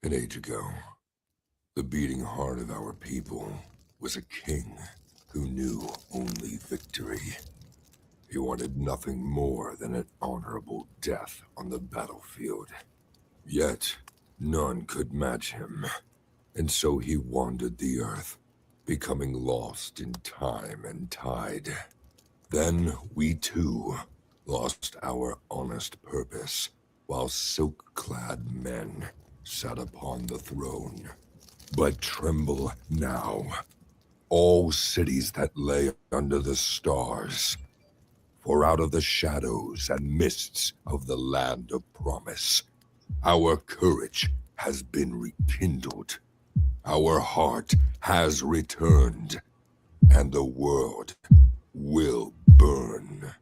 An age ago, the beating heart of our people was a king who knew only victory. He wanted nothing more than an honorable death on the battlefield. Yet, none could match him, and so he wandered the earth, becoming lost in time and tide. Then we too lost our honest purpose, while silk-clad men sat upon the throne. But tremble now, all cities that lay under the stars, for out of the shadows and mists of the land of promise, our courage has been rekindled, our heart has returned, and the world will burn.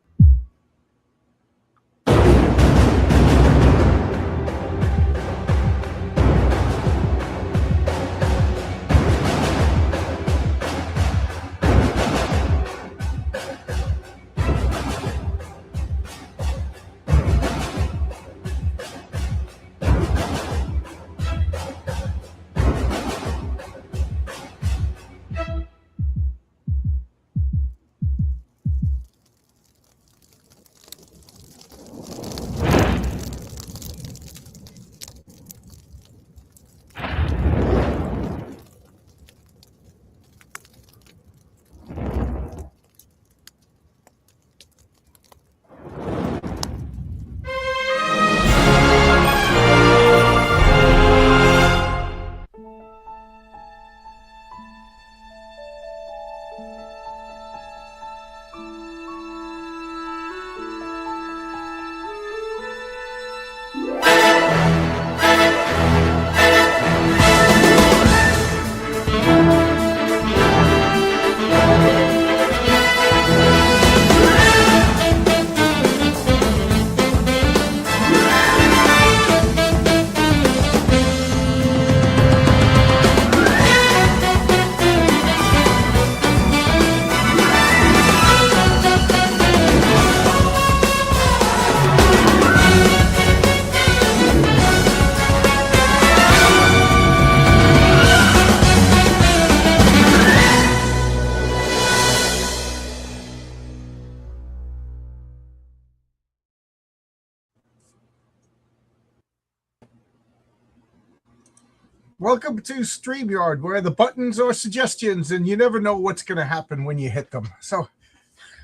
Welcome to StreamYard, where the buttons are suggestions and you never know what's going to happen when you hit them. So,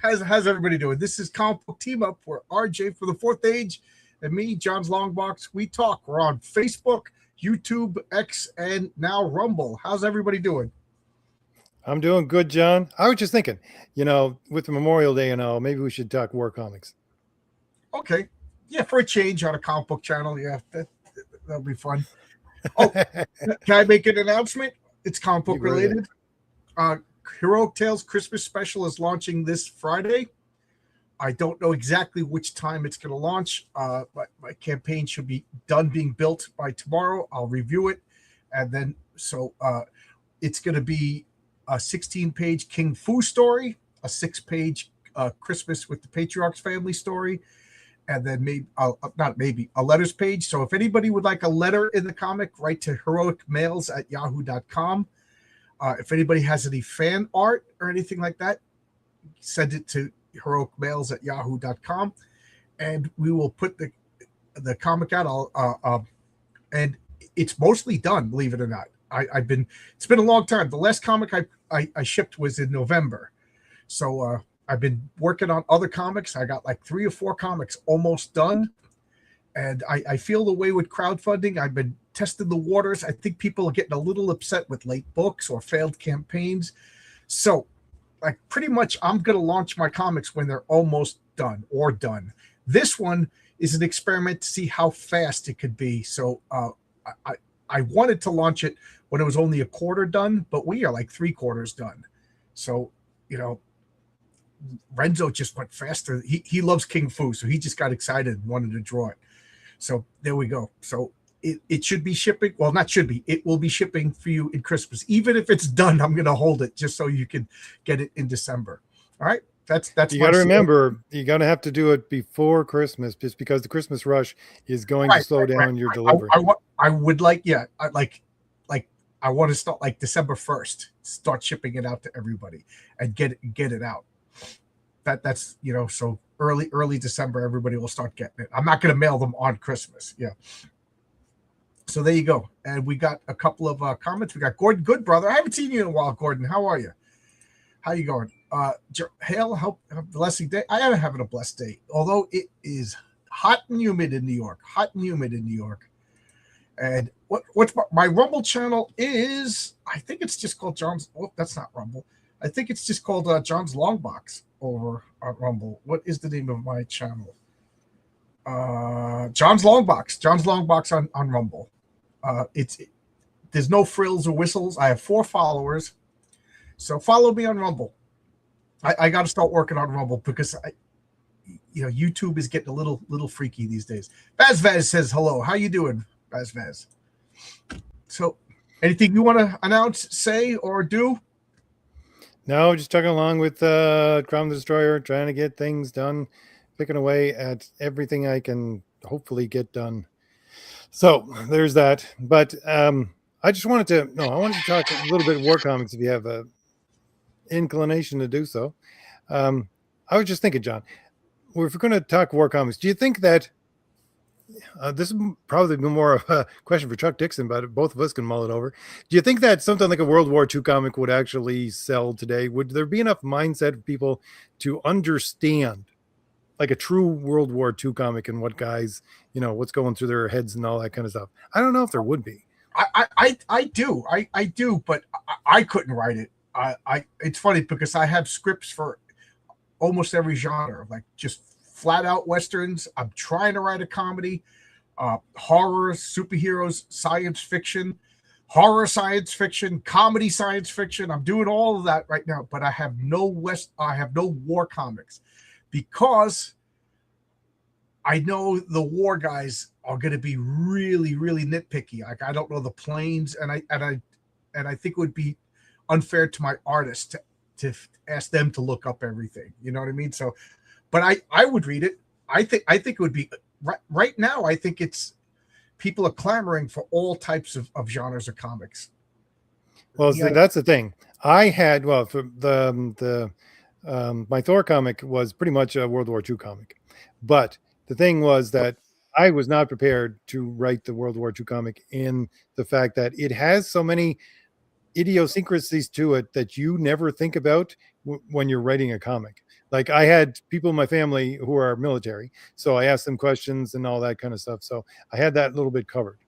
how's everybody doing? This is Comic Book Team Up, where RJ for the Fourth Age and me, John's Longbox, we talk. We're on Facebook, YouTube, X, and now Rumble. How's everybody doing? I'm doing good, John. I was just thinking, with the Memorial Day and all, maybe we should talk war comics. Okay. Yeah, for a change on a comic book channel. Yeah, that'll be fun. Oh, can I make an announcement? It's comic book related. Heroic Tales Christmas Special is launching this Friday. I don't know exactly which time it's going to launch. My campaign should be done being built by tomorrow. I'll review it. And then, it's going to be a 16-page King Fu story, a 6-page Christmas with the Patriarch's family story, and then a letters page. So if anybody would like a letter in the comic, write to heroicmails@yahoo.com. If anybody has any fan art or anything like that, send it to heroicmails@yahoo.com, and we will put the comic out. And it's mostly done, believe it or not. It's been a long time. The last comic I shipped was in November. So I've been working on other comics. I got like 3 or 4 comics almost done. And I feel the way with crowdfunding. I've been testing the waters. I think people are getting a little upset with late books or failed campaigns. So like pretty much I'm going to launch my comics when they're almost done or done. This one is an experiment to see how fast it could be. So I wanted to launch it when it was only a quarter done, but we are like 3/4 done. So, Renzo just went faster. He loves King Fu, so he just got excited and wanted to draw it. So there we go. So it should be shipping. Well, not should be. It will be shipping for you in Christmas. Even if it's done, I'm going to hold it just so you can get it in December. All right. That's You my got to COD. remember, you're going to have to do it before Christmas, just because the Christmas rush is going to slow down your delivery. I would like, yeah, I want to start like December 1st, start shipping it out to everybody and get it out. That's so early December, everybody will start getting it. I'm not going to mail them on Christmas. Yeah. So there you go. And we got a couple of comments. We got Gordon Good, brother. I haven't seen you in a while, Gordon. How are you? How you going? Hail, hope a blessing day. I am having a blessed day, although it is hot and humid in New York. And what's my Rumble channel is? I think it's just called John's. Oh, that's not Rumble. I think it's just called John's Longbox over on Rumble. What is the name of my channel? John's Longbox on Rumble. There's no frills or whistles. I have 4 followers, so follow me on Rumble. I got to start working on Rumble because YouTube is getting a little freaky these days. Vaz says hello. How you doing, Vaz? So, anything you want to announce, say, or do? No, just chugging along with Crown the Destroyer, trying to get things done, picking away at everything I can hopefully get done. So there's that. But I just wanted to talk a little bit of war comics if you have a inclination to do so. I was just thinking, John, if we're going to talk war comics, do you think that this is probably more of a question for Chuck Dixon, but both of us can mull it over. Do you think that something like a World War II comic would actually sell today? Would there be enough mindset of people to understand like a true World War II comic and what guys, what's going through their heads and all that kind of stuff? I don't know if there would be. I do, but I couldn't write it. It's funny because I have scripts for almost every genre, like just flat out Westerns. I'm trying to write a comedy, horror, superheroes, science fiction, horror, science fiction, comedy, science fiction. I'm doing all of that right now, but I have no war comics because I know the war guys are going to be really, really nitpicky. Like I don't know the planes, and I think it would be unfair to my artists to ask them to look up everything. You know what I mean? So, but I would read it. I think it would be right now. I think it's people are clamoring for all types of genres of comics. Well, yeah. That's the thing. I had for the my Thor comic was pretty much a World War II comic, but the thing was that I was not prepared to write the World War II comic in the fact that it has so many idiosyncrasies to it that you never think about when you're writing a comic. Like I had people in my family who are military, so I asked them questions and all that kind of stuff. So I had that a little bit covered.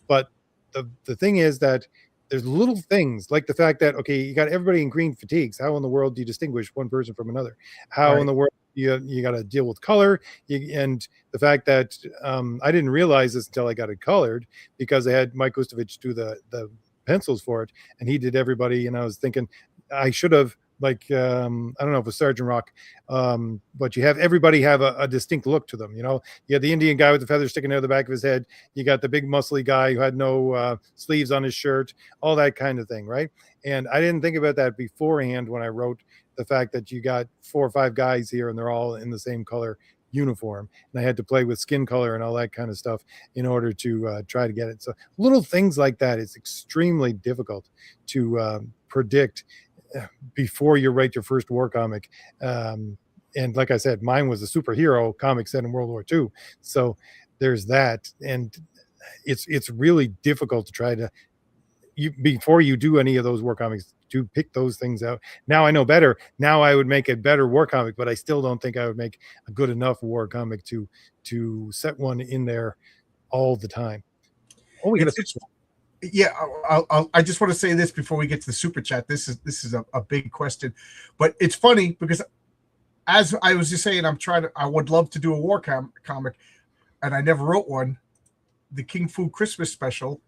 But the thing is that there's little things like the fact that, okay, you got everybody in green fatigues. How in the world do you distinguish one person from another? How in the world you got to deal with color? And the fact that I didn't realize this until I got it colored because I had Mike Gustovich do the pencils for it, and he did everybody. And I was thinking I should have, like I don't know if it was Sergeant Rock, but you have everybody have a distinct look to them. You had the Indian guy with the feathers sticking out of the back of his head. You got the big muscly guy who had no sleeves on his shirt, all that kind of thing, right? And I didn't think about that beforehand when I wrote the fact that you got 4 or 5 guys here and they're all in the same color uniform, and I had to play with skin color and all that kind of stuff in order to try to get it. So little things like that is extremely difficult to predict before you write your first war comic. And like I said, mine was a superhero comic set in World War II. So there's that. And it's really difficult to try to, before you do any of those war comics, to pick those things out. Now I know better. Now I would make a better war comic, but I still don't think I would make a good enough war comic to set one in there all the time. Oh, we got a yeah, I just want to say this before we get to the super chat. This is a big question, but it's funny because as I was just saying, I would love to do a war comic, and I never wrote one. The King Fu Christmas special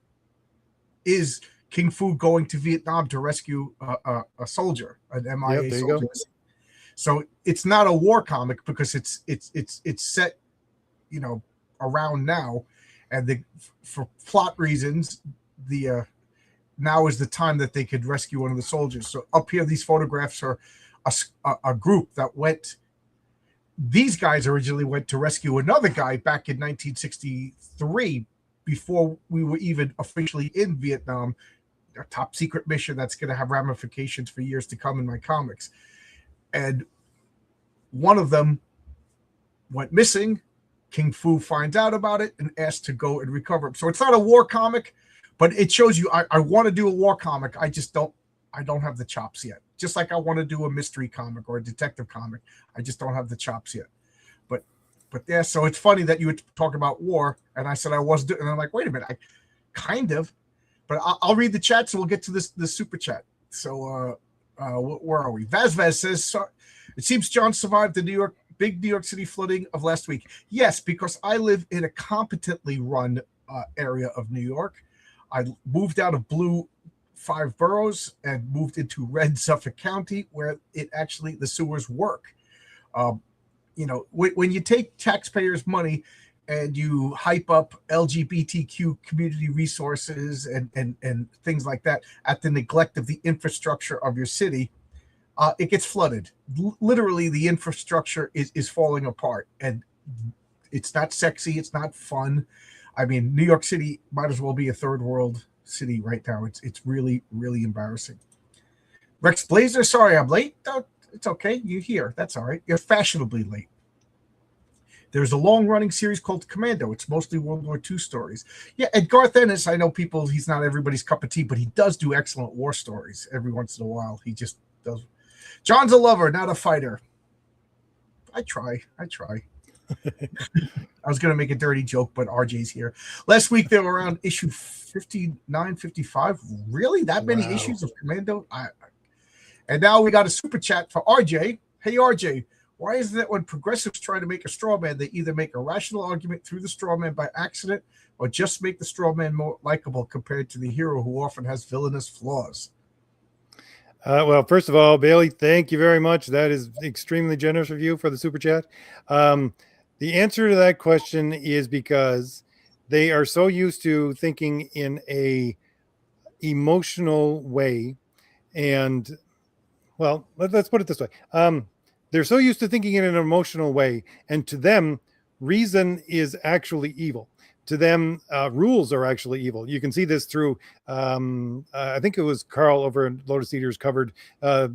is King Fu going to Vietnam to rescue a soldier, an MIA soldier. So it's not a war comic because it's set, around now, and for plot reasons. Now is the time that they could rescue one of the soldiers. So up here, these photographs are a group that went. These guys originally went to rescue another guy back in 1963, before we were even officially in Vietnam. A top secret mission that's going to have ramifications for years to come in my comics. And one of them went missing. King Fu finds out about it and asks to go and recover him. So it's not a war comic, but it shows you I want to do a war comic. I don't have the chops yet. Just like I want to do a mystery comic or a detective comic. I just don't have the chops yet. But yeah, so it's funny that you would talk about war, and I said I was doing, and I'm like, wait a minute, I kind of, but I'll read the chat, so we'll get to the super chat. So where are we? Vaz says, so, it seems John survived the big New York City flooding of last week. Yes, because I live in a competently run area of New York. I moved out of blue 5 boroughs and moved into red Suffolk County, where the sewers work. When you take taxpayers' money and you hype up LGBTQ community resources and things like that at the neglect of the infrastructure of your city, it gets flooded. Literally, the infrastructure is falling apart, and it's not sexy. It's not fun. I mean, New York City might as well be a third world city right now. It's really, really embarrassing. Rex Blazer, sorry I'm late. It's okay. You're here. That's all right. You're fashionably late. There's a long-running series called Commando. It's mostly World War II stories. Yeah, and Garth Ennis, I know he's not everybody's cup of tea, but he does do excellent war stories every once in a while. He just does. John's a lover, not a fighter. I try. I was going to make a dirty joke, but RJ's here. Last week, they were around issue 59, 55. Really? That many issues of Commando? And now we got a super chat for RJ. Hey, RJ, why is it that when progressives try to make a straw man, they either make a rational argument through the straw man by accident or just make the straw man more likable compared to the hero who often has villainous flaws? Well, first of all, Bailey, thank you very much. That is extremely generous of you for the super chat. The answer to that question is because they are so used to thinking in a emotional way. And, well, let's put it this way. They're so used to thinking in an emotional way. And to them, reason is actually evil. To them, rules are actually evil. You can see this through, I think it was Carl over in Lotus Eaters covered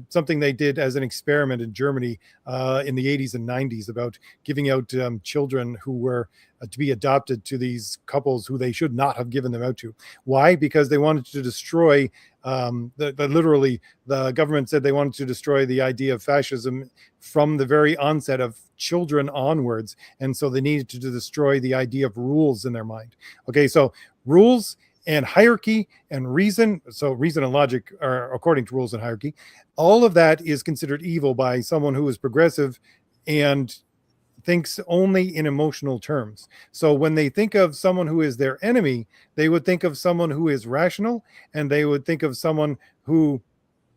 something they did as an experiment in Germany in the 80s and 90s about giving out children who were to be adopted to these couples who they should not have given them out to. Why? Because they wanted to destroy, literally, the government said they wanted to destroy the idea of fascism from the very onset of children onwards. And so they needed to destroy the idea of rules in their mind. Okay, so rules and hierarchy and reason, so reason and logic are according to rules and hierarchy, all of that is considered evil by someone who is progressive and thinks only in emotional terms. So when they think of someone who is their enemy, they would think of someone who is rational, and they would think of someone who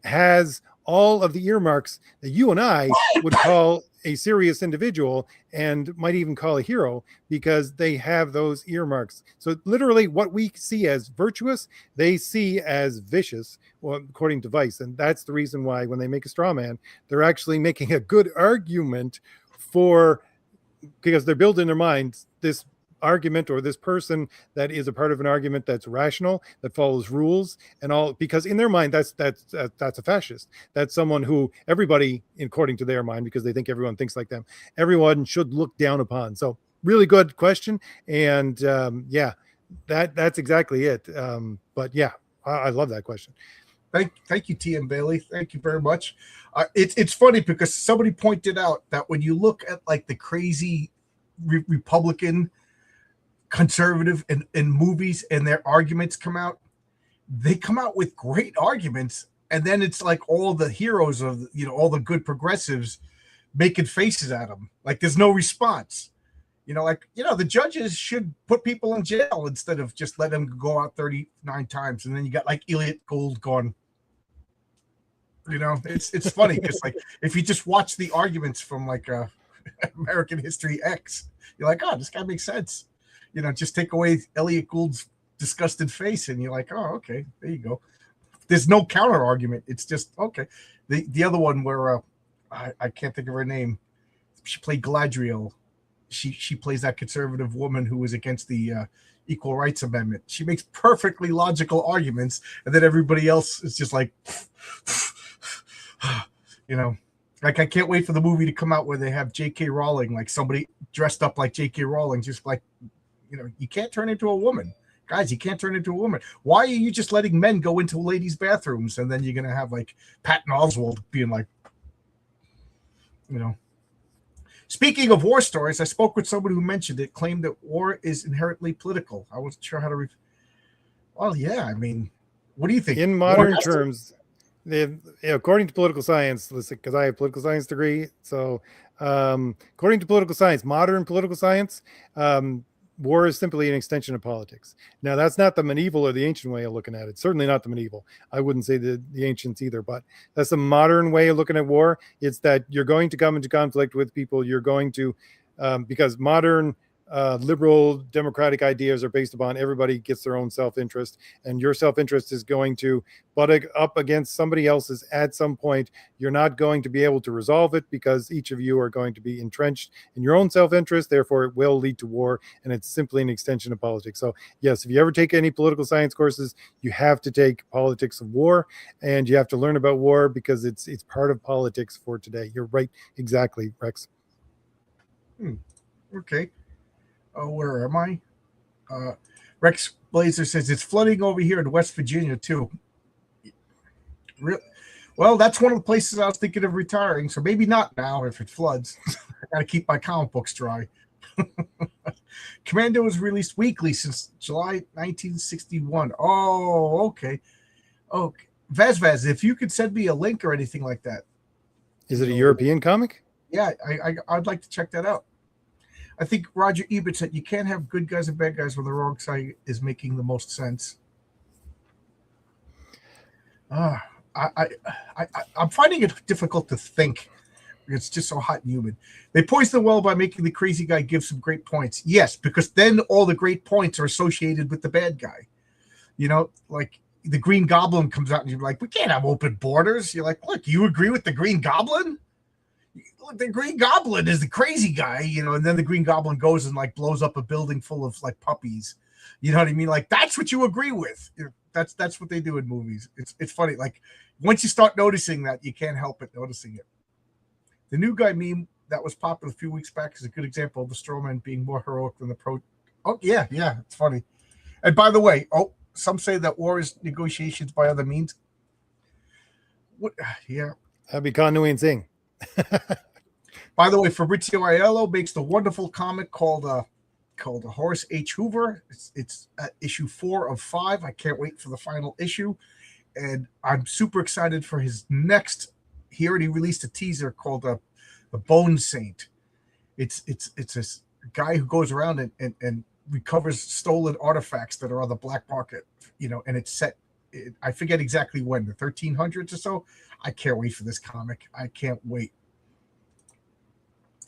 has all of the earmarks that you and I would call a serious individual and might even call a hero, because they have those earmarks. So literally what we see as virtuous, they see as vicious, well, according to Vice. And that's the reason why when they make a straw man, they're actually making a good argument for, because they're building in their minds this argument or this person that is a part of an argument that's rational, that follows rules and all, because in their mind that's a fascist. That's someone who everybody, according to their mind, because they think everyone thinks like them, everyone should look down upon. So really good question. And yeah, that's exactly it. But yeah, I love that question. Thank you, T.M. Bailey. Thank you very much. It's funny because somebody pointed out that when you look at like the crazy Republican conservative in movies and their arguments come out, they come out with great arguments, and then it's like all the heroes of all the good progressives making faces at them like there's no response. The judges should put people in jail instead of just let them go out 39 times. And then you got like Elliot Gould going, it's funny because like if you just watch the arguments from like American History X, you're like, oh, this guy makes sense. Just take away Elliot Gould's disgusted face and you're like, oh, okay, there you go. There's no counter argument. It's just, okay. The other one where I can't think of her name. She played Galadriel. She plays that conservative woman who was against the Equal Rights Amendment. She makes perfectly logical arguments, and then everybody else is just like, you know, like I can't wait for the movie to come out where they have J.K. Rowling, like somebody dressed up like J.K. Rowling, just like, you can't turn into a woman. Guys, you can't turn into a woman. Why are you just letting men go into ladies' bathrooms? And then you're going to have like Patton Oswalt being like, Speaking of war stories, I spoke with someone who mentioned it, claimed that war is inherently political. I wasn't sure how to. Well, yeah, I mean, what do you think? In modern terms, according to political science, listen, because I have a political science degree, so according to political science, modern political science, war is simply an extension of politics. Now, that's not the medieval or the ancient way of looking at it. Certainly not the medieval. I wouldn't say the ancients either, but that's the modern way of looking at war. It's that you're going to come into conflict with people. You're going to, because modern liberal democratic ideas are based upon everybody gets their own self-interest, and your self-interest is going to butt up against somebody else's at some point. You're not going to be able to resolve it because each of you are going to be entrenched in your own self-interest. Therefore, it will lead to war, and it's simply an extension of politics. So yes, if you ever take any political science courses, you have to take politics of war, and you have to learn about war because it's part of politics for today. You're right, exactly, Rex. Okay. Where am I? Rex Blazer says it's flooding over here in West Virginia too. Well, that's one of the places I was thinking of retiring. So maybe not now if it floods. I got to keep my comic books dry. Commando was released weekly since July 1961. Oh, okay. Okay. Vaz, if you could send me a link or anything like that. Is it a European comic? Yeah, I'd like to check that out. I think Roger Ebert said you can't have good guys and bad guys when the wrong side is making the most sense. I'm finding it difficult to think. It's just so hot and humid. They poison the well by making the crazy guy give some great points. Yes, because then all the great points are associated with the bad guy. Like the Green Goblin comes out and you're like, we can't have open borders. You're like, look, you agree with the Green Goblin? The Green Goblin is the crazy guy, and then the Green Goblin goes and like blows up a building full of like puppies. You know what I mean? Like that's what you agree with. That's what they do in movies. It's funny. Like once you start noticing that, you can't help but noticing it. The new guy meme that was popular a few weeks back is a good example of the strawman being more heroic than the pro. Oh yeah, it's funny. And by the way, some say that war is negotiations by other means. What? Yeah, that'd be Kanui and Singh. By the way, Fabrizio Aiello makes the wonderful comic called Horace H. Hoover. It's at issue 4 of 5. I can't wait for the final issue, and I'm super excited for his next. He already released a teaser called the Bone Saint. It's a guy who goes around and recovers stolen artifacts that are on the black market. And it's set. I forget exactly when, the 1300s or so. I can't wait for this comic. I can't wait.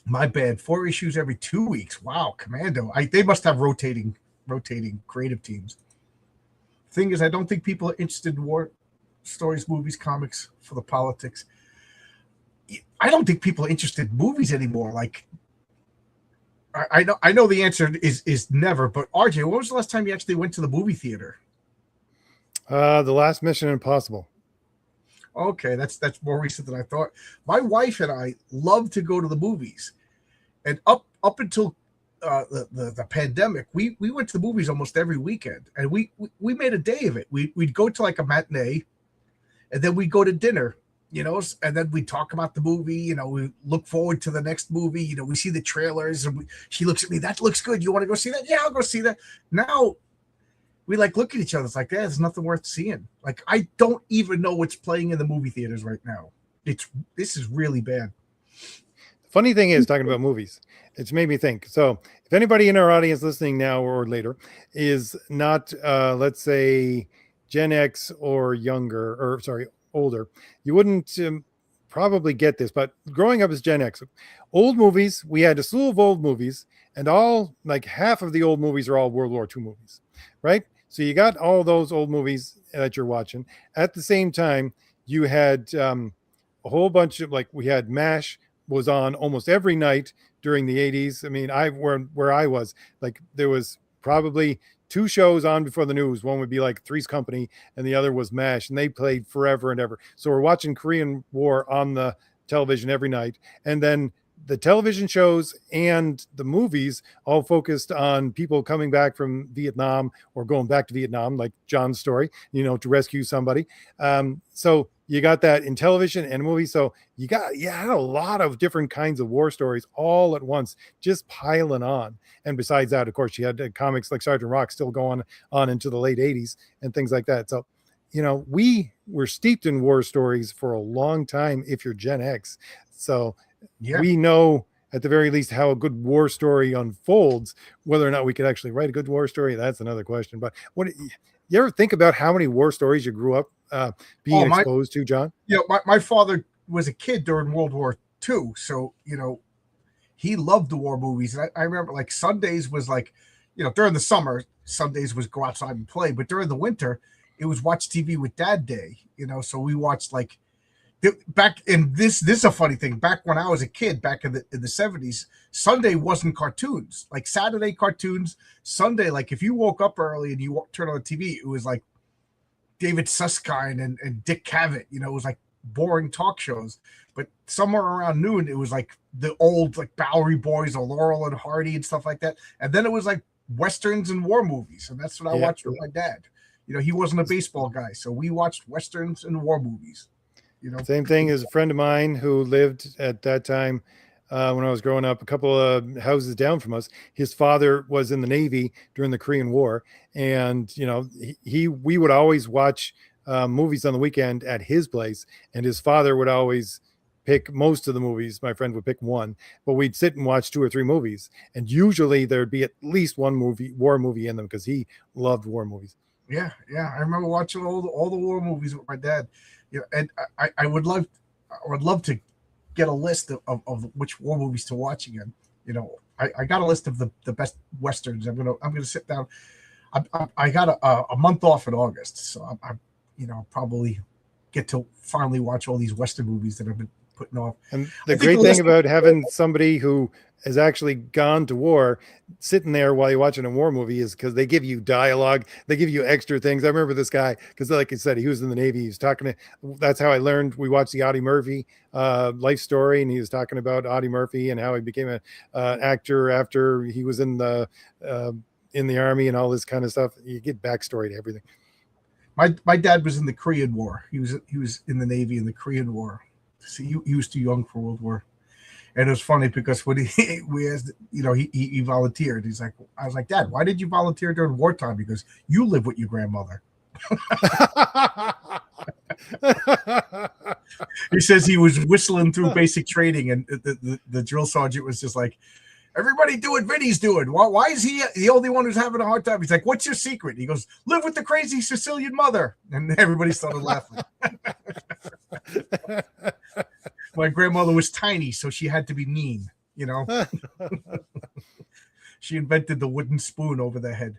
My bad. 4 issues every 2 weeks. Wow, Commando. They must have rotating creative teams. Thing is, I don't think people are interested in war stories, movies, comics for the politics. I don't think people are interested in movies anymore. Like, I know the answer is never. But RJ, when was the last time you actually went to the movie theater? The last Mission Impossible. Okay, that's more recent than I thought. My wife and I love to go to the movies, and up until the pandemic, we went to the movies almost every weekend, and we made a day of it. We'd go to like a matinee, and then we'd go to dinner, and then we'd talk about the movie. We look forward to the next movie. We see the trailers, and she looks at me. That looks good. You want to go see that? Yeah, I'll go see that. Now we like look at each other. It's like, there's nothing worth seeing. Like, I don't even know what's playing in the movie theaters right now. This is really bad. Funny thing is, talking about movies, it's made me think. So if anybody in our audience listening now or later is not, let's say, Gen X or younger, or sorry, older, you wouldn't probably get this. But growing up as Gen X, old movies, we had a slew of old movies, and all, like half of the old movies are all World War II movies, right? So you got all those old movies that you're watching. At the same time, you had a whole bunch of, like, we had MASH was on almost every night during the 80s. I mean, where I was, like, there was probably two shows on before the news. One would be like Three's Company, and the other was MASH, and they played forever and ever. So we're watching Korean War on the television every night, and then the television shows and the movies all focused on people coming back from Vietnam or going back to Vietnam, like John's story, to rescue somebody. So you got that in television and movies. So you had a lot of different kinds of war stories all at once, just piling on. And besides that, of course, you had comics like Sergeant Rock still going on into the late 80s and things like that. So, we were steeped in war stories for a long time if you're Gen X. So we know at the very least how a good war story unfolds. Whether or not we could actually write a good war story, that's another question. But you ever think about how many war stories you grew up being exposed to, John? My father was a kid during World War II, so he loved the war movies. And I remember, like, Sundays was like, during the summer, Sundays was go outside and play, but during the winter, it was watch TV with Dad Day. So we watched, like, back in this is a funny thing. Back when I was a kid, back in the 70s, Sunday wasn't cartoons. Like, Saturday cartoons, Sunday, like, if you woke up early and you turn on the TV, it was like David Susskind and Dick Cavett. It was like boring talk shows. But somewhere around noon, it was like the old, like, Bowery Boys or Laurel and Hardy and stuff like that. And then it was like Westerns and war movies. And that's what I watched with my dad. He wasn't a baseball guy, so we watched Westerns and war movies. Same thing as a friend of mine who lived at that time when I was growing up, a couple of houses down from us. His father was in the Navy during the Korean War, and we would always watch movies on the weekend at his place, and his father would always pick most of the movies. My friend would pick one, but we'd sit and watch 2 or 3 movies, and usually there'd be at least one war movie in them, because he loved war movies. Yeah. I remember watching all the war movies with my dad. And I would love to get a list of which war movies to watch again. I got a list of the best Westerns. I'm gonna sit down. I got a month off in August, so I'm probably get to finally watch all these Western movies that I've been putting off. And the great thing about having somebody who has actually gone to war sitting there while you're watching a war movie is because they give you dialogue, they give you extra things. I remember this guy, because like I said, he was in the Navy. He was talking that's how I learned. We watched the Audie Murphy life story, and he was talking about Audie Murphy and how he became an actor after he was in the army and all this kind of stuff. You get backstory to everything. My dad was in the Korean War. He was in the Navy in the Korean War. See, he was too young for World War. And it was funny because when he volunteered, I was like, Dad, why did you volunteer during wartime? Because you live with your grandmother. He says he was whistling through basic training, and the drill sergeant was just like, everybody do what Vinny's doing. Why is he the only one who's having a hard time? He's like, what's your secret? He goes, live with the crazy Sicilian mother. And everybody started laughing. My grandmother was tiny, so she had to be mean, She invented the wooden spoon over the head.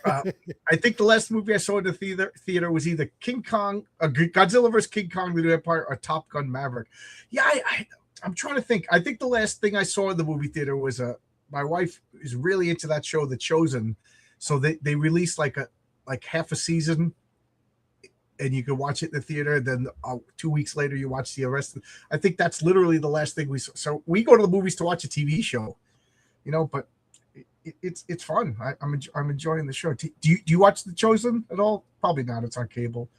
I think the last movie I saw in the theater was either King Kong, Godzilla vs. King Kong, the New Empire, or Top Gun Maverick. Yeah, I'm trying to think. I think the last thing I saw in the movie theater was my wife is really into that show, The Chosen. So they released like half a season, and you could watch it in the theater. Then 2 weeks later, you watch the rest. I think that's literally the last thing we saw. So we go to the movies to watch a TV show, but it's fun. I'm enjoying the show. Do you watch The Chosen at all? Probably not. It's on cable.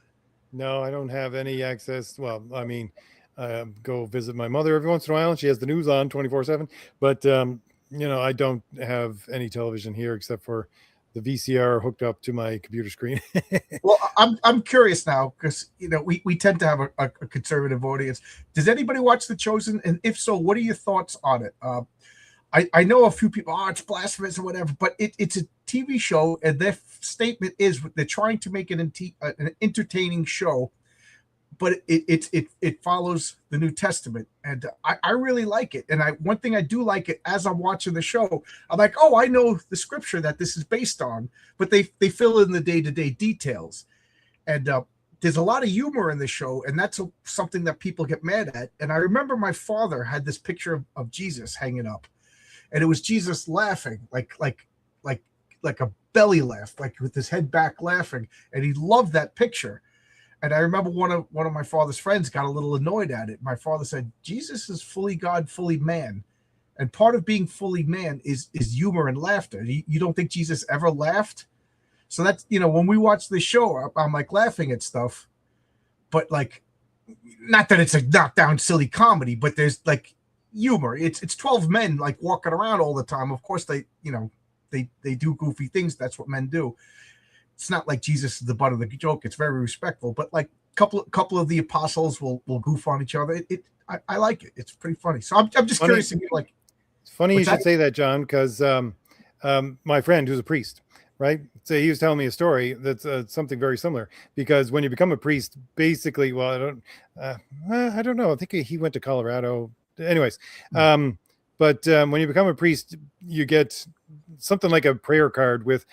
No, I don't have any access. Well, I mean, go visit my mother every once in a while, and she has the news on 24/7. But I don't have any television here except for the VCR hooked up to my computer screen. Well, I'm curious now, because we tend to have a conservative audience. Does anybody watch The Chosen? And if so, what are your thoughts on it? I know a few people, it's blasphemous or whatever, but it's a TV show, and their statement is they're trying to make an entertaining show, but it follows the New Testament, and I really like it. And one thing I do like it, as I'm watching the show, I'm like, oh, I know the scripture that this is based on, but they fill in the day-to-day details. And there's a lot of humor in the show, and that's something that people get mad at. And I remember my father had this picture of Jesus hanging up, and it was Jesus laughing, like a belly laugh, like with his head back laughing, and he loved that picture. And I remember one of my father's friends got a little annoyed at it. My father said, Jesus is fully God, fully man. And part of being fully man is humor and laughter. You don't think Jesus ever laughed? So that's, when we watch the show, I'm like laughing at stuff, but like, not that it's a knockdown silly comedy, but there's like humor. It's 12 men like walking around all the time. Of course they do goofy things. That's what men do. It's not like Jesus is the butt of the joke. It's very respectful, but like couple of the apostles will goof on each other. I like it. It's pretty funny. So I'm just Funny. curious if you like. It's funny you What's should that? say that, John, because my friend who's a priest, right? So he was telling me a story that's something very similar. Because when you become a priest, basically, well, I don't know. I think he went to Colorado. Anyways, but when you become a priest, you get something like a prayer card with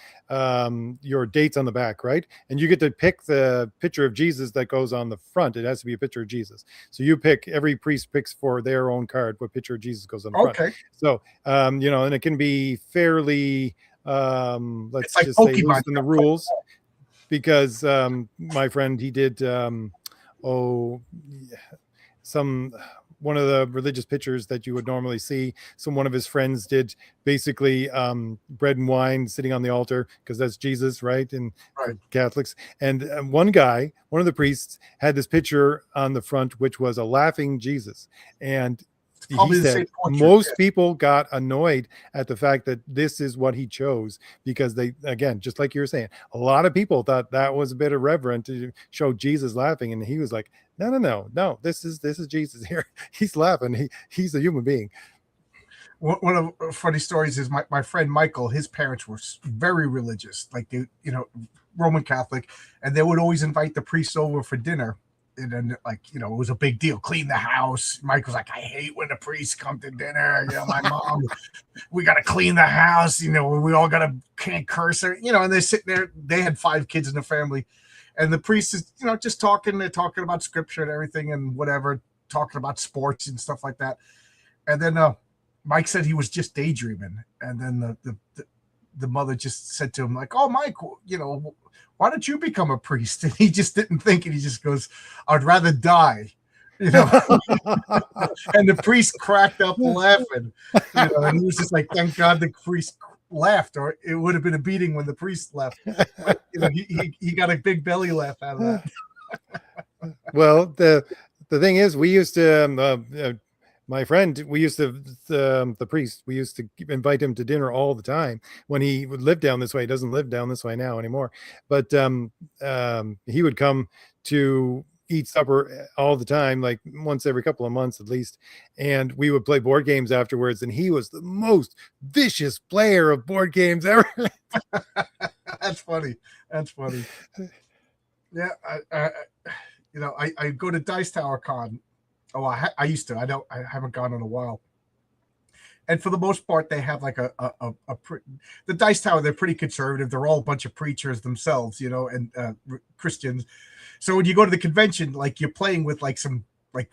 your dates on the back, right? And you get to pick the picture of Jesus that goes on the front. It has to be a picture of Jesus. So you pick, every priest picks for their own card what picture of Jesus goes on the front. Okay. So, and it can be fairly, let's like just say, Pokemon. loose in the rules, because my friend, he did, one of the religious pictures that you would normally see. So one of his friends did basically bread and wine sitting on the altar, because that's Jesus, right? And Right. Catholics. And one of the priests had this picture on the front, which was a laughing Jesus. And Probably he the said same portrait, most yeah. people got annoyed at the fact that this is what he chose, because they, again, just like you were saying, a lot of people thought that was a bit irreverent to show Jesus laughing, and he was like, no, this is Jesus here. He's laughing. He's a human being. One of the funny stories is my friend Michael. His parents were very religious, like they, Roman Catholic, and they would always invite the priest over for dinner. And then, it was a big deal. Clean the house. Michael's like, I hate when the priests come to dinner. My mom, we got to clean the house. We all can't curse her. And they're sitting there. They had 5 kids in the family, and the priest is, just talking. They're talking about scripture and everything and whatever, talking about sports and stuff like that. And then Mike said he was just daydreaming. And then the mother just said to him, like, oh, Mike, why don't you become a priest? And he just didn't think it. He just goes, I'd rather die. And the priest cracked up laughing. And he was just like, thank God the priest laughed, or it would have been a beating when the priest left. But, he got a big belly laugh out of that. Well, the thing is, we used to my friend, we used to, the priest, we used to invite him to dinner all the time when he would live down this way. He doesn't live down this way now anymore, but he would come to eat supper all the time, like once every couple of months at least. And we would play board games afterwards. And he was the most vicious player of board games ever. That's funny. Yeah. I go to Dice Tower Con. Oh, I used to. I haven't gone in a while. And for the most part, they have like the Dice Tower. They're pretty conservative. They're all a bunch of preachers themselves, and Christians. So when you go to the convention, like you're playing with like some like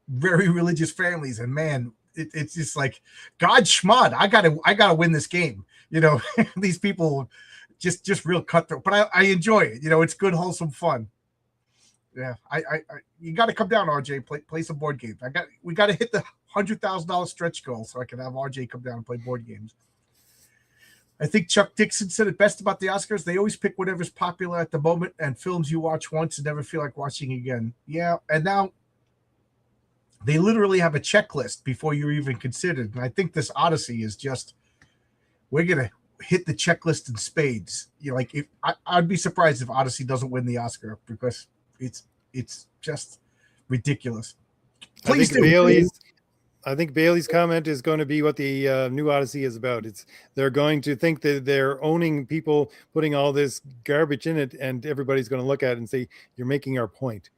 very religious families, and man, it's just like God schmud. I gotta win this game. These people just real cutthroat, but I enjoy it. It's good, wholesome fun. Yeah, you got to come down, RJ. Play some board games. We got to hit the $100,000 stretch goal so I can have RJ come down and play board games. I think Chuck Dixon said it best about the Oscars. They always pick whatever's popular at the moment and films you watch once and never feel like watching again. Yeah, and now they literally have a checklist before you're even considered. And I think this Odyssey is just, we're gonna hit the checklist in spades. If I'd be surprised if Odyssey doesn't win the Oscar, because it's just ridiculous. Please do. I think Bailey's comment is going to be what the new Odyssey is about. They're going to think that they're owning people putting all this garbage in it, and everybody's going to look at it and say, you're making our point.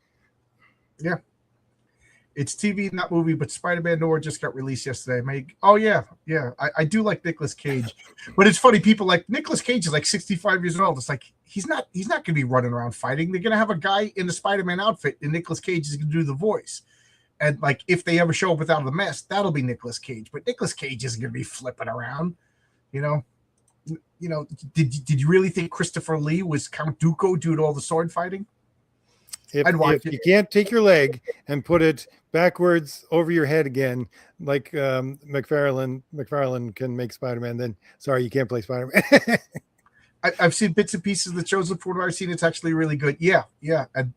Yeah. It's TV, not movie, but Spider-Man Noir just got released yesterday. Oh yeah. I do like Nicolas Cage, but it's funny. People like Nicolas Cage is like 65 years old. It's like he's not going to be running around fighting. They're going to have a guy in the Spider-Man outfit, and Nicolas Cage is going to do the voice. And like if they ever show up without the mask, that'll be Nicolas Cage. But Nicolas Cage isn't going to be flipping around. Did you really think Christopher Lee was Count Dooku due to all the sword fighting? If you can't take your leg and put it backwards over your head again, like McFarlane can make Spider-Man, then sorry, you can't play Spider-Man. I've seen bits and pieces of The Chosen. From what I've seen, it's actually really good. Yeah. And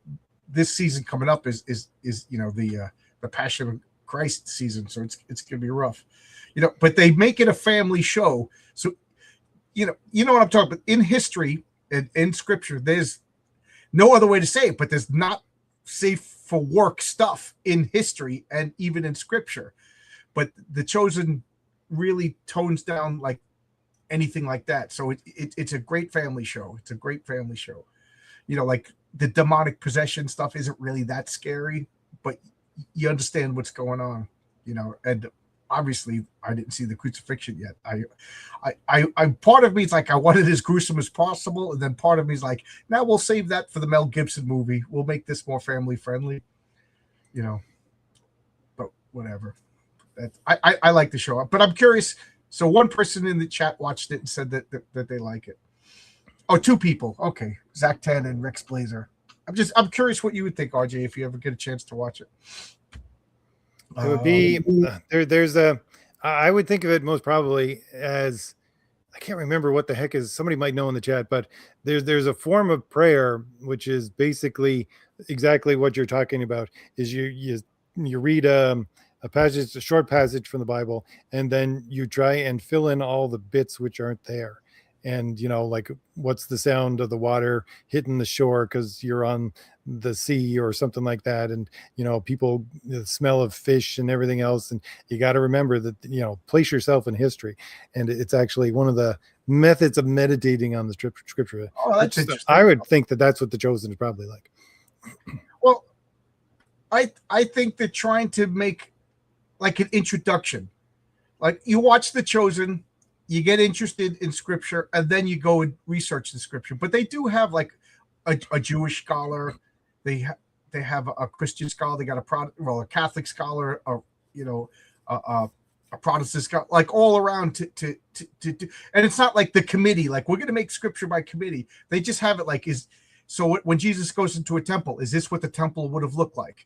this season coming up is the Passion of Christ season, so it's gonna be rough. But they make it a family show, so you know what I'm talking about. In history and in scripture, there's no other way to say it, but there's not safe for work stuff in history and even in scripture. But The Chosen really tones down like anything like that. So it's a great family show. It's a great family show. Like the demonic possession stuff isn't really that scary, but you understand what's going on, and obviously I didn't see the crucifixion yet. I part of me is like, I want it as gruesome as possible. And then part of me is like, now we'll save that for the Mel Gibson movie. We'll make this more family friendly, but whatever. I like the show, but I'm curious. So one person in the chat watched it and said that they like it. Oh, two people. Okay. Zach Tan and Rex Blazer. I'm curious what you would think, RJ, if you ever get a chance to watch it. It would be I would think of it most probably as, I can't remember what the heck is, somebody might know in the chat, but there's a form of prayer which is basically exactly what you're talking about. Is you read a passage, a short passage from the Bible, and then you try and fill in all the bits which aren't there. And like, what's the sound of the water hitting the shore because you're on the sea or something like that, and people, the smell of fish and everything else, and you got to remember that place yourself in history, and it's actually one of the methods of meditating on the scripture. Oh, that's interesting. I would think that's what The Chosen is probably like. Well, I think they're trying to make like an introduction. Like, you watch The Chosen, you get interested in scripture, and then you go and research the scripture. But they do have like a Jewish scholar, they have a Christian scholar, they got a Catholic scholar, a Protestant scholar, like all around to and it's not like the committee, like we're going to make scripture by committee. They just have it like, so when Jesus goes into a temple, is this what the temple would have looked like?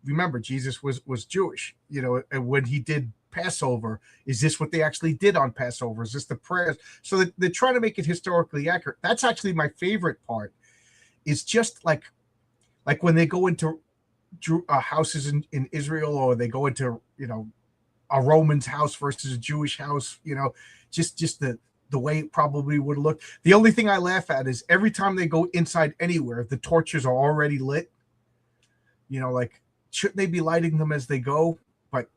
Remember, Jesus was Jewish, and when he did Passover, is this what they actually did on Passover? Is this the prayers? So they're trying to make it historically accurate. That's actually my favorite part. It's just like when they go into houses in Israel, or they go into a Roman's house versus a Jewish house, just the way it probably would look. The only thing I laugh at is every time they go inside anywhere, the torches are already lit. Like, shouldn't they be lighting them as they go? But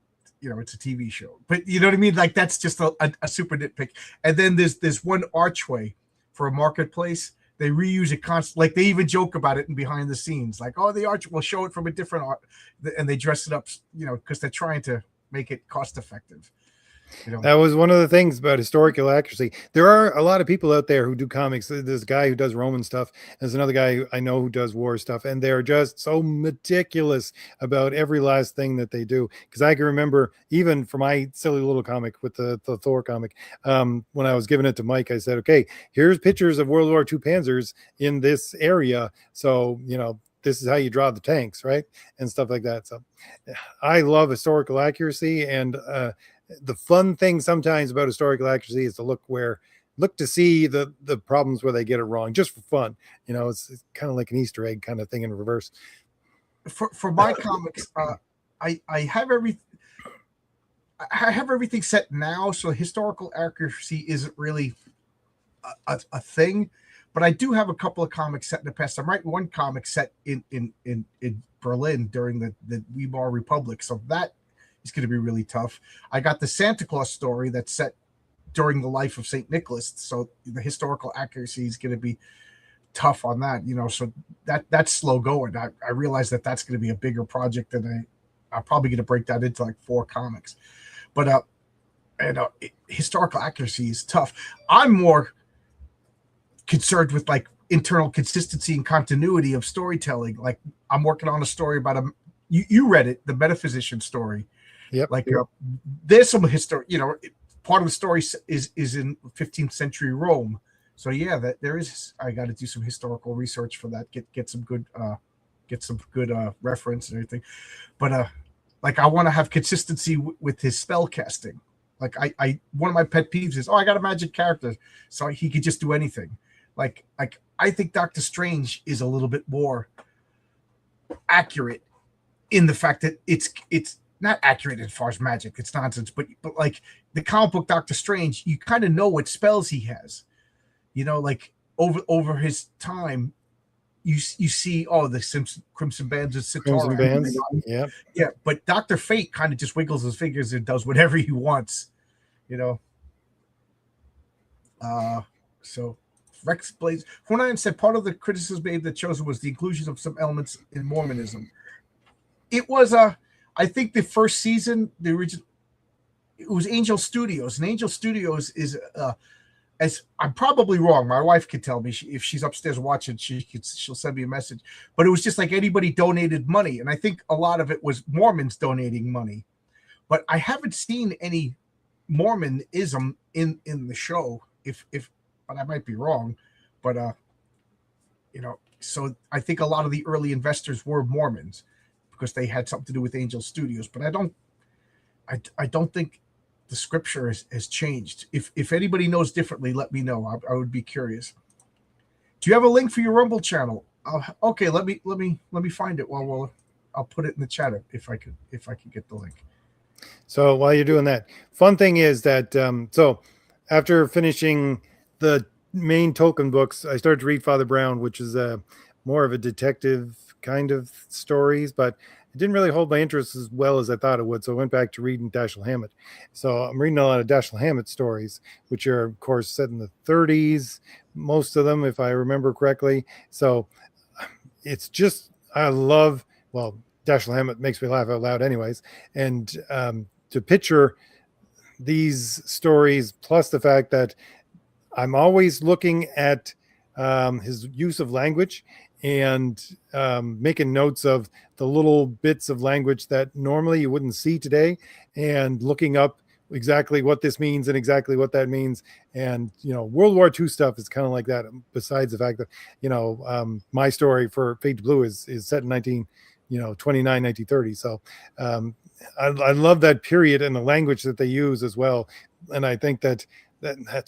it's a TV show. But you know what I mean? Like, that's just a super nitpick. And then there's one archway for a marketplace. They reuse it constantly. Like, they even joke about it in behind the scenes. Like, oh, the arch, will show it from a different art, and they dress it up, because they're trying to make it cost effective. That was one of the things about historical accuracy. There are a lot of people out there who do comics. There's a guy who does Roman stuff. There's another guy I know who does war stuff, and they're just so meticulous about every last thing that they do. Because I can remember, even for my silly little comic with the Thor comic, when I was giving it to Mike, I said, okay, here's pictures of World War II Panzers in this area. So, this is how you draw the tanks, right? And stuff like that. So I love historical accuracy, and the fun thing sometimes about historical accuracy is to look to see the problems where they get it wrong, just for fun. It's kind of like an Easter egg kind of thing in reverse. For my comics, I have everything set now, so historical accuracy isn't really a thing. But I do have a couple of comics set in the past. I'm writing one comic set in Berlin during the Weimar Republic, so that is going to be really tough. I got the Santa Claus story that's set during the life of St. Nicholas, so the historical accuracy is going to be tough on that. So that's slow going. I realize that's going to be a bigger project than I'm probably going to break that into like 4 comics. But historical accuracy is tough. I'm more concerned with like internal consistency and continuity of storytelling. Like I'm working on a story about you read it, the metaphysician story. Yep. Like there's some history, part of the story is in 15th century Rome. So yeah, that there is. I got to do some historical research for that. Get some good reference and everything. But like I want to have consistency with his spell casting. Like I one of my pet peeves is, I got a magic character, so he could just do anything. Like I think Doctor Strange is a little bit more accurate in the fact that it's not accurate as far as magic. It's nonsense, but like the comic book Doctor Strange, you kind of know what spells he has. Like over his time, you see the Crimson Bands of Sitara. Crimson Bands, yeah. But Dr. Fate kind of just wiggles his fingers and does whatever he wants, So Rex Blaze Hornian said part of the criticism made that Chosen was the inclusion of some elements in Mormonism. It was I think the first season, the original, it was Angel Studios, and Angel Studios is as I'm probably wrong. My wife could tell me if she's upstairs watching, she'll send me a message. But it was just like anybody donated money, and I think a lot of it was Mormons donating money. But I haven't seen any Mormonism in the show. But I might be wrong. But so I think a lot of the early investors were Mormons because they had something to do with Angel Studios. But I don't think the scripture has changed. If anybody knows differently, let me know. I would be curious. Do you have a link for your Rumble channel? Okay, let me find it. I'll put it in the chat if I could get the link. So while you're doing that, fun thing is that so after finishing the main Tolkien books, I started to read Father Brown, which is more of a detective kind of stories, but it didn't really hold my interest as well as I thought it would. So I went back to reading Dashiell Hammett. So I'm reading a lot of Dashiell Hammett stories, which are, of course, set in the 30s, most of them, if I remember correctly. So it's just, Dashiell Hammett makes me laugh out loud anyways. And to picture these stories, plus the fact that I'm always looking at his use of language and making notes of the little bits of language that normally you wouldn't see today, and looking up exactly what this means and exactly what that means. And World War II stuff is kind of like that, besides the fact that my story for Fade to Blue is set in 1930. So I love that period and the language that they use as well. And I think that's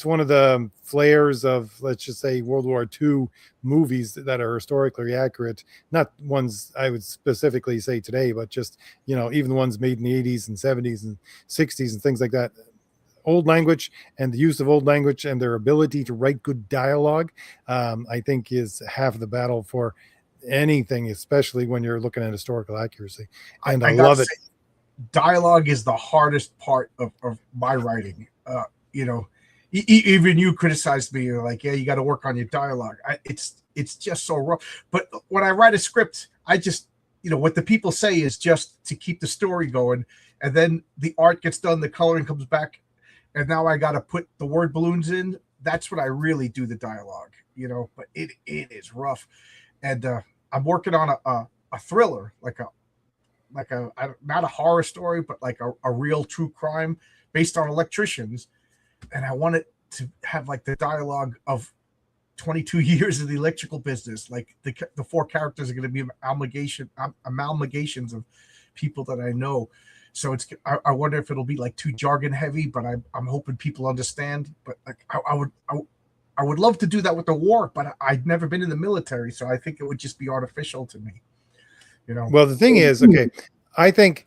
one of the flares of, let's just say, World War II movies that are historically accurate. Not ones I would specifically say today, but just, even the ones made in the 80s and 70s and 60s and things like that. Old language and the use of old language and their ability to write good dialogue, I think is half the battle for anything, especially when you're looking at historical accuracy. And I love it. Dialogue is the hardest part of my writing. Even you criticized me. You're like, yeah, you got to work on your dialogue. It's just so rough. But when I write a script, I just, what the people say is just to keep the story going. And then the art gets done, the coloring comes back. And now I got to put the word balloons in. That's when I really do the dialogue, but it is rough. And I'm working on a thriller, like not a horror story, but like a real true crime based on electricians. And I want it to have like the dialogue of 22 years of the electrical business. Like the 4 characters are going to be amalgamations of people that I know. So I wonder if it'll be like too jargon heavy, but I'm hoping people understand. But like I would love to do that with the war, but I've never been in the military, so I think it would just be artificial to me. Well, the thing is, okay, I think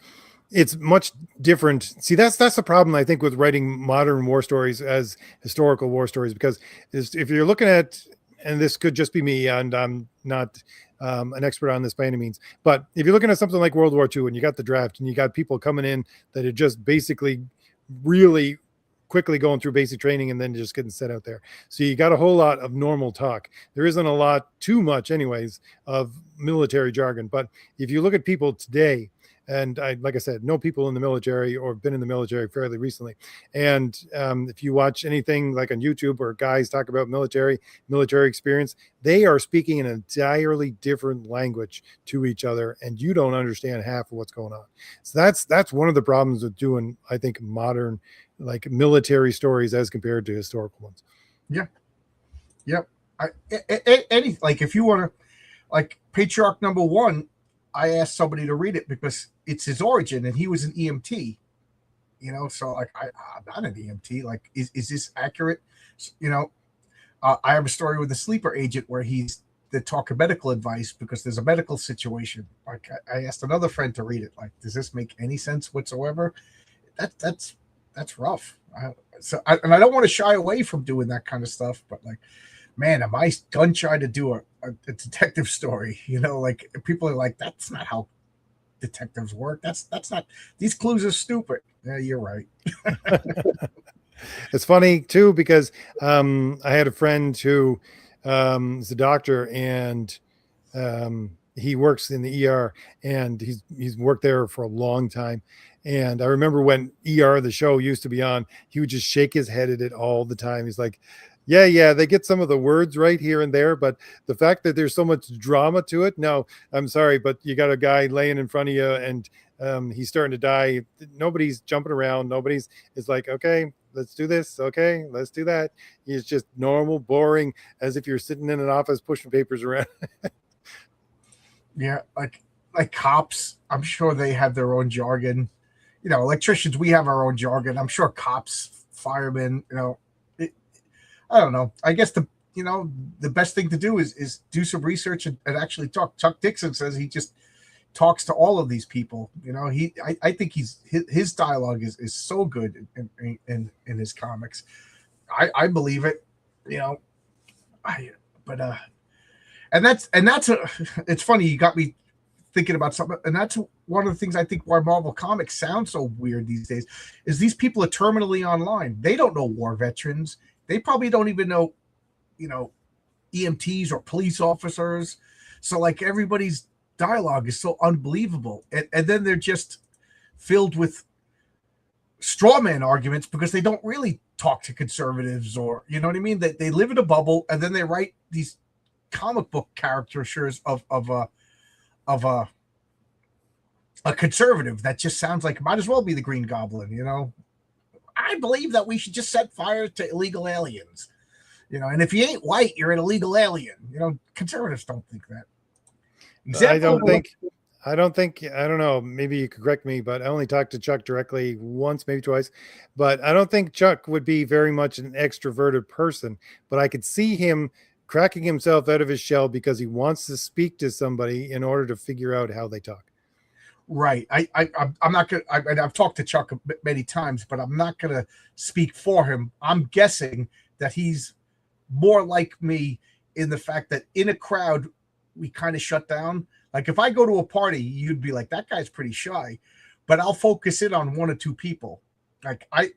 it's much different. See, that's the problem, I think, with writing modern war stories as historical war stories, because if you're looking at, and this could just be me, and I'm not an expert on this by any means, but if you're looking at something like World War II and you got the draft and you got people coming in that are just basically really quickly going through basic training and then just getting set out there. So you got a whole lot of normal talk. There isn't a lot, too much anyways, of military jargon. But if you look at people today, and I, like I said, know people in the military or been in the military fairly recently. And if you watch anything like on YouTube or guys talk about military experience, they are speaking an entirely different language to each other, and you don't understand half of what's going on. So that's one of the problems with doing, I think, modern like military stories as compared to historical ones. Yeah. Yep. Any like if you want to, like Patriarch number 1, I asked somebody to read it because it's his origin, and he was an EMT. You know, so like I'm not an EMT. Like, is this accurate? You know, I have a story with a sleeper agent where he's the talk of medical advice because there's a medical situation. Like I asked another friend to read it. Like, does this make any sense whatsoever? That's rough. And I don't want to shy away from doing that kind of stuff, but like, man, am I gun shy to do a detective story? You know, like people are like, that's not how detectives work. That's not. These clues are stupid. Yeah, you're right. It's funny too because I had a friend who is a doctor, and he works in the ER, and he's worked there for a long time. And I remember when ER, the show, used to be on, he would just shake his head at it all the time. He's like, yeah, they get some of the words right here and there, but the fact that there's so much drama to it, no, I'm sorry, but you got a guy laying in front of you, and he's starting to die. Nobody's jumping around. Nobody's, it's like, okay, let's do this. Okay, let's do that. It's just normal, boring, as if you're sitting in an office pushing papers around. Yeah, like cops, I'm sure they have their own jargon. You know, electricians, we have our own jargon. I'm sure cops, firemen, you know, I don't know. I guess the best thing to do is do some research and actually talk. Chuck Dixon says he just talks to all of these people. You know, I think his dialogue is so good in his comics. I believe it. You know, it's funny. You got me thinking about something, and that's one of the things I think why Marvel Comics sound so weird these days is these people are terminally online. They don't know war veterans. They probably don't even know, you know, EMTs or police officers. So like everybody's dialogue is so unbelievable, and then they're just filled with straw man arguments because they don't really talk to conservatives, or you know what I mean. They live in a bubble, and then they write these comic book caricatures of a conservative that just sounds like might as well be the Green Goblin. You know, I believe that we should just set fire to illegal aliens. You know, and if you ain't white, you're an illegal alien. You know, conservatives don't think that. I don't know. Maybe you could correct me, but I only talked to Chuck directly once, maybe twice. But I don't think Chuck would be very much an extroverted person. But I could see him cracking himself out of his shell because he wants to speak to somebody in order to figure out how they talk. Right. I'm not gonna. I've talked to Chuck many times, but I'm not gonna speak for him. I'm guessing that he's more like me in the fact that in a crowd we kind of shut down. Like if I go to a party, you'd be like, that guy's pretty shy, but I'll focus in on one or two people. Like I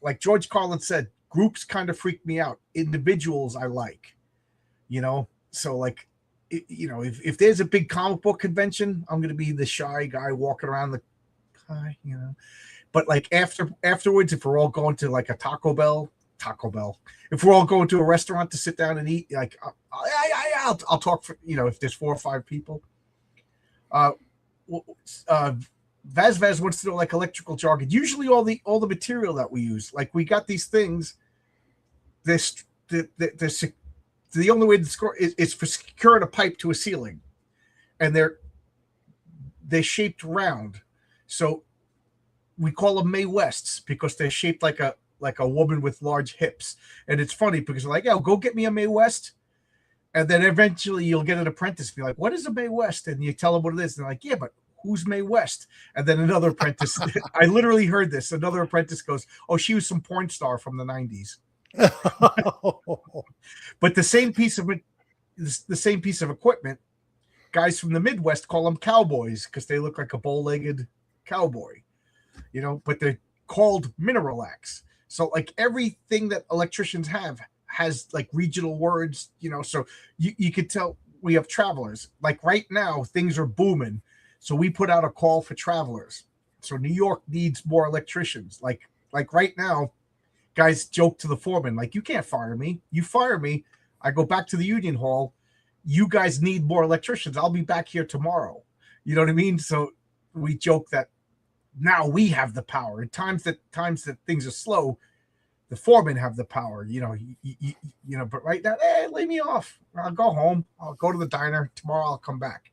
like George Carlin said, groups kind of freak me out. Individuals I like, you know. So like, you know, if there's a big comic book convention, I'm gonna be the shy guy walking around the, you know. But like afterwards, if we're all going to like a Taco Bell, if we're all going to a restaurant to sit down and eat, like I'll talk for, you know, if there's 4 or 5 people. Vaz wants to know like electrical jargon. Usually all the material that we use, like we got these things. The only way to score is for securing a pipe to a ceiling, and they're shaped round. So we call them Mae Wests because they're shaped like a woman with large hips. And it's funny because they're like, yeah, go get me a Mae West. And then eventually you'll get an apprentice be like, what is a Mae West? And you tell them what it is. And they're like, yeah, but who's Mae West? And then another apprentice, I literally heard this. Another apprentice goes, oh, she was some porn star from the 90s. But the same piece of equipment, guys from the Midwest call them cowboys because they look like a bow-legged cowboy, you know, but they're called Mineralax. So like everything that electricians have has like regional words, you know, so you could tell we have travelers. Like right now, things are booming. So we put out a call for travelers. So New York needs more electricians. Like right now, guys joke to the foreman, like, you can't fire me. You fire me, I go back to the union hall. You guys need more electricians. I'll be back here tomorrow. You know what I mean? So we joke that now we have the power. In times that things are slow, the foremen have the power. But right now, hey, lay me off. I'll go home. I'll go to the diner tomorrow. I'll come back.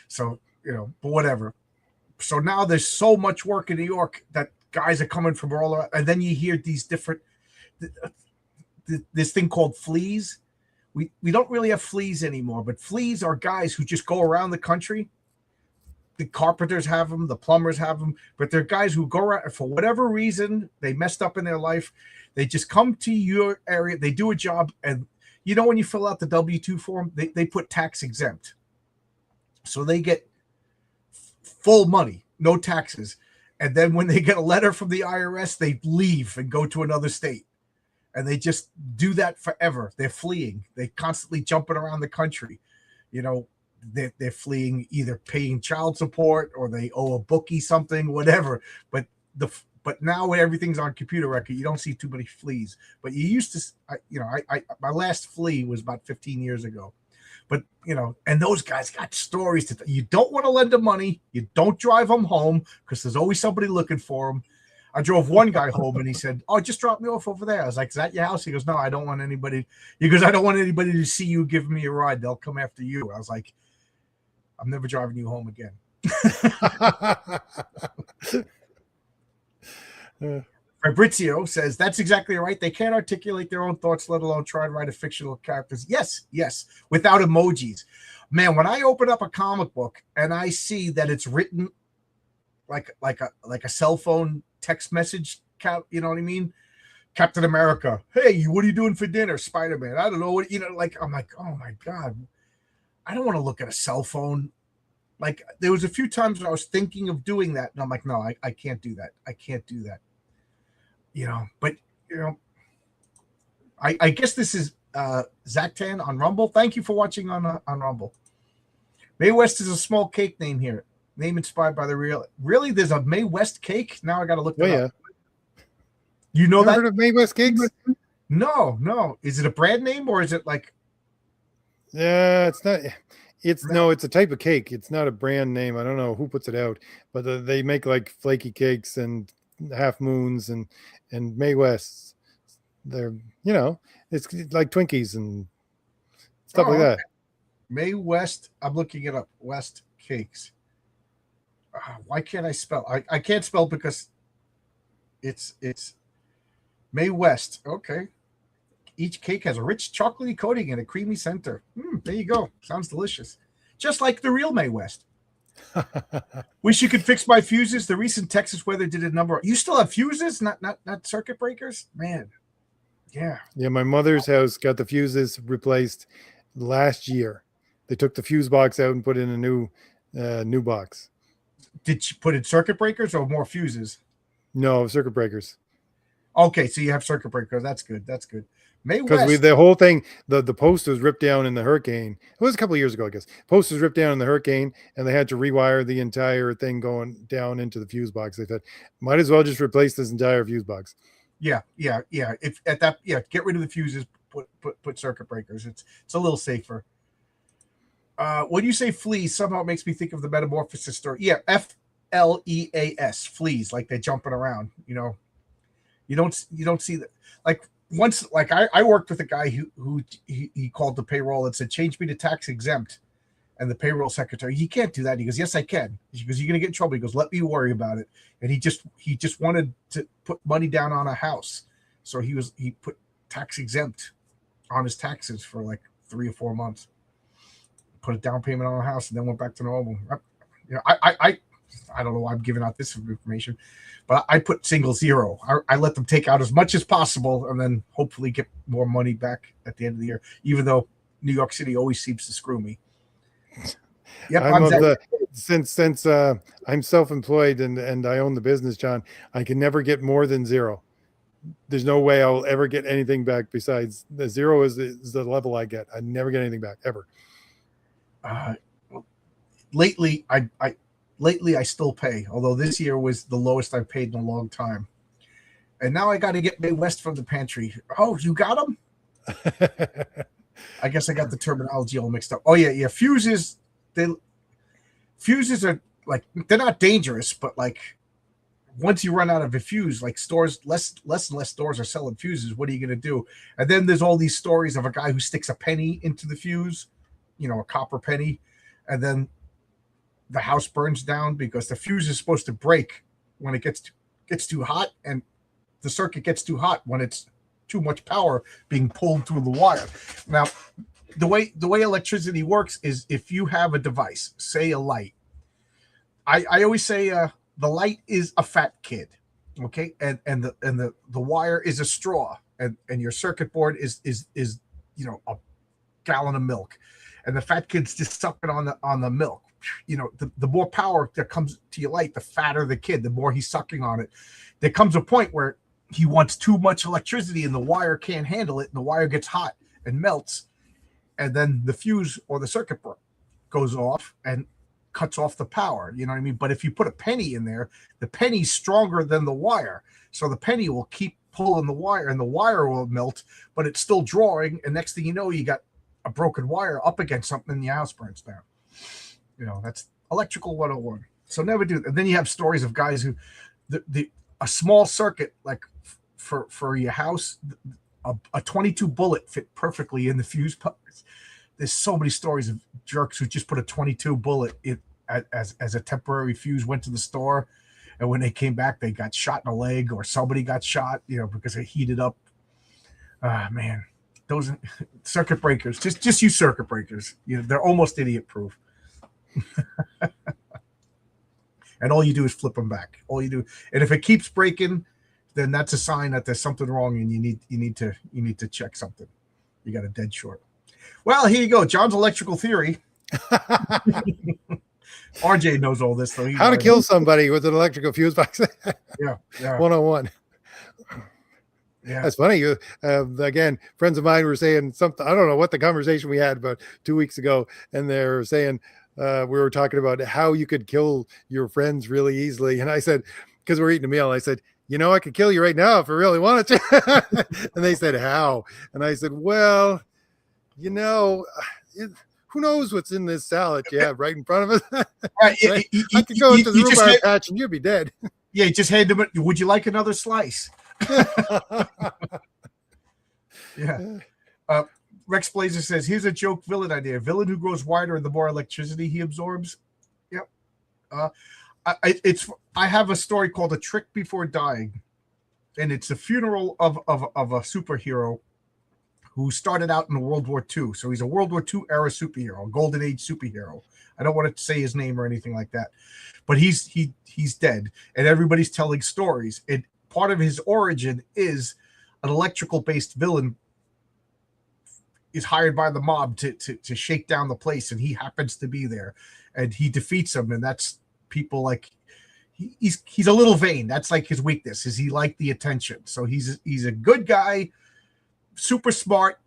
So, but whatever. So now there's so much work in New York that guys are coming from all around, and then you hear these different this thing called fleas. We don't really have fleas anymore, but fleas are guys who just go around the country. The carpenters have them, the plumbers have them, but they're guys who go around for whatever reason. They messed up in their life. They just come to your area. They do a job, and when you fill out the W-2 form, they put tax exempt, so they get full money, no taxes. And then when they get a letter from the IRS, they leave and go to another state. And they just do that forever. They're fleeing. They constantly jumping around the country. They're fleeing, either paying child support or they owe a bookie something, whatever. But now when everything's on computer record, you don't see too many fleas. But you used to, my last flea was about 15 years ago. But, and those guys got stories you don't want to lend them money. You don't drive them home because there's always somebody looking for them. I drove one guy home and he said, "Oh, just drop me off over there." I was like, "Is that your house?" He goes, "No, I don't want anybody." He goes, "I don't want anybody to see you giving me a ride. They'll come after you." I was like, "I'm never driving you home again." Fabrizio says, "That's exactly right. They can't articulate their own thoughts, let alone try to write a fictional characters." Yes, without emojis. Man, when I open up a comic book and I see that it's written like a cell phone text message, you know what I mean? Captain America, "Hey, what are you doing for dinner?" Spider-Man, "I don't know what," I'm like, oh my God, I don't want to look at a cell phone. Like, there was a few times when I was thinking of doing that, and I'm like, no, I can't do that. I can't do that. But I guess this is Zactan on Rumble. Thank you for watching on Rumble. May West is a small cake name here. Name inspired by the real. Really, there's a May West cake? Now I got to look that up. You know that? Heard of May West cakes? No. Is it a brand name or is it like? Yeah, it's not. It's a type of cake. It's not a brand name. I don't know who puts it out, but they make like flaky cakes and half moons and May Wests. They're it's like Twinkies and stuff like that. May West. I'm looking it up. West cakes. Why can't I spell? I can't spell because it's May West. Okay. Each cake has a rich chocolatey coating and a creamy center. There you go. Sounds delicious. Just like the real May West. Wish you could fix my fuses. The recent Texas weather did a number. You still have fuses, not circuit breakers? Man. Yeah. Yeah, my mother's house got the fuses replaced last year. They took the fuse box out and put in a new box. Did you put in circuit breakers or more fuses? No, circuit breakers. Okay, so you have circuit breakers. That's good. Because the whole thing, the post was ripped down in the hurricane. It was a couple of years ago, I guess. Post was ripped down in the hurricane, and they had to rewire the entire thing going down into the fuse box. They thought, might as well just replace this entire fuse box. Yeah. If at that, get rid of the fuses. Put circuit breakers. It's a little safer. When you say fleas, somehow it makes me think of the Metamorphosis story. Yeah, FLEAS, fleas, like they're jumping around. You don't see that. Like once, like I worked with a guy who called the payroll and said, "Change me to tax exempt," and the payroll secretary, "He can't do that." He goes, "Yes, I can." He goes, "You're gonna get in trouble." He goes, "Let me worry about it." And he just wanted to put money down on a house, so he put tax exempt on his taxes for like 3 or 4 months. Put a down payment on a house and then went back to normal. I don't know why I'm giving out this information, but I put single zero. I let them take out as much as possible and then hopefully get more money back at the end of the year, even though New York City always seems to screw me. Yep, since I'm self-employed and I own the business, John, I can never get more than zero. There's no way I'll ever get anything back besides the zero is the level I get. I never get anything back ever. Lately, lately I still pay, although this year was the lowest I've paid in a long time. And now I got to get Mae West from the pantry. Oh, you got them? I guess I got the terminology all mixed up. Oh yeah. Fuses are like, they're not dangerous, but like once you run out of a fuse, like stores, less and less stores are selling fuses. What are you going to do? And then there's all these stories of a guy who sticks a penny into the fuse, a copper penny, and then the house burns down because the fuse is supposed to break when it gets too hot, and the circuit gets too hot when it's too much power being pulled through the wire. Now, the way electricity works is if you have a device, say a light. I always say the light is a fat kid, okay, and the wire is a straw, and your circuit board is a gallon of milk, and the fat kid's just sucking on the milk. The more power that comes to your light, the fatter the kid, the more he's sucking on it. There comes a point where he wants too much electricity and the wire can't handle it, and the wire gets hot and melts, and then the fuse or the circuit board goes off and cuts off the power. You know what I mean? But if you put a penny in there, the penny's stronger than the wire, so the penny will keep pulling the wire, and the wire will melt, but it's still drawing, and next thing you know, you got a broken wire up against something and the house burns down. That's electrical 101. So never do that. And then you have stories of guys who a small circuit, like for your house, a 22 bullet fit perfectly in the fuse parts. There's so many stories of jerks who just put a 22 bullet in as a temporary fuse, went to the store, and when they came back, they got shot in the leg, or somebody got shot, because it heated up. Man, those circuit breakers, just use circuit breakers. They're almost idiot proof. And all you do is flip them back. All you do, and if it keeps breaking, then that's a sign that there's something wrong, and you need to check something. You got a dead short. Well, here you go, John's electrical theory. RJ knows all this, though. How to kill somebody with an electrical fuse box? Yeah. 101. Yeah, that's funny. You again, friends of mine were saying something. I don't know what the conversation we had about 2 weeks ago, and they're saying we were talking about how you could kill your friends really easily. And I said, because we're eating a meal, I said, I could kill you right now if I really wanted to. And they said, how? And I said, well, who knows what's in this salad you have right in front of us? Right. I could go into the rhubarb patch and you'd be dead. Yeah, just hand them it. Would you like another slice? Yeah. Rex Blazer says, here's a joke villain idea. A villain who grows wider the more electricity he absorbs. Yep. I have a story called A Trick Before Dying, and it's a funeral of a superhero who started out in World War II. So he's a World War II era superhero, a Golden Age superhero. I don't want to say his name or anything like that, but he's dead, and everybody's telling stories. And part of his origin is an electrical based villain is hired by the mob to shake down the place, and he happens to be there, and he defeats them. And that's people like he's a little vain. That's like his weakness, is he liked the attention. So he's a good guy, super smart,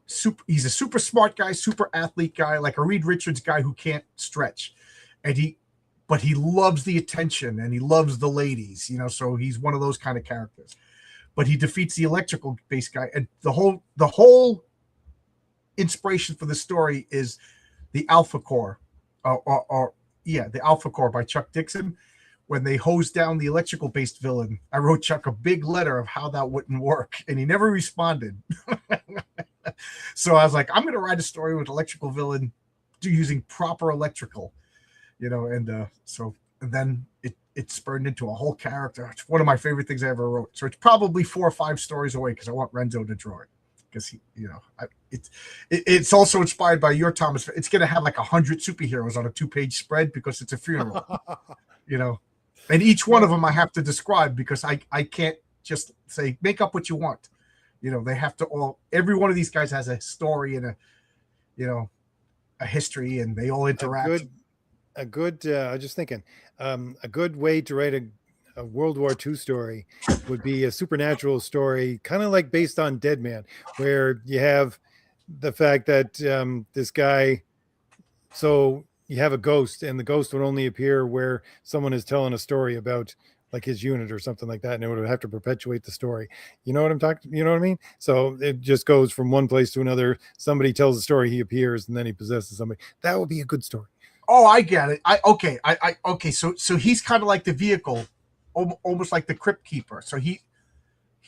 he's a super smart guy, super athlete guy, like a Reed Richards guy who can't stretch, but he loves the attention and he loves the ladies, so he's one of those kind of characters. But he defeats the electrical based guy, and the whole inspiration for the story is the Alpha Core, the Alpha Core by Chuck Dixon. When they hosed down the electrical based villain, I wrote Chuck a big letter of how that wouldn't work, and he never responded. So I was like, I'm going to write a story with electrical villain using proper electrical, and then it spurned into a whole character. It's one of my favorite things I ever wrote. So it's probably 4 or 5 stories away, because I want Renzo to draw it, because it's also inspired by your Thomas. It's going to have like 100 superheroes on a 2-page spread, because it's a funeral, and each one of them I have to describe, because I can't just say, make up what you want. They have to every one of these guys has a story and a history, and they all interact. I was just thinking, a good way to write a World War II story would be a supernatural story, kind of like based on Dead Man, where you have the fact that this guy, so you have a ghost, and the ghost would only appear where someone is telling a story about like his unit or something like that, and it would have to perpetuate the story. You know what I'm talking? You know what I mean? So it just goes from one place to another. Somebody tells a story, he appears, and then he possesses somebody. That would be a good story. Oh, I get it. Okay. So he's kind of like the vehicle, almost like the crypt keeper. So he's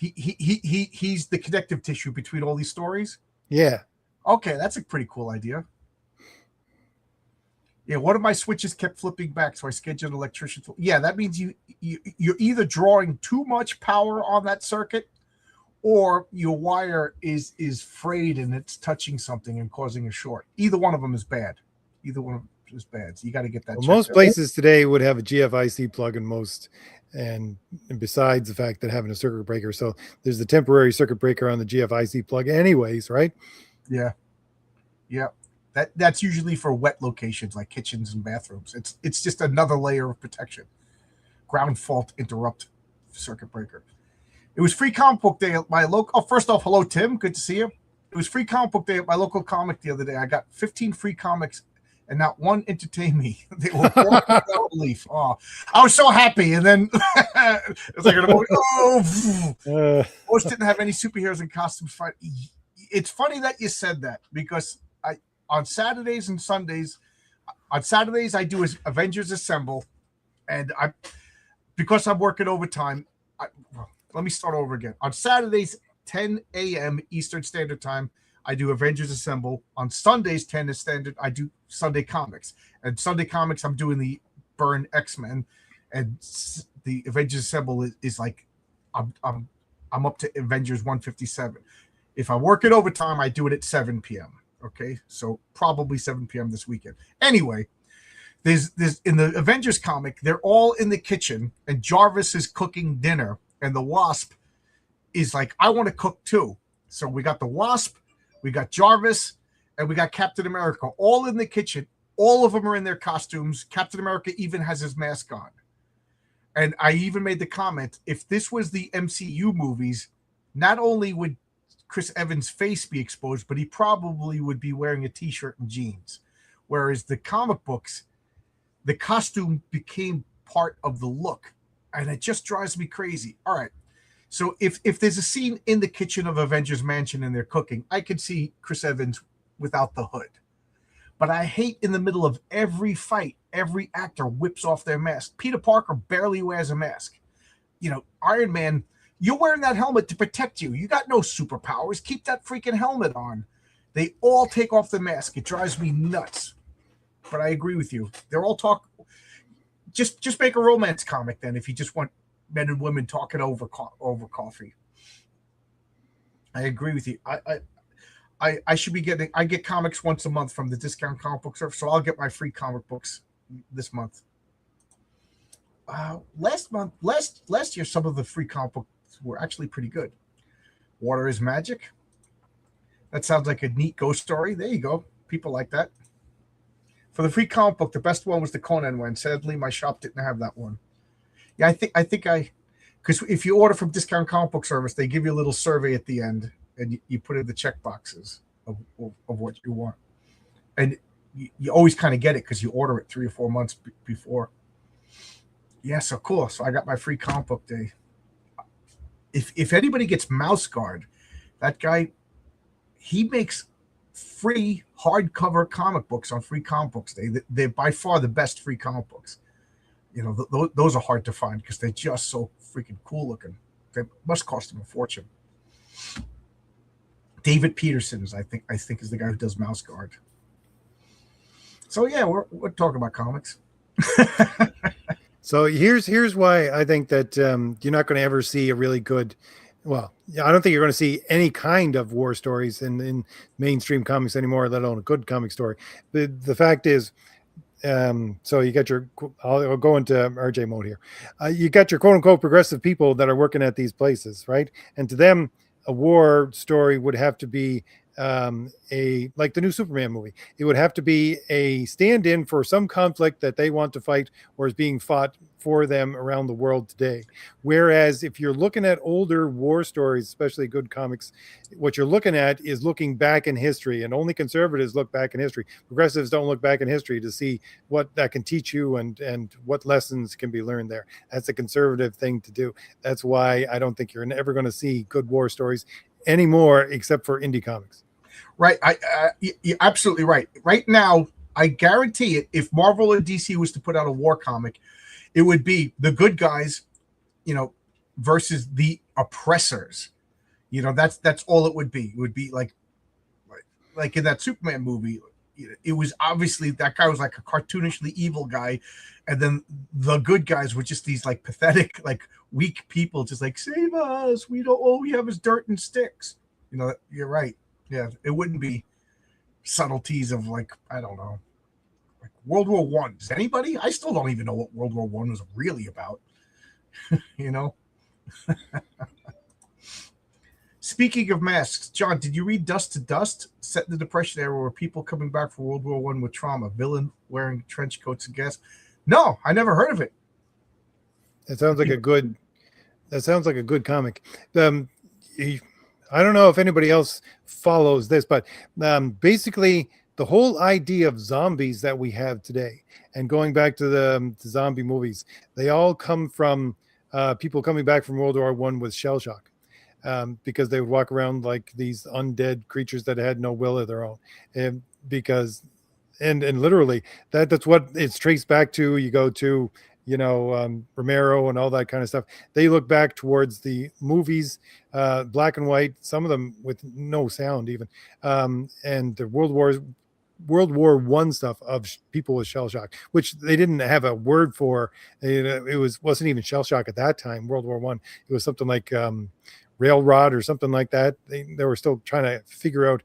the connective tissue between all these stories. Yeah. Okay, that's a pretty cool idea. Yeah, one of my switches kept flipping back, so I scheduled an electrician. Yeah, that means you're either drawing too much power on that circuit, or your wire is frayed and it's touching something and causing a short. Either one of them is bad. Either one of them is bad. So you got to get that. Well, most places today would have a GFIC plug in most, and besides the fact that having a circuit breaker, so there's the temporary circuit breaker on the GFIC plug, anyways, right? Yeah. That's usually for wet locations like kitchens and bathrooms. It's just another layer of protection. Ground fault interrupt circuit breaker. It was free comic book day at my local. Oh, first off, hello Tim, good to see you. It was free comic book day at my local comic the other day. I got 15 free comics, and not one entertained me. They were without belief. Oh, I was so happy, and then it was like, most didn't have any superheroes in costumes fight. It's funny that you said that, because on Saturdays and Sundays, on Saturdays I do Avengers Assemble, and because I'm working overtime. Let me start over again. On Saturdays, 10 a.m. Eastern Standard Time, I do Avengers Assemble. On Sundays, 10 is standard, I do Sunday Comics. And Sunday Comics, I'm doing the Byrne X-Men, and the Avengers Assemble is like I'm up to Avengers 157. If I work it overtime, I do it at 7 p.m. Okay, so probably 7 p.m. this weekend. Anyway, there's in the Avengers comic, they're all in the kitchen, and Jarvis is cooking dinner, and the Wasp is like, I want to cook too. So we got the Wasp, we got Jarvis, and we got Captain America all in the kitchen. All of them are in their costumes. Captain America even has his mask on. And I even made the comment, if this was the MCU movies, not only would Chris Evans' face be exposed, but he probably would be wearing a t-shirt and jeans. Whereas the comic books, the costume became part of the look, and it just drives me crazy. All right, so if there's a scene in the kitchen of Avengers Mansion and they're cooking, I could see Chris Evans without the hood. But I hate in the middle of every fight, every actor whips off their mask. Peter Parker barely wears a mask. You know, Iron Man, you're wearing that helmet to protect you. You got no superpowers. Keep that freaking helmet on. They all take off the mask. It drives me nuts. But I agree with you. They're all talk. Just make a romance comic then, if you just want men and women talking over coffee. I agree with you. I should be getting. I get comics once a month from the discount comic book store, so I'll get my free comic books this month. Last year, some of the free comic books were actually pretty good. Water is Magic. That sounds like a neat ghost story. There you go. People like that. For the free comic book, the best one was the Conan one. Sadly, my shop didn't have that one. Yeah, because if you order from Discount Comic Book Service, they give you a little survey at the end, and you put in the check boxes of what you want. And you always kind of get it because you order it 3 or 4 months before. Yeah, so cool. So I got my free comic book day. If anybody gets Mouse Guard, that guy, he makes free hardcover comic books on Free Comic Books Day. They're by far the best free comic books. You know, those are hard to find because they're just so freaking cool looking. They must cost them a fortune. David Peterson is, I think is the guy who does Mouse Guard. So yeah, we're talking about comics. So here's why I think that you're not going to ever see a really good. Well, I don't think you're going to see any kind of war stories in mainstream comics anymore, let alone a good comic story. The fact is, so you got your, I'll go into RJ mode here. You got your quote unquote progressive people that are working at these places, right? And to them, a war story would have to be a like the new Superman movie. It would have to be a stand-in for some conflict that they want to fight or is being fought for them around the world today. Whereas if you're looking at older war stories, especially good comics, what you're looking at is looking back in history, and only conservatives look back in history. Progressives don't look back in history to see what that can teach you and what lessons can be learned there. That's a conservative thing to do. That's why I don't think you're ever going to see good war stories anymore, except for indie comics. Right. You're absolutely right. Right now, I guarantee it, if Marvel or DC was to put out a war comic, it would be the good guys, versus the oppressors. That's all it would be. It would be like in that Superman movie. It was obviously that guy was like a cartoonishly evil guy, and then the good guys were just these like pathetic, like weak people, just like, save us. We don't. All we have is dirt and sticks. You're right. Yeah, it wouldn't be subtleties of like, I don't know, like World War One. Does anybody? I still don't even know what World War One was really about. Speaking of masks, John, did you read Dust to Dust? Set in the Depression era, where people coming back from World War One with trauma, villain wearing trench coats and gas. No, I never heard of it. It sounds like a good. That sounds like a good comic. I don't know if anybody else follows this, but basically the whole idea of zombies that we have today, and going back to the zombie movies, they all come from people coming back from World War One with shell shock, because they would walk around like these undead creatures that had no will of their own, and literally that's what it's traced back to. You go to Romero and all that kind of stuff. They look back towards the movies, black and white, some of them with no sound even, and the World War One stuff of people with shell shock, which they didn't have a word for. It wasn't even shell shock at that time. World War One, it was something like railrod or something like that. They were still trying to figure out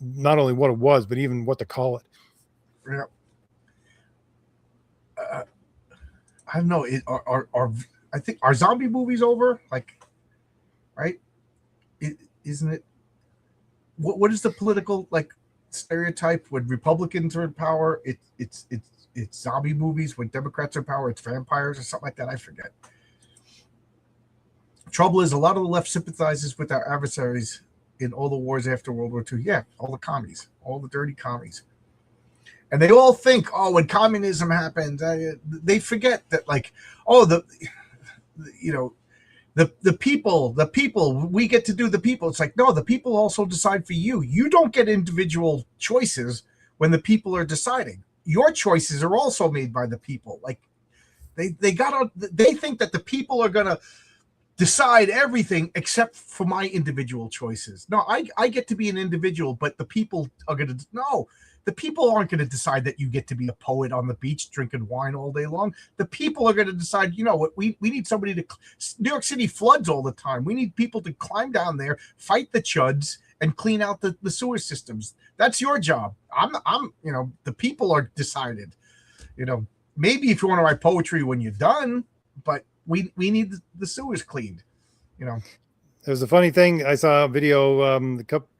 not only what it was, but even what to call it. Yeah. I don't know. I think are zombie movies over? Like, right? Isn't it? What is the political like stereotype when Republicans are in power? It's zombie movies. When Democrats are in power, it's vampires or something like that. I forget. Trouble is, a lot of the left sympathizes with our adversaries in all the wars after World War II. Yeah, all the commies, all the dirty commies. And they all think, when communism happens, they forget that, like, the people, we get to do the people. It's like, no, the people also decide for you. You don't get individual choices when the people are deciding. Your choices are also made by the people. Like, they think that the people are gonna decide everything except for my individual choices. No, I get to be an individual, but the people are gonna no. The people aren't going to decide that you get to be a poet on the beach drinking wine all day long. The people are going to decide, what, we need somebody to... New York City floods all the time. We need people to climb down there, fight the chuds, and clean out the sewer systems. That's your job. I'm the people are decided. Maybe if you want to write poetry when you're done, but we need the sewers cleaned. There's a funny thing. I saw a video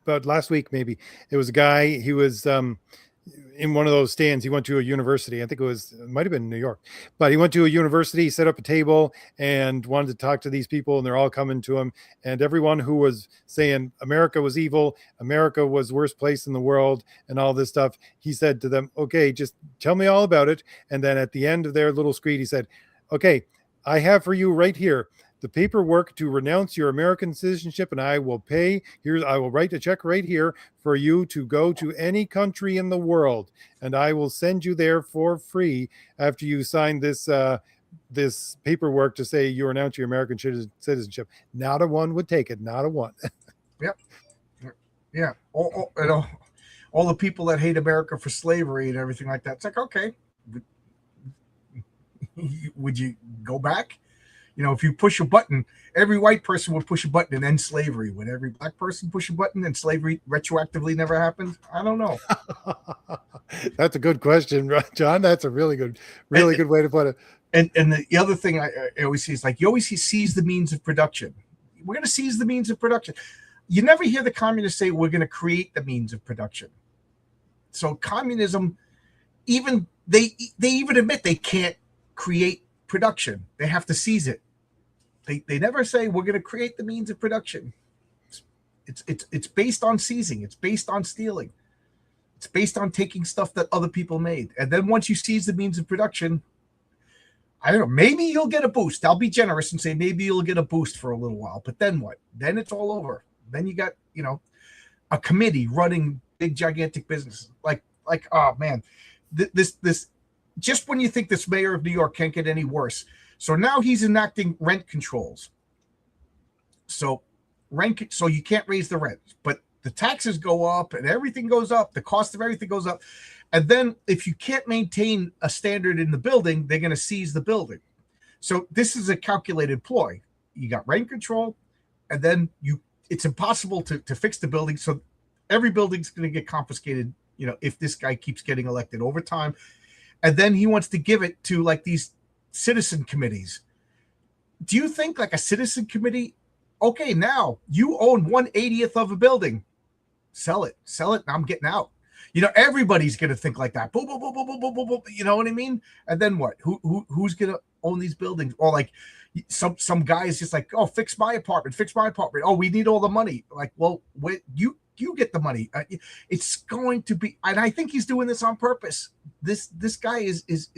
about last week, maybe. It was a guy, he was in one of those stands. He went to a university. I think it might have been New York, but he went to a university, set up a table and wanted to talk to these people, and they're all coming to him. And everyone who was saying America was evil, America was the worst place in the world, and all this stuff, he said to them, okay, just tell me all about it. And then at the end of their little screed, he said, okay, I have for you right here the paperwork to renounce your American citizenship, and I will pay. I will write a check right here for you to go to any country in the world, and I will send you there for free after you sign this this paperwork to say you renounce your American citizenship. Not a one would take it. Not a one. Yep. Yeah. All the people that hate America for slavery and everything like that. It's like, okay, would you go back? If you push a button, every white person would push a button and end slavery. Would every black person push a button and slavery retroactively never happened? I don't know. That's a good question, John. That's a really good way to put it. And the other thing I always see is, like, you always seize the means of production. We're going to seize the means of production. you never hear the communists say we're going to create the means of production. So communism, even they even admit they can't create production. They have to seize it. They never say we're going to create the means of production. It's based on seizing. It's based on stealing. It's based on taking stuff that other people made. And then once you seize the means of production, I don't know, maybe you'll get a boost. I'll be generous and say maybe you'll get a boost for a little while. But then what? Then it's all over. Then you got, a committee running big, gigantic businesses. Like, oh man, this just when you think this mayor of New York can't get any worse. So now he's enacting rent controls. So you can't raise the rent, but the taxes go up and everything goes up. The cost of everything goes up. And then if you can't maintain a standard in the building, they're going to seize the building. So this is a calculated ploy. You got rent control, and then it's impossible to fix the building. So every building's going to get confiscated, if this guy keeps getting elected over time. And then he wants to give it to like these citizen committees. Do you think like a citizen committee, okay, now you own 1/80th of a building, sell it, and I'm getting out. Everybody's gonna think like that. Boom, boom, boom, boom, boom, boom, boom, boom. You know what I mean? And then what? Who's gonna own these buildings? Or like some guys just like, oh, fix my apartment. Oh, we need all the money. Like, well, you get the money. It's going to be, and I think he's doing this on purpose. This guy is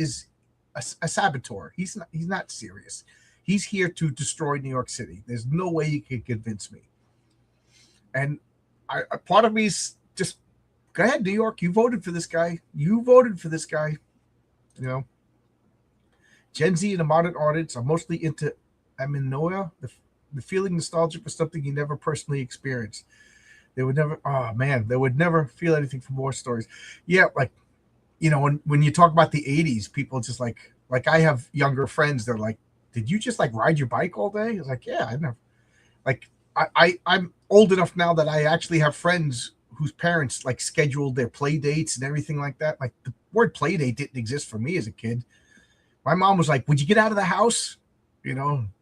a saboteur. He's not serious. He's here to destroy New York City. There's no way you can convince me. And a part of me is just, go ahead, New York. You voted for this guy. Gen Z and the modern audience are mostly into aminoia, the feeling nostalgic for something you never personally experienced. They would never feel anything from war stories. Yeah, like, when you talk about the 80s, people just like I have younger friends, they're like, did you just like ride your bike all day? It's like, yeah, I never. Like, I'm old enough now that I actually have friends whose parents like scheduled their play dates and everything like that. Like, the word play date didn't exist for me as a kid. My mom was like, would you get out of the house?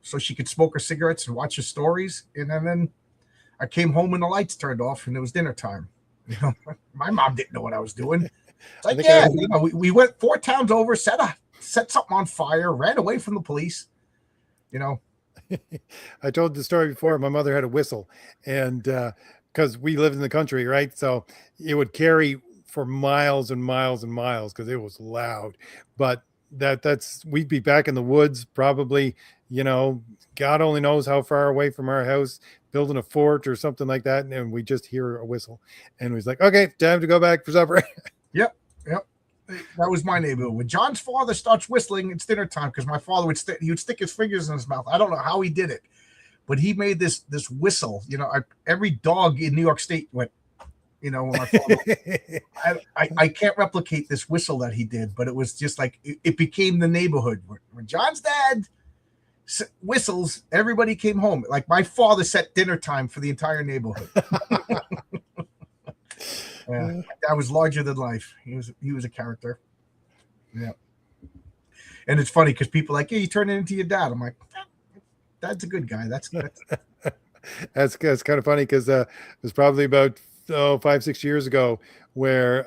So she could smoke her cigarettes and watch her stories. And then I came home and the lights turned off and it was dinner time. My mom didn't know what I was doing. It's like, yeah, we went 4 towns over, set something on fire, ran away from the police. I told the story before. My mother had a whistle, and because we lived in the country, right? So it would carry for miles and miles and miles because it was loud. But we'd be back in the woods, probably, God only knows how far away from our house, building a fort or something like that. And we just hear a whistle, and we was like, okay, time to go back for supper. Yep. That was my neighborhood. When John's father starts whistling, it's dinner time, because my father would stick his fingers in his mouth. I don't know how he did it, but he made this whistle. Every dog in New York State went. When my father, I can't replicate this whistle that he did, but it was just like it became the neighborhood. When John's dad whistles, everybody came home. Like, my father set dinner time for the entire neighborhood. Yeah, that was larger than life. He was a character. Yeah. And it's funny because people are like, yeah, you turn it into your dad. I'm like, Dad's a good guy. That's kind of funny because it was probably about 5-6 years ago where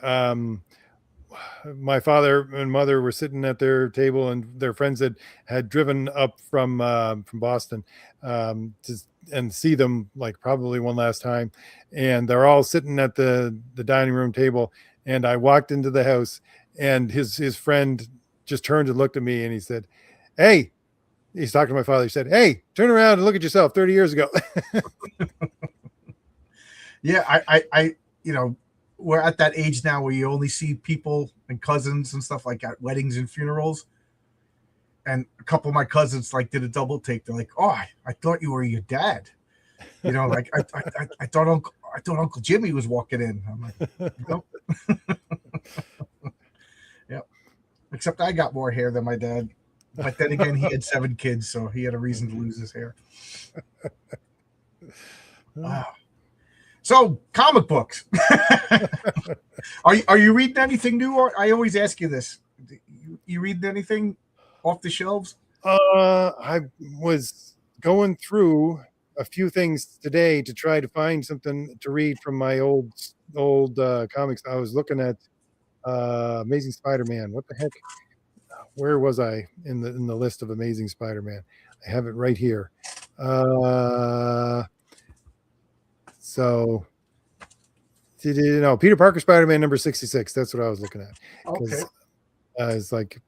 my father and mother were sitting at their table, and their friends had driven up from Boston and see them like probably one last time, and they're all sitting at the dining room table, and I walked into the house, and his friend just turned and looked at me, and he said, hey, he's talking to my father, he said, hey, turn around and look at yourself 30 years ago. Yeah, I we're at that age now where you only see people and cousins and stuff like at weddings and funerals. And a couple of my cousins like did a double take. They're like, "Oh, I thought you were your dad." Like I thought Uncle Jimmy was walking in. I'm like, nope. Yep. Except I got more hair than my dad. But then again, he had 7 kids, so he had a reason to lose his hair. Wow. So, comic books. Are you reading anything new? Or I always ask you this. You reading anything off the shelves? I was going through a few things today to try to find something to read from my old comics. I was looking at Amazing Spider-Man. What the heck? Where was I in the list of Amazing Spider-Man? I have it right here. So Peter Parker Spider-Man number 66. That's what I was looking at. Okay. It's like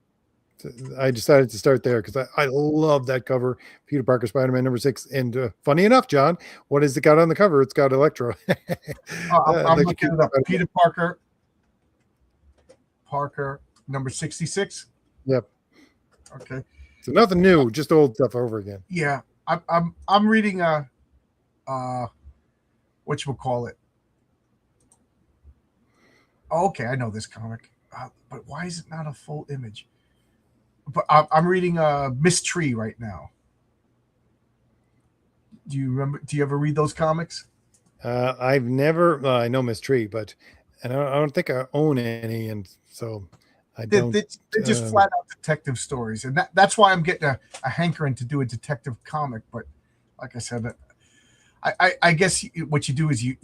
I decided to start there because I love that cover, Peter Parker Spider-Man number 6. And funny enough, John, what has it got on the cover? It's got Electro. I'm looking it up. Peter Parker number 66. Yep. Okay. So nothing new, just old stuff over again. Yeah, I'm reading whatchamacallit. Oh, okay, I know this comic, but why is it not a full image? But I'm reading Miss Tree right now. Do you remember? Do you ever read those comics? I've never. I know Miss Tree, but I don't think I own any, and so I don't. They're just flat out detective stories, and that's why I'm getting a hankering to do a detective comic. But like I said, I guess what you do is you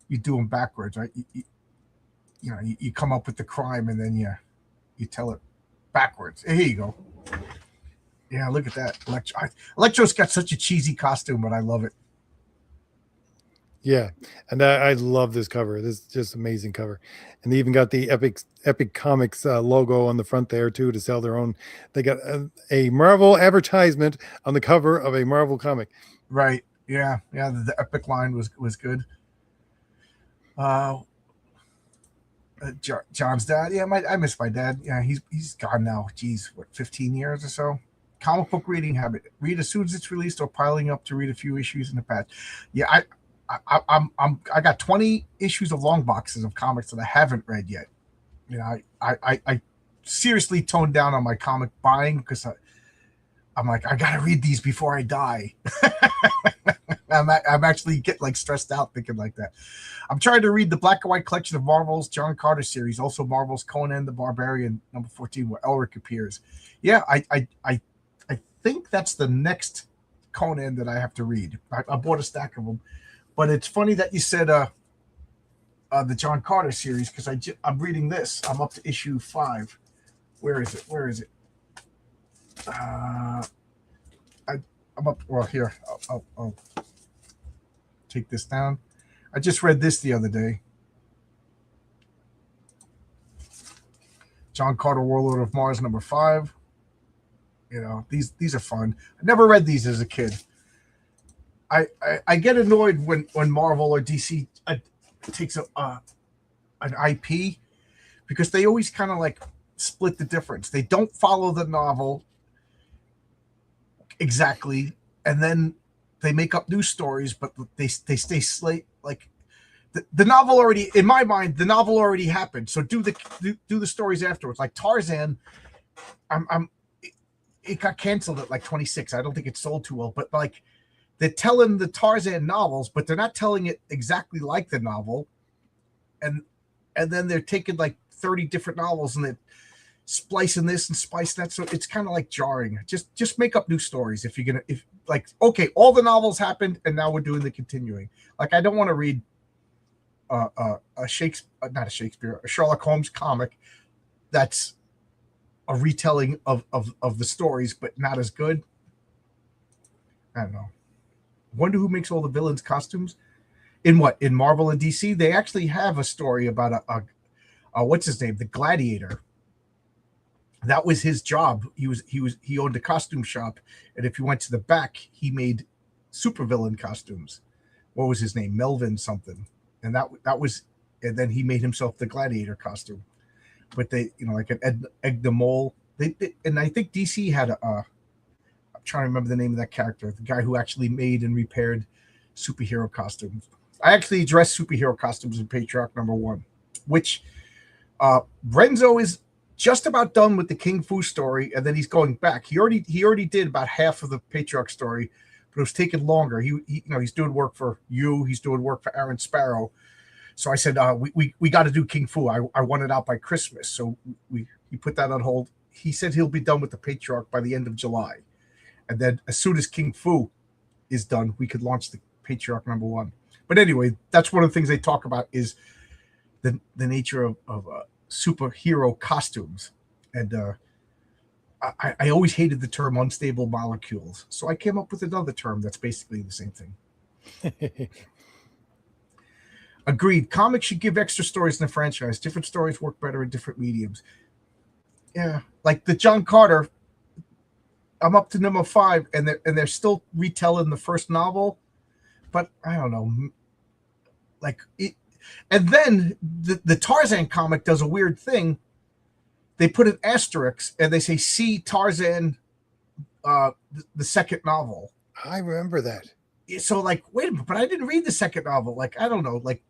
do them backwards, right? You come up with the crime and then you tell it backwards. Here you go. Yeah, look at that. Electro's got such a cheesy costume, but I love it. Yeah, and I love this cover. This is just amazing cover, and they even got the Epic Comics logo on the front there too to sell their own. They got a Marvel advertisement on the cover of a Marvel comic. Right. Yeah. The Epic line was good. John's dad. Yeah, I miss my dad. Yeah, he's gone now. Geez, what, 15 years or so? Comic book reading habit. Read as soon as it's released or piling up to read a few issues in the past. Yeah, I got 20 issues of long boxes of comics that I haven't read yet. You know, I seriously toned down on my comic buying because I'm like, I gotta read these before I die. I'm actually getting like stressed out thinking like that. I'm trying to read the black and white collection of Marvel's John Carter series, also Marvel's Conan the Barbarian number 14, where Elric appears. Yeah, I think that's the next Conan that I have to read. I bought a stack of them, but it's funny that you said the John Carter series because I'm reading this. I'm up to issue 5. Where is it? I'm up. Well, here. I'll take this down. I just read this the other day. John Carter, Warlord of Mars, number 5. You know, these are fun. I never read these as a kid. I get annoyed when Marvel or DC takes an IP because they always kind of like split the difference. They don't follow the novel exactly, and then they make up new stories, but they stay like the novel already, in my mind, the novel already happened. So do the stories afterwards. Like Tarzan, it got canceled at like 26. I don't think it sold too well, but like they're telling the Tarzan novels, but they're not telling it exactly like the novel, and then they're taking like 30 different novels and they're splicing this and splicing that. So it's kind of like jarring. Just make up new stories if you're gonna, okay, all the novels happened and now we're doing the continuing. Like I don't want to read a Sherlock Holmes comic that's a retelling of the stories but not as good. I don't know. Wonder who makes all the villains' costumes. In Marvel and DC, they actually have a story about a what's his name, the Gladiator. That was his job. He owned a costume shop, and if you went to the back, he made supervillain costumes. What was his name? Melvin something. And that was, and then he made himself the Gladiator costume. But they, like an Egg the Mole. And I think DC had I'm trying to remember the name of that character, the guy who actually made and repaired superhero costumes. I actually addressed superhero costumes in Patriarch number 1, which Renzo is just about done with the King Fu story, and then he's going back. He already did about half of the Patriarch story, but it was taking longer. He's doing work for you. He's doing work for Aaron Sparrow. So I said, we got to do King Fu. I want it out by Christmas. So he put that on hold. He said he'll be done with the Patriarch by the end of July. And then as soon as King Fu is done, we could launch the Patriarch #1. But anyway, that's one of the things they talk about is the nature of superhero costumes. And I always hated the term unstable molecules. So I came up with another term that's basically the same thing. Agreed. Comics should give extra stories in the franchise. Different stories work better in different mediums. Yeah. Like the John Carter, I'm up to number 5, and they're still retelling the first novel. But I don't know. Like it, and then the Tarzan comic does a weird thing. They put an asterisk and they say, "See Tarzan, the second novel." I remember that. So like, wait a minute, but I didn't read the second novel. Like, I don't know, like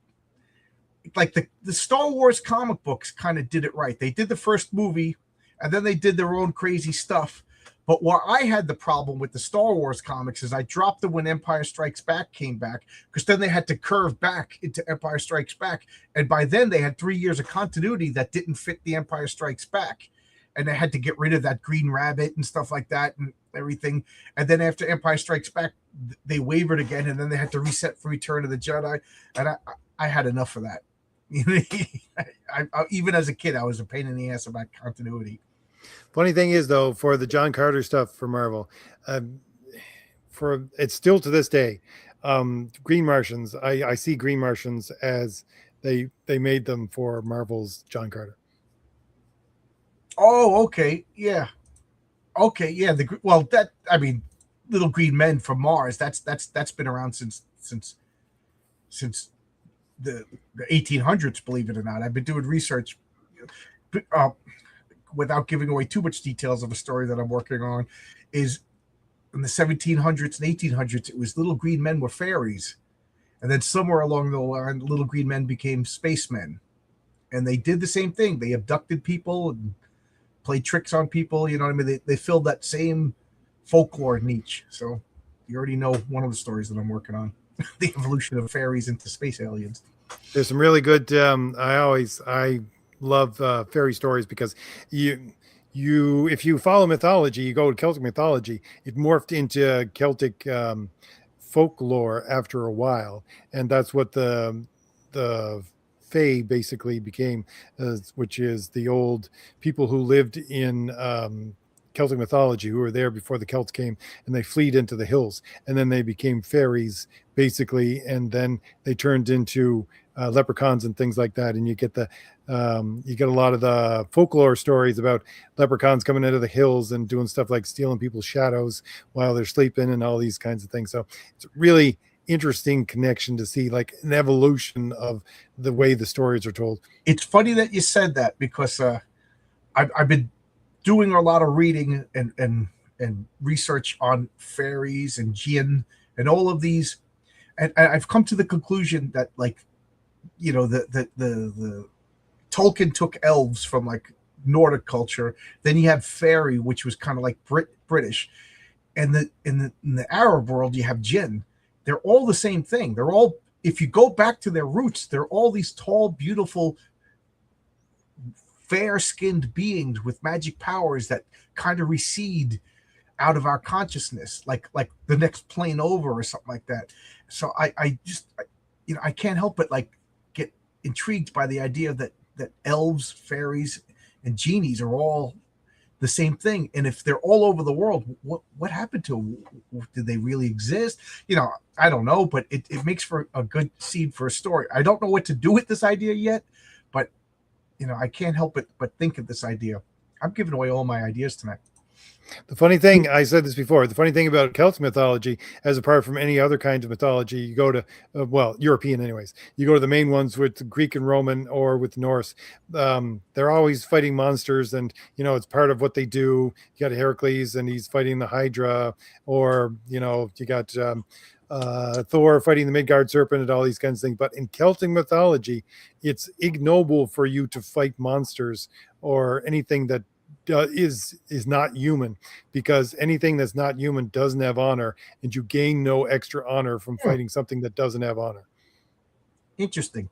the Star Wars comic books kind of did it right. They did the first movie, and then they did their own crazy stuff. But where I had the problem with the Star Wars comics is I dropped them when Empire Strikes Back came back, because then they had to curve back into Empire Strikes Back. And by then they had 3 years of continuity that didn't fit the Empire Strikes Back. And they had to get rid of that Green Rabbit and stuff like that and everything. And then after Empire Strikes Back, they wavered again, and then they had to reset for Return of the Jedi. And I had enough of that. Even as a kid, I was a pain in the ass about continuity. Funny thing is, though, for the John Carter stuff for Marvel, it's still to this day, Green Martians. I see Green Martians as they made them for Marvel's John Carter. Oh, okay, yeah, okay, yeah. Little green men from Mars. That's been around since the 1800s. Believe it or not, I've been doing research. Without giving away too much details of a story that I'm working on, is in the 1700s and 1800s, it was little green men were fairies. And then somewhere along the line, little green men became spacemen. And they did the same thing. They abducted people and played tricks on people. You know what I mean? They filled that same folklore niche. So you already know one of the stories that I'm working on, the evolution of fairies into space aliens. There's some really good, I love fairy stories, because you if you follow mythology, you go to Celtic mythology, it morphed into Celtic folklore after a while, and that's what the Fae basically became, which is the old people who lived in Celtic mythology, who were there before the Celts came, and they fled into the hills, and then they became fairies basically, and then they turned into leprechauns and things like that. And you get a lot of the folklore stories about leprechauns coming into the hills and doing stuff like stealing people's shadows while they're sleeping and all these kinds of things. So it's a really interesting connection to see, like an evolution of the way the stories are told. It's funny that you said that, because I've been doing a lot of reading and research on fairies and jinn and all of these, and I've come to the conclusion that, like, you know, the Tolkien took elves from like Nordic culture. Then you have fairy, which was kind of like British, and in the Arab world you have jinn. They're all the same thing. They're all, if you go back to their roots, they're all these tall, beautiful, fair-skinned beings with magic powers that kind of recede out of our consciousness, like the next plane over or something like that. So I just I can't help but like get intrigued by the idea that elves, fairies, and genies are all the same thing. And if they're all over the world, what happened to them? Did they really exist? I don't know, but it makes for a good seed for a story. I don't know what to do with this idea yet, but I can't help but think of this idea. I'm giving away all my ideas tonight. The funny thing, I said this before, the funny thing about Celtic mythology, as apart from any other kind of mythology, you go to, European anyways, you go to the main ones with Greek and Roman or with Norse, they're always fighting monsters, and, it's part of what they do. You got Heracles and he's fighting the Hydra, or, you got Thor fighting the Midgard serpent and all these kinds of things. But in Celtic mythology, it's ignoble for you to fight monsters or anything that is not human, because anything that's not human doesn't have honor, and you gain no extra honor from fighting something that doesn't have honor. Interesting.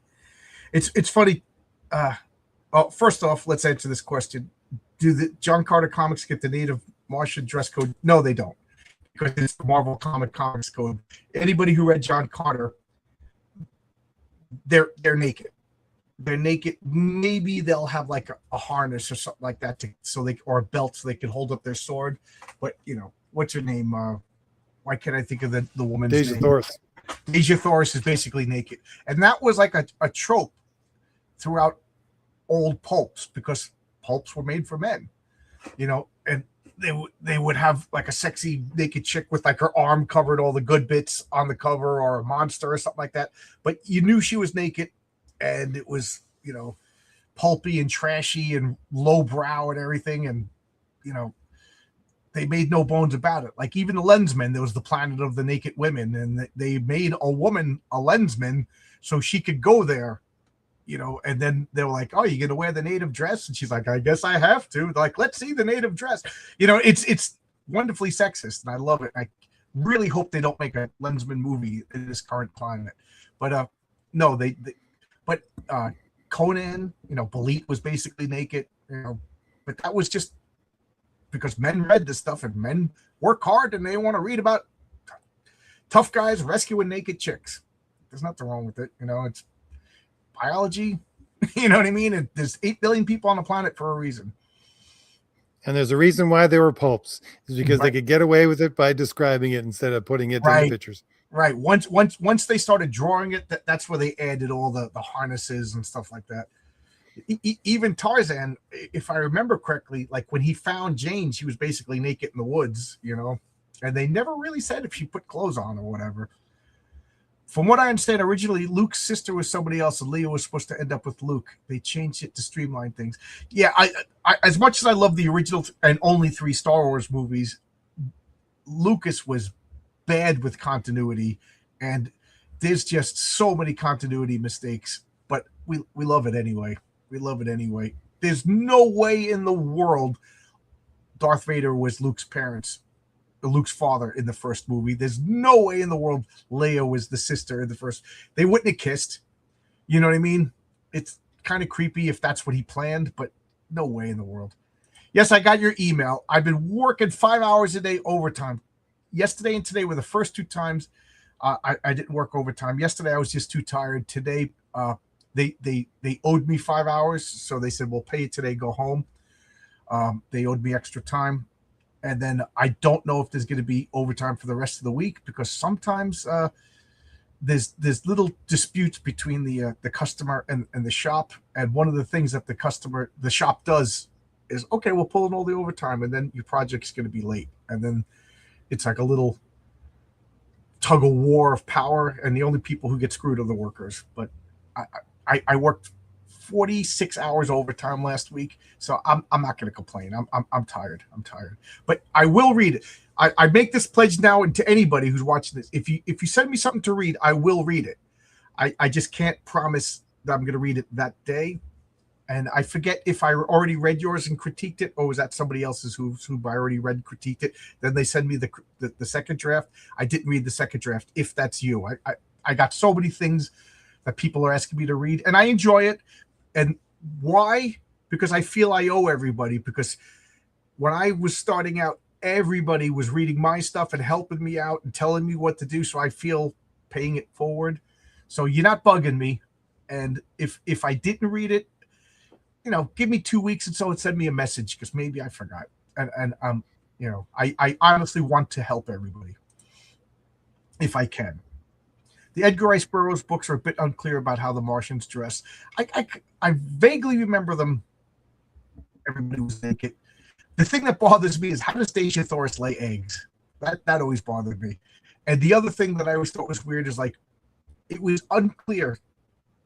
It's funny. First off, let's answer this question. Do the John Carter comics get the Native Martian dress code? No, they don't. because it's the Marvel Comics code. Anybody who read John Carter, they're naked. They're naked. Maybe they'll have like a harness or something like that or a belt so they can hold up their sword. But what's her name? Why can't I think of the woman's Deja name? Thoris. Deja Thoris is basically naked, and that was like a trope throughout old pulps, because pulps were made for men, and they would have like a sexy naked chick with like her arm covered, all the good bits on the cover, or a monster or something like that. But you knew she was naked, and it was pulpy and trashy and lowbrow and everything, and they made no bones about it. Like even the Lensman, there was the Planet of the Naked Women, and they made a woman a Lensman so she could go there. And then they were like, "Oh, you gonna wear the native dress?" And she's like, "I guess I have to." They're like, "Let's see the native dress." It's wonderfully sexist, and I love it. I really hope they don't make a Lensman movie in this current climate. But no, but Conan, Belit was basically naked, but that was just because men read this stuff, and men work hard and they want to read about tough guys rescuing naked chicks. There's nothing wrong with it. It's biology. You know what I mean? And there's 8 billion people on the planet for a reason. And there's a reason why they were pulps. Is because they could get away with it by describing it instead of putting it in the pictures. Right. Once they started drawing it, that's where they added all the harnesses and stuff like that. Even Tarzan, if I remember correctly, like when he found Jane, she was basically naked in the woods, and they never really said if she put clothes on or whatever. From what I understand, originally Luke's sister was somebody else, and Leia was supposed to end up with Luke. They changed it to streamline things. Yeah, I as much as I love the original and only 3 Star Wars movies, Lucas was bad with continuity, and there's just so many continuity mistakes. But we love it anyway. We love it anyway. There's no way in the world Darth Vader was Luke's father in the first movie. There's no way in the world Leia was the sister in the first. They wouldn't have kissed. You know what I mean? It's kind of creepy if that's what he planned, but no way in the world. Yes, I got your email. I've been working 5 hours a day overtime. Yesterday and today were the first 2 times I didn't work overtime. Yesterday I was just too tired. Today they owed me 5 hours, so they said, "We'll pay you today. Go home." They owed me extra time. And then I don't know if there's going to be overtime for the rest of the week, because sometimes there's little disputes between the customer and the shop. And one of the things that the shop does is, okay, we'll pull in all the overtime, and then your project's going to be late. And then it's like a little tug of war of power, and the only people who get screwed are the workers. But I worked 46 hours overtime last week, so I'm not going to complain. I'm tired. But I will read it. I make this pledge now to anybody who's watching this. If you send me something to read, I will read it. I just can't promise that I'm going to read it that day. And I forget if I already read yours and critiqued it, or was that somebody else's who I already read and critiqued it. Then they send me the second draft. I didn't read the second draft. If that's you, I got so many things that people are asking me to read, and I enjoy it. And why? Because I feel I owe everybody. Because when I was starting out, everybody was reading my stuff and helping me out and telling me what to do. So I feel paying it forward. So you're not bugging me. And if I didn't read it, give me 2 weeks and so and send me a message, because maybe I forgot. And I honestly want to help everybody if I can. The Edgar Rice Burroughs books are a bit unclear about how the Martians dress. I vaguely remember them. Everybody was naked. The thing that bothers me is, how does Deja Thoris lay eggs? That always bothered me. And the other thing that I always thought was weird is, like, it was unclear.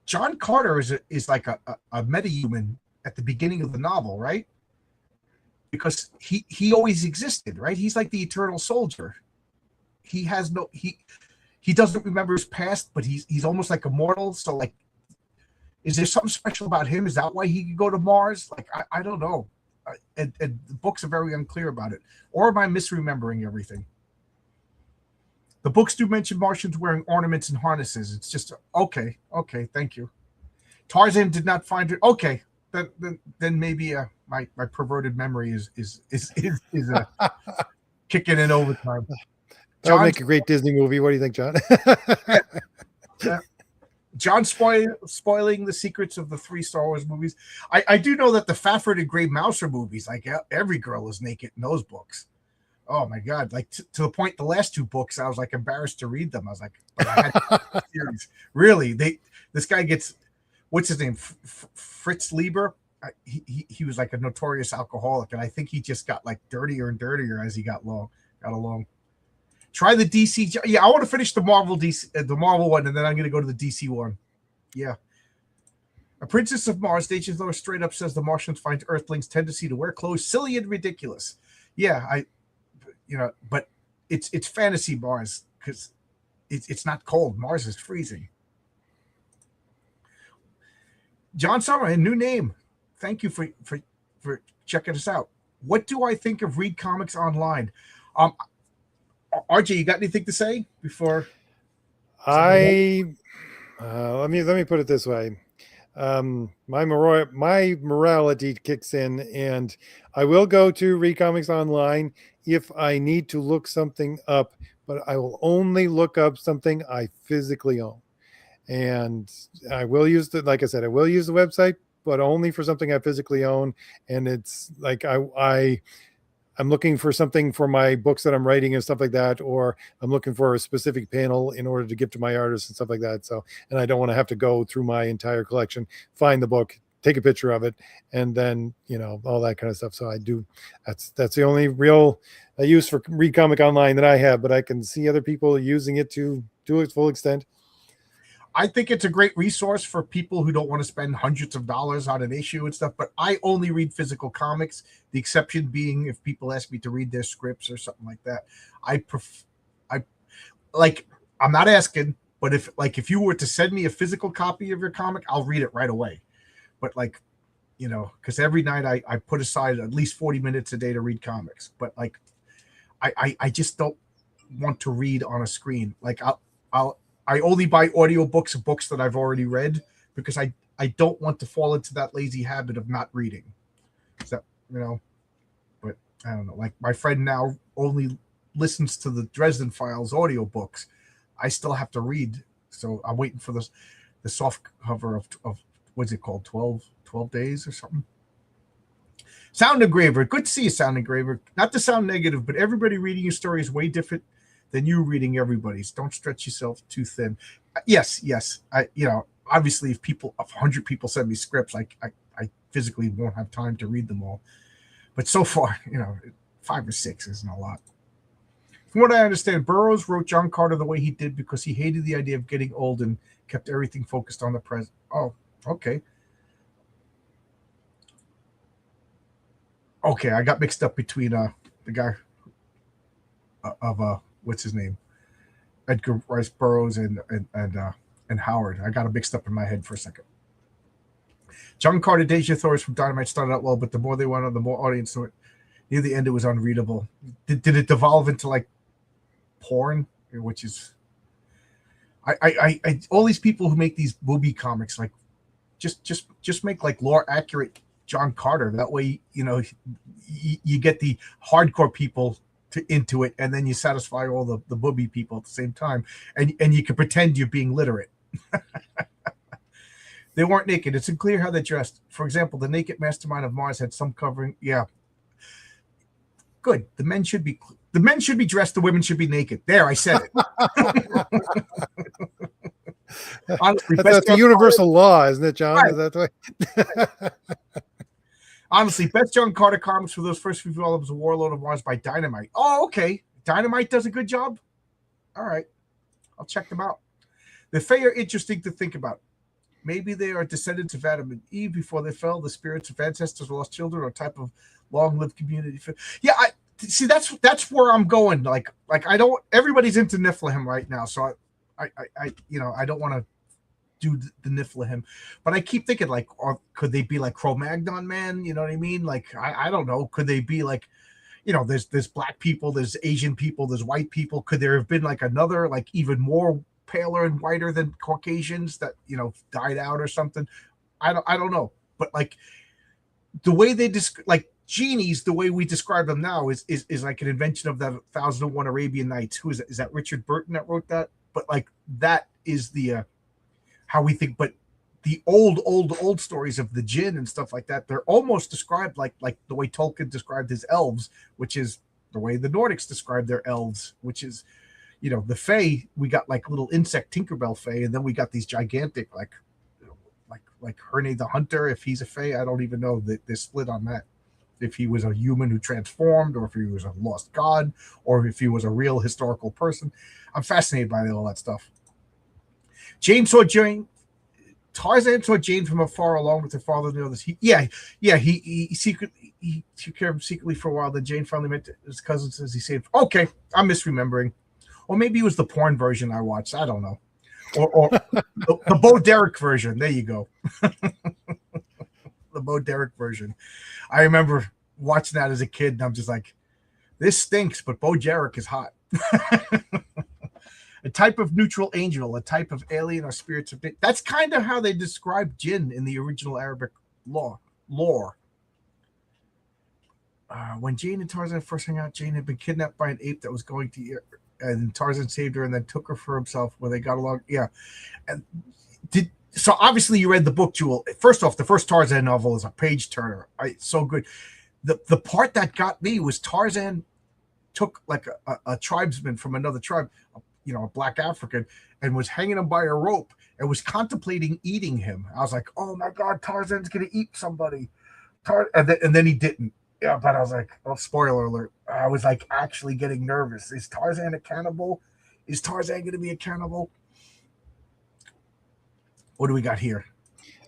John Carter is like a metahuman at the beginning of the novel, right? Because he always existed, right? He's like the eternal soldier. He doesn't remember his past, but he's almost like immortal. So, like, is there something special about him? Is that why he could go to Mars? Like, I don't know. And the books are very unclear about it. Or am I misremembering everything? The books do mention Martians wearing ornaments and harnesses. It's just, okay, thank you. Tarzan did not find it. Okay, then maybe my perverted memory is kicking in overtime. That would make a great Disney movie. What do you think, John? John spoiling the secrets of the 3 Star Wars movies. I do know that the Fafford and Gray Mouser movies, like every girl is naked in those books. Oh my God. Like to the point, the last 2 books, I was like embarrassed to read them. I was like, but I had the series. Really? This guy gets, what's his name? Fritz Lieber. He was like a notorious alcoholic. And I think he just got like dirtier and dirtier as he got along. Try the DC. Yeah, I want to finish the Marvel one, and then I'm going to go to the DC one. Yeah. A Princess of Mars, Agent Thor straight up says the Martians find Earthlings' tendency to wear clothes silly and ridiculous. Yeah, but it's fantasy Mars because it's not cold. Mars is freezing. John Summer, a new name. Thank you for checking us out. What do I think of Read Comics Online? RJ, you got anything to say before? Let me put it this way. My morality kicks in, and I will go to Read Comics Online if I need to look something up, but I will only look up something I physically own. And I will use like I said, I will use the website, but only for something I physically own. And it's like I'm looking for something for my books that I'm writing and stuff like that, or I'm looking for a specific panel in order to give to my artists and stuff like that. So, and I don't want to have to go through my entire collection, find the book, take a picture of it, and then, all that kind of stuff. So that's the only real use for Read Comic Online that I have, but I can see other people using it to its full extent. I think it's a great resource for people who don't want to spend hundreds of dollars on an issue and stuff, but I only read physical comics, the exception being if people ask me to read their scripts or something like that. I'm not asking, but if you were to send me a physical copy of your comic, I'll read it right away. But because every night I put aside at least 40 minutes a day to read comics, but I just don't want to read on a screen. I only buy audiobooks of books that I've already read because I don't want to fall into that lazy habit of not reading. So, but I don't know. Like my friend now only listens to the Dresden Files audiobooks. I still have to read. So I'm waiting for the soft cover of what's it called? 12 days or something. Sound Engraver. Good to see you, Sound Engraver. Not to sound negative, but everybody reading your story is way different than you reading everybody's. Don't stretch yourself too thin. Yes. Obviously if 100 people send me scripts, I physically won't have time to read them all. But so far, 5 or 6 isn't a lot. From what I understand, Burroughs wrote John Carter the way he did because he hated the idea of getting old and kept everything focused on the present. Oh, okay. Okay, I got mixed up between the guy of what's his name, Edgar Rice Burroughs and Howard. I got it mixed up in my head for a second. John Carter, Deja Thor's from Dynamite started out well, but the more they went on, the more audience saw it. Near the end, it was unreadable. Did it devolve into like porn, which is I all these people who make these movie comics, like just make like lore accurate John Carter. That way, you get the hardcore people into it, and then you satisfy all the booby people at the same time, and you can pretend you're being literate. They weren't naked. It's unclear how they dressed. For example, the naked mastermind of Mars had some covering. Yeah, good. The men should be dressed. The women should be naked. There, I said it. Honestly, that's a universal law, isn't it, John? Right. Is that the way? Honestly, best John Carter comics for those first few volumes of Warlord of Mars by Dynamite. Oh, okay. Dynamite does a good job. All right. I'll check them out. The Fae are interesting to think about. Maybe they are descendants of Adam and Eve before they fell. The spirits of ancestors, lost children, or type of long-lived community. Yeah, I see. That's where I'm going. Like I don't. Everybody's into Nephilim right now, so I don't want to do the Nephilim, but I keep thinking like, or could they be like Cro-Magnon man? You know what I mean? Like I don't know. Could they be like, there's black people, there's Asian people, there's white people. Could there have been like another, like even more paler and whiter than Caucasians that died out or something? I don't know. But like the way they like genies, the way we describe them now, is like an invention of that 1001 Arabian Nights. Who is it? Is that Richard Burton that wrote that? But like that is the how we think. But the old stories of the jinn and stuff like that, they're almost described like the way Tolkien described his elves, which is the way the Nordics describe their elves, which is, you know, the Fae. We got like little insect Tinkerbell Fae, and then we got these gigantic like Herne the Hunter. If he's a Fae, I don't even know. They're split on that. If he was a human who transformed, or if he was a lost god, or if he was a real historical person. I'm fascinated by all that stuff. Jane saw Jane. Tarzan saw Jane from afar, along with her father. Know this. He took care of him secretly for a while. Then Jane finally met his cousins as he saved. Okay, I'm misremembering, or maybe it was the porn version I watched. I don't know, or the Bo Derek version. There you go. The Bo Derek version. I remember watching that as a kid, and I'm just like, this stinks, but Bo Derek is hot. A type of neutral angel, a type of alien or spirits of. That's kind of how they describe jinn in the original Arabic lore. When Jane and Tarzan first hung out, Jane had been kidnapped by an ape that was going to eat her, and Tarzan saved her and then took her for himself, where they got along. Yeah. And so obviously you read the book, Jewel. First off, the first Tarzan novel is a page turner. It's so good. The part that got me was Tarzan took like a tribesman from another tribe, you know, a black African, and was hanging him by a rope and was contemplating eating him. I was like, oh my God, Tarzan's going to eat somebody. And then he didn't. Yeah, but I was like, oh, spoiler alert. I was like actually getting nervous. Is Tarzan a cannibal? Is Tarzan going to be a cannibal? What do we got here?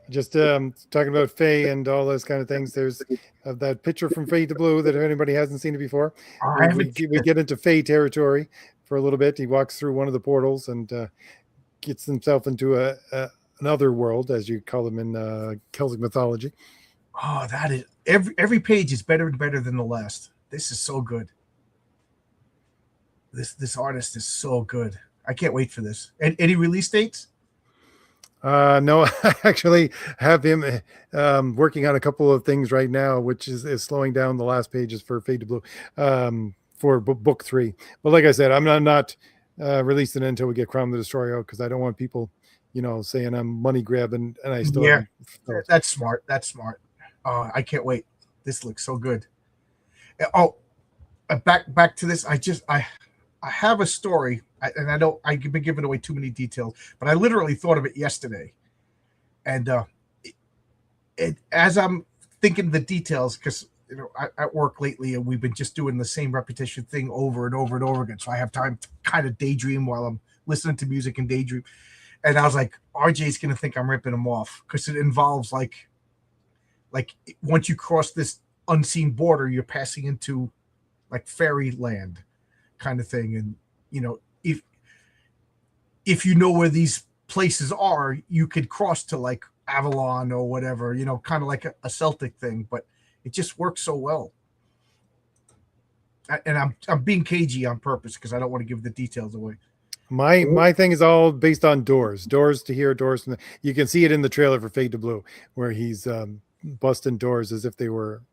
Just talking about Faye and all those kind of things. There's that picture from Fade to Blue that if anybody hasn't seen it before, we get into Faye territory for a little bit. He walks through one of the portals and gets himself into another world, as you call them in Celtic mythology. Oh, that is every page is better and better than the last. This is so good. This artist is so good. I can't wait for this. And any release dates? No, I actually have him working on a couple of things right now, which is slowing down the last pages for Fade to Blue for book 3. But like I said, I'm not releasing it until we get Crown the Destroyer out, because I don't want people, you know, saying I'm money grabbing and I still haven't. That's smart. That's smart. I can't wait. This looks so good. Oh, back to this. I have a story. And I've been giving away too many details, but I literally thought of it yesterday. And as I'm thinking the details, because you know, at work lately, and we've been just doing the same repetition thing over and over and over again. So I have time to kind of daydream while I'm listening to music and daydream. And I was like, RJ's going to think I'm ripping him off, because it involves like once you cross this unseen border, you're passing into like fairyland kind of thing. And, you know, if you know where these places are, you could cross to like Avalon or whatever, you know, kind of like a Celtic thing, but it just works so well. And I'm being cagey on purpose because I don't want to give the details away. My thing is all based on doors to here, doors. You can see it in the trailer for Fade to Blue, where he's busting doors as if they were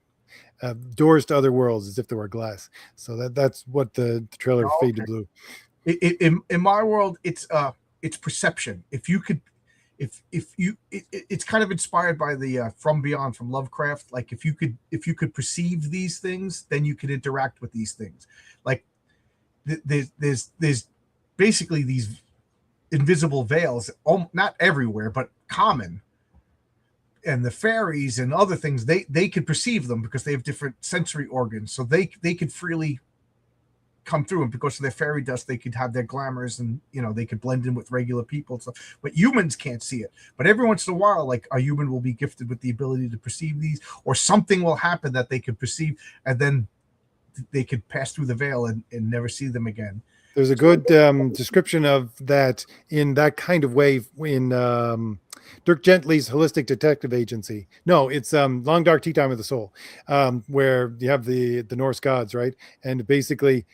doors to other worlds, as if they were glass. So that's what the trailer for Fade to Blue. In my world, it's perception. It's kind of inspired by the From Beyond from Lovecraft. Like if you could perceive these things, then you could interact with these things. Like there's basically these invisible veils, not everywhere, but common. And the fairies and other things, they could perceive them because they have different sensory organs, so they could freely come through, and because of their fairy dust they could have their glamours, and you know they could blend in with regular people and stuff. But humans can't see it. But every once in a while, like a human will be gifted with the ability to perceive these, or something will happen that they could perceive, and then they could pass through the veil and never see them again. There's a good description of that in that kind of way in Dirk Gently's Holistic Detective Agency. No, it's Long Dark Tea Time of the Soul, where you have the Norse gods, right? And basically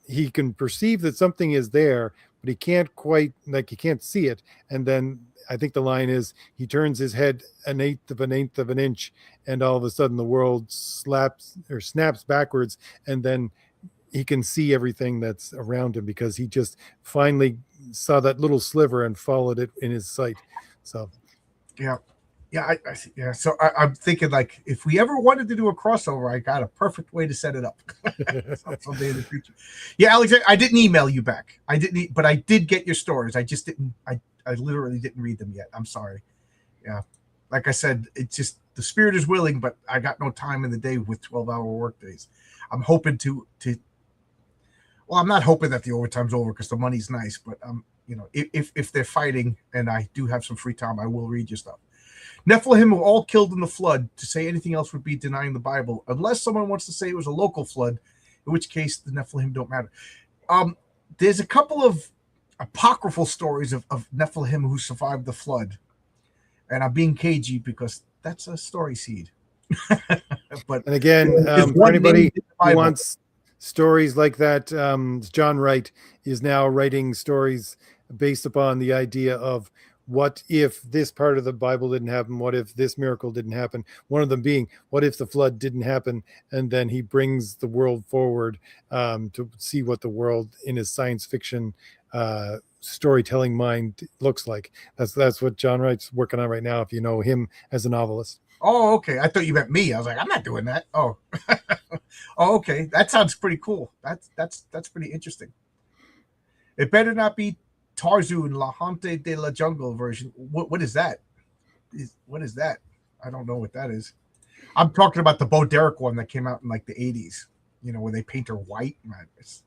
he can perceive that something is there, but he can't quite, like, he can't see it. And then I think the line is, he turns his head an eighth of an inch, and all of a sudden the world snaps backwards, and then he can see everything that's around him, because he just finally saw that little sliver and followed it in his sight. So yeah. Yeah. So I'm thinking, like, if we ever wanted to do a crossover, I got a perfect way to set it up. Someday in the future. Yeah, Alexander, I didn't email you back. I didn't, but I did get your stories. I just didn't. I literally didn't read them yet. I'm sorry. Yeah, like I said, it's just the spirit is willing, but I got no time in the day with 12-hour work days. I'm hoping to. Well, I'm not hoping that the overtime's over because the money's nice, but if they're fighting and I do have some free time, I will read your stuff. Nephilim were all killed in the flood. To say anything else would be denying the Bible, unless someone wants to say it was a local flood, in which case the Nephilim don't matter. There's a couple of apocryphal stories of Nephilim who survived the flood, and I'm being cagey because that's a story seed. But and again, for anybody who wants stories like that, John Wright is now writing stories based upon the idea of, what if this part of the Bible didn't happen? What if this miracle didn't happen? One of them being, what if the flood didn't happen? And then he brings the world forward to see what the world in his science fiction storytelling mind looks like. That's what John Wright's working on right now, if you know him as a novelist. Oh, okay. I thought you meant me. I was like, I'm not doing that. Oh, oh, okay. That sounds pretty cool. That's pretty interesting. It better not be Tarzan La Hante de la Jungle version. What is that? What is that? I don't know what that is. I'm talking about the Bo Derek one that came out in like the 80s, where they paint her white. Man, it's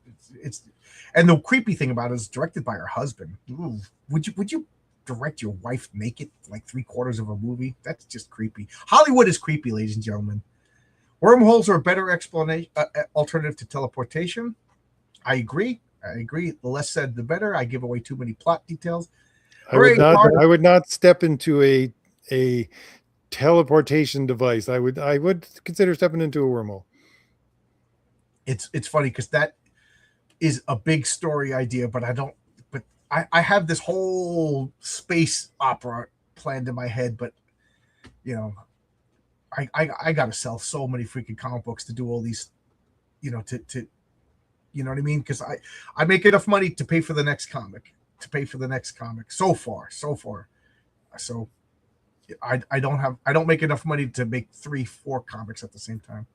and the creepy thing about it is directed by her husband. Ooh, would you direct your wife naked like 3/4 of a movie? That's just creepy. Hollywood is creepy, ladies and gentlemen. Wormholes are a better explanation alternative to teleportation. I agree. The less said, the better. I give away too many plot details. I would not step into a teleportation device. I would consider stepping into a wormhole. It's funny because that is a big story idea, but I have this whole space opera planned in my head, but I gotta sell so many freaking comic books to do all these, to you know what I mean? Because I make enough money to pay for the next comic, so far. So I don't make enough money to make 3-4 comics at the same time.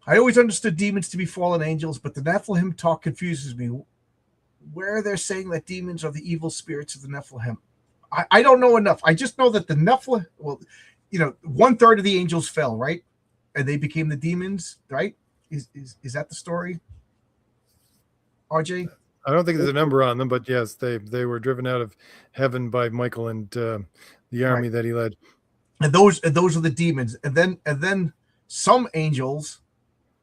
I always understood demons to be fallen angels, but the Nephilim talk confuses me. Where they're saying that demons are the evil spirits of the Nephilim, I don't know enough. I just know that the Nephilim, 1/3 of the angels fell, right? And they became the demons, right? Is that the story, RJ? I don't think there's a number on them, but yes, they were driven out of heaven by Michael and the army that he led. And those are the demons. And then some angels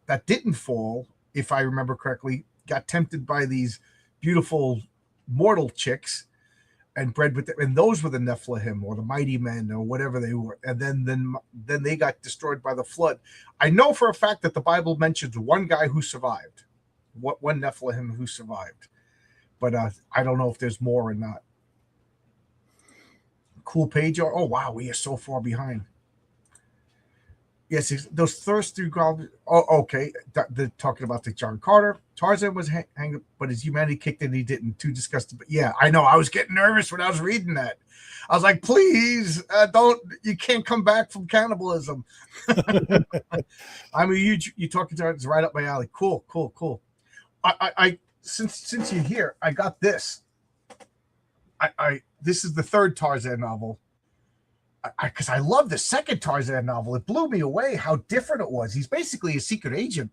that didn't fall, if I remember correctly, got tempted by these beautiful mortal chicks and bred with them, and those were the Nephilim or the mighty men or whatever they were. And then they got destroyed by the flood. I know for a fact that the Bible mentions one guy who survived, one Nephilim who survived, but I don't know if there's more or not. Cool page. Oh wow, we are so far behind. Yes, those first 3 goblins. Oh, okay. They're talking about the John Carter. Tarzan was hanged, but his humanity kicked in. He didn't. Too disgusting. But yeah, I know. I was getting nervous when I was reading that. I was like, please, don't. You can't come back from cannibalism. I'm a huge. You talking to it's right up my alley. Cool. I since you're here, I got this. This is the 3rd Tarzan novel. Because I love the 2nd Tarzan novel. It blew me away how different it was. He's basically a secret agent,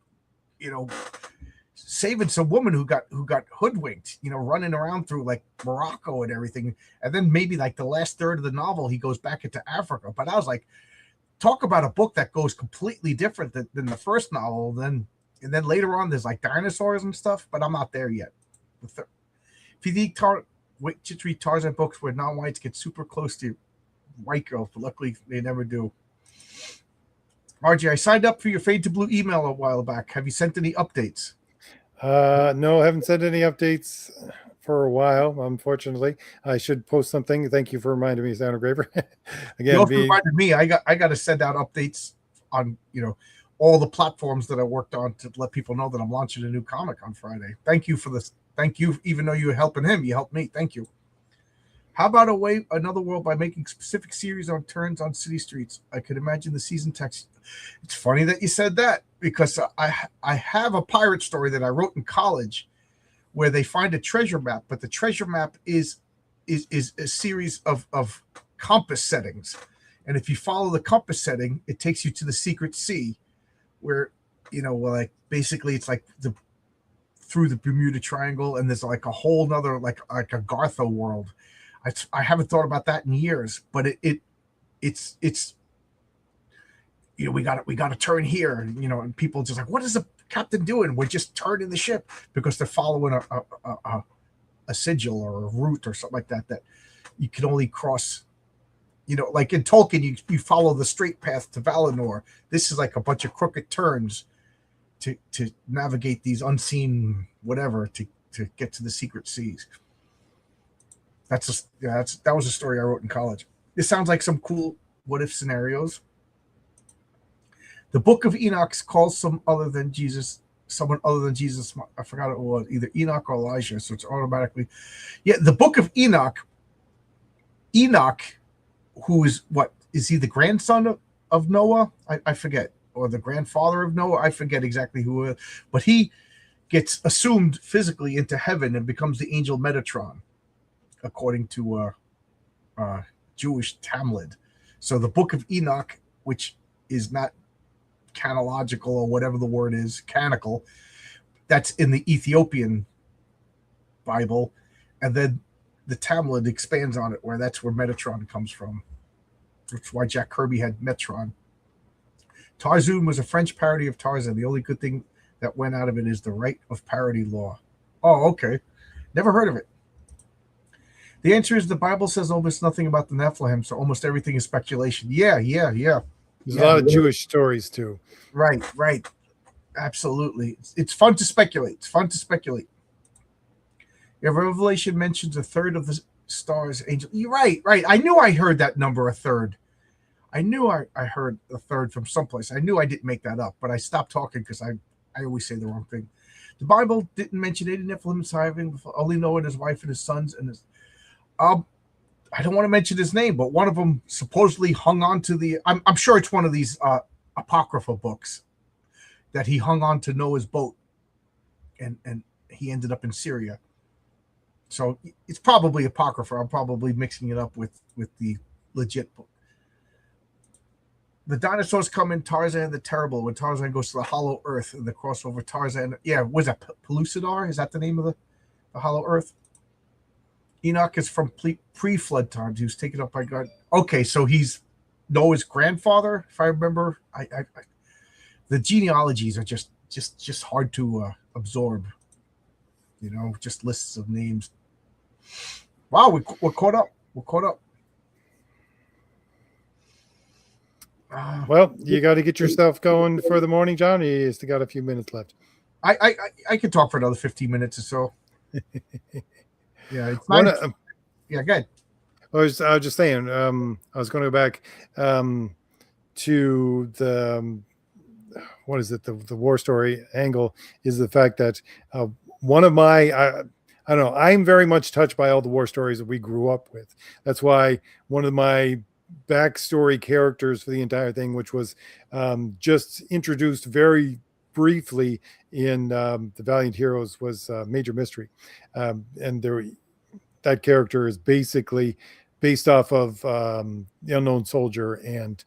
saving some woman who got hoodwinked, running around through like Morocco and everything. And then maybe like the last third of the novel, he goes back into Africa. But I was like, talk about a book that goes completely different than the first novel. And then later on, there's like dinosaurs and stuff, but I'm not there yet. If you think just read Tarzan books where non-whites get super close to white girls, but luckily they never do. RJ, I signed up for your Fade to Blue email a while back. Have you sent any updates? No, I haven't sent any updates for a while, unfortunately. I should post something. Thank you for reminding me, Sound Engraver. You Again, also reminded me. I got to send out updates on all the platforms that I worked on to let people know that I'm launching a new comic on Friday. Thank you for this. Thank you. Even though you were helping him, you helped me. Thank you. How about another world by making specific series on turns on city streets? I could imagine the season text. It's funny that you said that because I have a pirate story that I wrote in college where they find a treasure map, but the treasure map is a series of compass settings, and if you follow the compass setting, it takes you to the secret sea, where like basically it's like through the Bermuda Triangle, and there's like a whole nother like a Gartho world. I haven't thought about that in years, but it's we got to turn here, and people just like, what is the captain doing? We're just turning the ship because they're following a sigil or a route or something like that you can only cross. Like in Tolkien, you follow the straight path to Valinor. This is like a bunch of crooked turns to navigate these unseen whatever to get to the secret seas. That was a story I wrote in college. This sounds like some cool what if scenarios. The Book of Enoch calls someone other than Jesus. I forgot it was either Enoch or Elijah, so it's automatically. Yeah, the Book of Enoch. Enoch, who is he the grandson of Noah? I forget, or the grandfather of Noah. I forget exactly who, but he gets assumed physically into heaven and becomes the angel Metatron, according to Jewish Talmud. So the Book of Enoch, which is not canological or whatever the word is, canonical, that's in the Ethiopian Bible, and then the Talmud expands on it, where that's where Metatron comes from. That's why Jack Kirby had Metron. Tarzoon was a French parody of Tarzan. The only good thing that went out of it is the right of parody law. Oh, okay. Never heard of it. The answer is the Bible says almost nothing about the Nephilim, so almost everything is speculation. Yeah. There's a lot of Jewish stories too. Right. Absolutely. It's fun to speculate. If Revelation mentions a third of the stars, angel. You're right. I knew I heard that number, a third. I knew I heard a third from someplace. I knew I didn't make that up, but I stopped talking because I always say the wrong thing. The Bible didn't mention any Nephilim surviving, only Noah and his wife and his sons and his. I don't want to mention his name, but one of them supposedly hung on to the. I'm sure it's one of these apocryphal books that he hung on to Noah's boat, and he ended up in Syria. So it's probably apocrypha. I'm probably mixing it up with the legit book. The dinosaurs come in Tarzan the Terrible when Tarzan goes to the Hollow Earth and the crossover Tarzan. Yeah, was that Pellucidar? Is that the name of the Hollow Earth? Enoch is from pre-flood times. He was taken up by God. Okay, so he's Noah's grandfather, if I remember. The genealogies are just hard to absorb. Just lists of names. Wow, we're caught up. Well, you got to get yourself going for the morning, John. You still got a few minutes left. I could talk for another 15 minutes or so. Yeah, it's nice. Yeah, good. I was just saying. I was going to go back to the what is it? The war story angle is the fact that one of my I don't know. I'm very much touched by all the war stories that we grew up with. That's why one of my backstory characters for the entire thing, which was just introduced very briefly in the Valiant Heroes, was Major Mystery, and that character is basically based off of the Unknown Soldier, and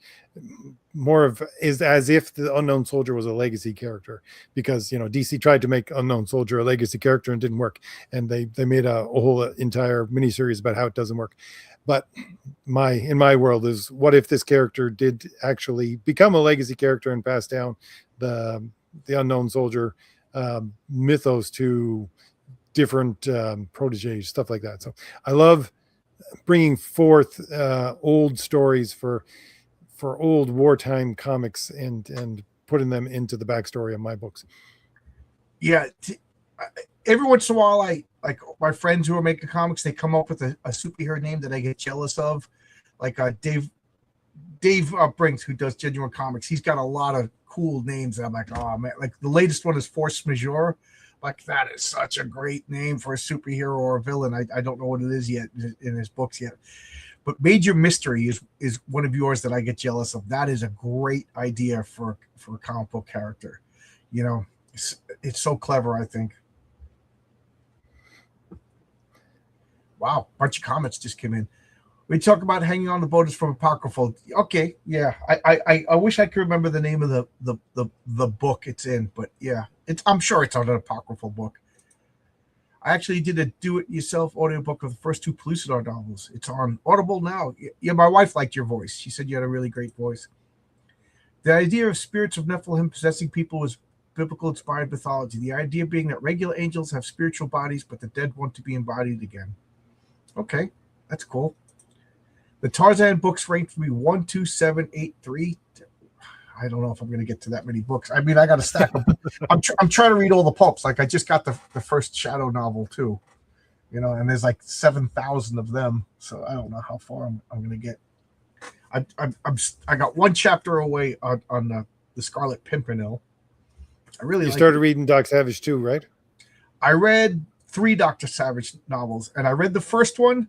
more of is as if the Unknown Soldier was a legacy character, because DC tried to make Unknown Soldier a legacy character and didn't work, and they made a whole entire miniseries about how it doesn't work. But in my world is, what if this character did actually become a legacy character and pass down the Unknown Soldier mythos to different proteges, stuff like that. So I love bringing forth old stories for old wartime comics and putting them into the backstory of my books. Yeah, every once in a while, I like my friends who are making comics. They come up with a superhero name that I get jealous of, like Dave Brinks, who does Genuine Comics. He's got a lot of cool names. And I'm like, oh man, like the latest one is Force Majeure. Like that is such a great name for a superhero or a villain. I don't know what it is yet in his books yet. But Major Mystery is one of yours that I get jealous of. That is a great idea for a comic book character. You know, it's so clever, I think. Wow, bunch of comments just came in. We talk about Hanging on the Boat is from Apocryphal. Okay, yeah. I wish I could remember the name of the book it's in, but yeah, I'm sure it's on an Apocryphal book. I actually did a do-it-yourself audiobook of the first 2 Pellucidar novels. It's on Audible now. Yeah, my wife liked your voice. She said you had a really great voice. The idea of spirits of Nephilim possessing people was biblical-inspired mythology. The idea being that regular angels have spiritual bodies, but the dead want to be embodied again. Okay, that's cool. The Tarzan books ranked for me 1, 2, 7, 8, 3. I don't know if I'm going to get to that many books. I mean, I got to stack them. I'm trying to read all the pulps. Like I just got the first Shadow novel too, you know, and there's like 7,000 of them. So I don't know how far I'm going to get. I got 1 chapter away on the Scarlet Pimpernel. I really started reading Doc Savage too, right? I read 3 Dr. Savage novels, and I read the first one,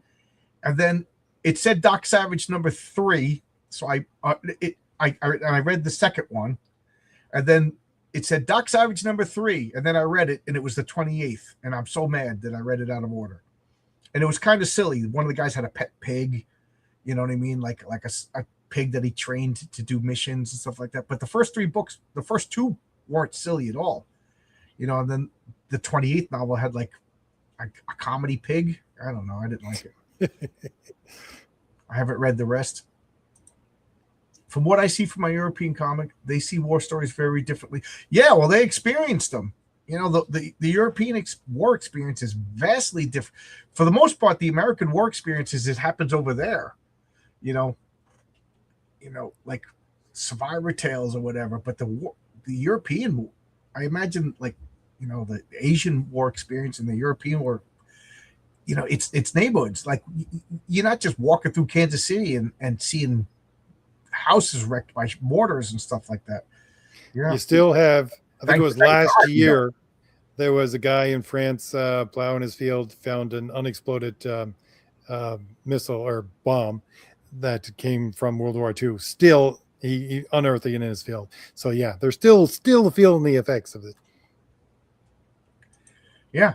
and then it said Doc Savage number 3, so I read the second one, and then it said Doc Savage number 3, and then I read it, and it was the 28th, and I'm so mad that I read it out of order, and it was kind of silly. One of the guys had a pet pig, you know what I mean, like a pig that he trained to do missions and stuff like that. But the first 3 books, the first 2 weren't silly at all, you know. And then the 28th novel had like a comedy pig. I don't know. I didn't like it. I haven't read the rest. From what I see from my European comic, they see war stories very differently. Yeah, well, they experienced them. You know, the European war experience is vastly different. For the most part, the American war experiences, it happens over there. You know, like survivor tales or whatever. But the European, I imagine, like, you know, the Asian war experience and the European war, you know, it's neighborhoods. Like, you're not just walking through Kansas City and seeing houses wrecked by mortars and stuff like that. You still have, I think it was last year, there was a guy in France plowing his field, found an unexploded missile or bomb that came from World War II. Still, he unearthed it in his field. So yeah, they're still feeling the effects of it. Yeah.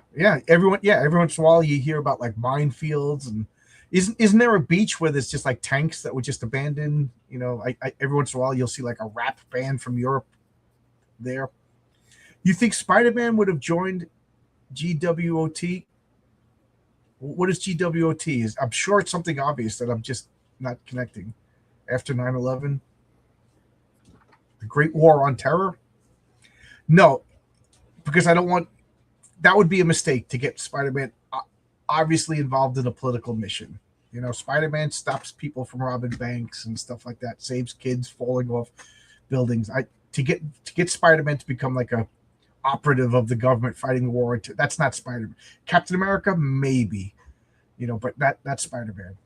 Every once in a while you hear about like minefields, and isn't there a beach where there's just like tanks that were just abandoned? You know, every once in a while you'll see like a rap band from Europe there. You think Spider-Man would have joined GWOT? What is GWOT? I'm sure it's something obvious that I'm just not connecting. After 9/11, the Great War on Terror? No, because I don't want. That would be a mistake to get Spider-Man obviously involved in a political mission. You know, Spider-Man stops people from robbing banks and stuff like that, saves kids falling off buildings. To get Spider-Man to become like a operative of the government fighting the war, that's not Spider-Man. Captain America, maybe, you know, but that's Spider-Man.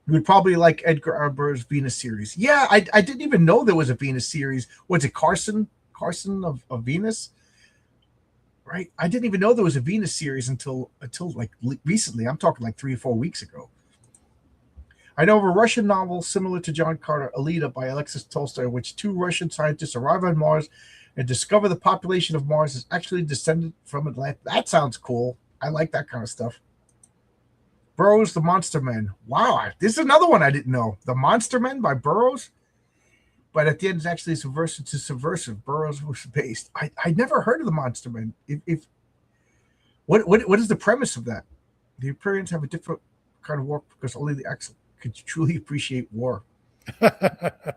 You would probably like Edgar Allan's Venus series. Yeah, I didn't even know there was a Venus series. Was it Carson of Venus? Right, I didn't even know there was a Venus series until like recently. I'm talking like 3 or 4 weeks ago. I know of a Russian novel similar to John Carter, Alita, by Alexis Tolstoy, in which 2 Russian scientists arrive on Mars and discover the population of Mars is actually descended from Atlantis. That sounds cool. I like that kind of stuff. Burroughs, The Monster Men. Wow, this is another one I didn't know. The Monster Men by Burroughs. But at the end, it's actually subversive to subversive. Burroughs was based. I never heard of the Monster Men. What is the premise of that? The Imperians have a different kind of war because only the excellent could truly appreciate war. The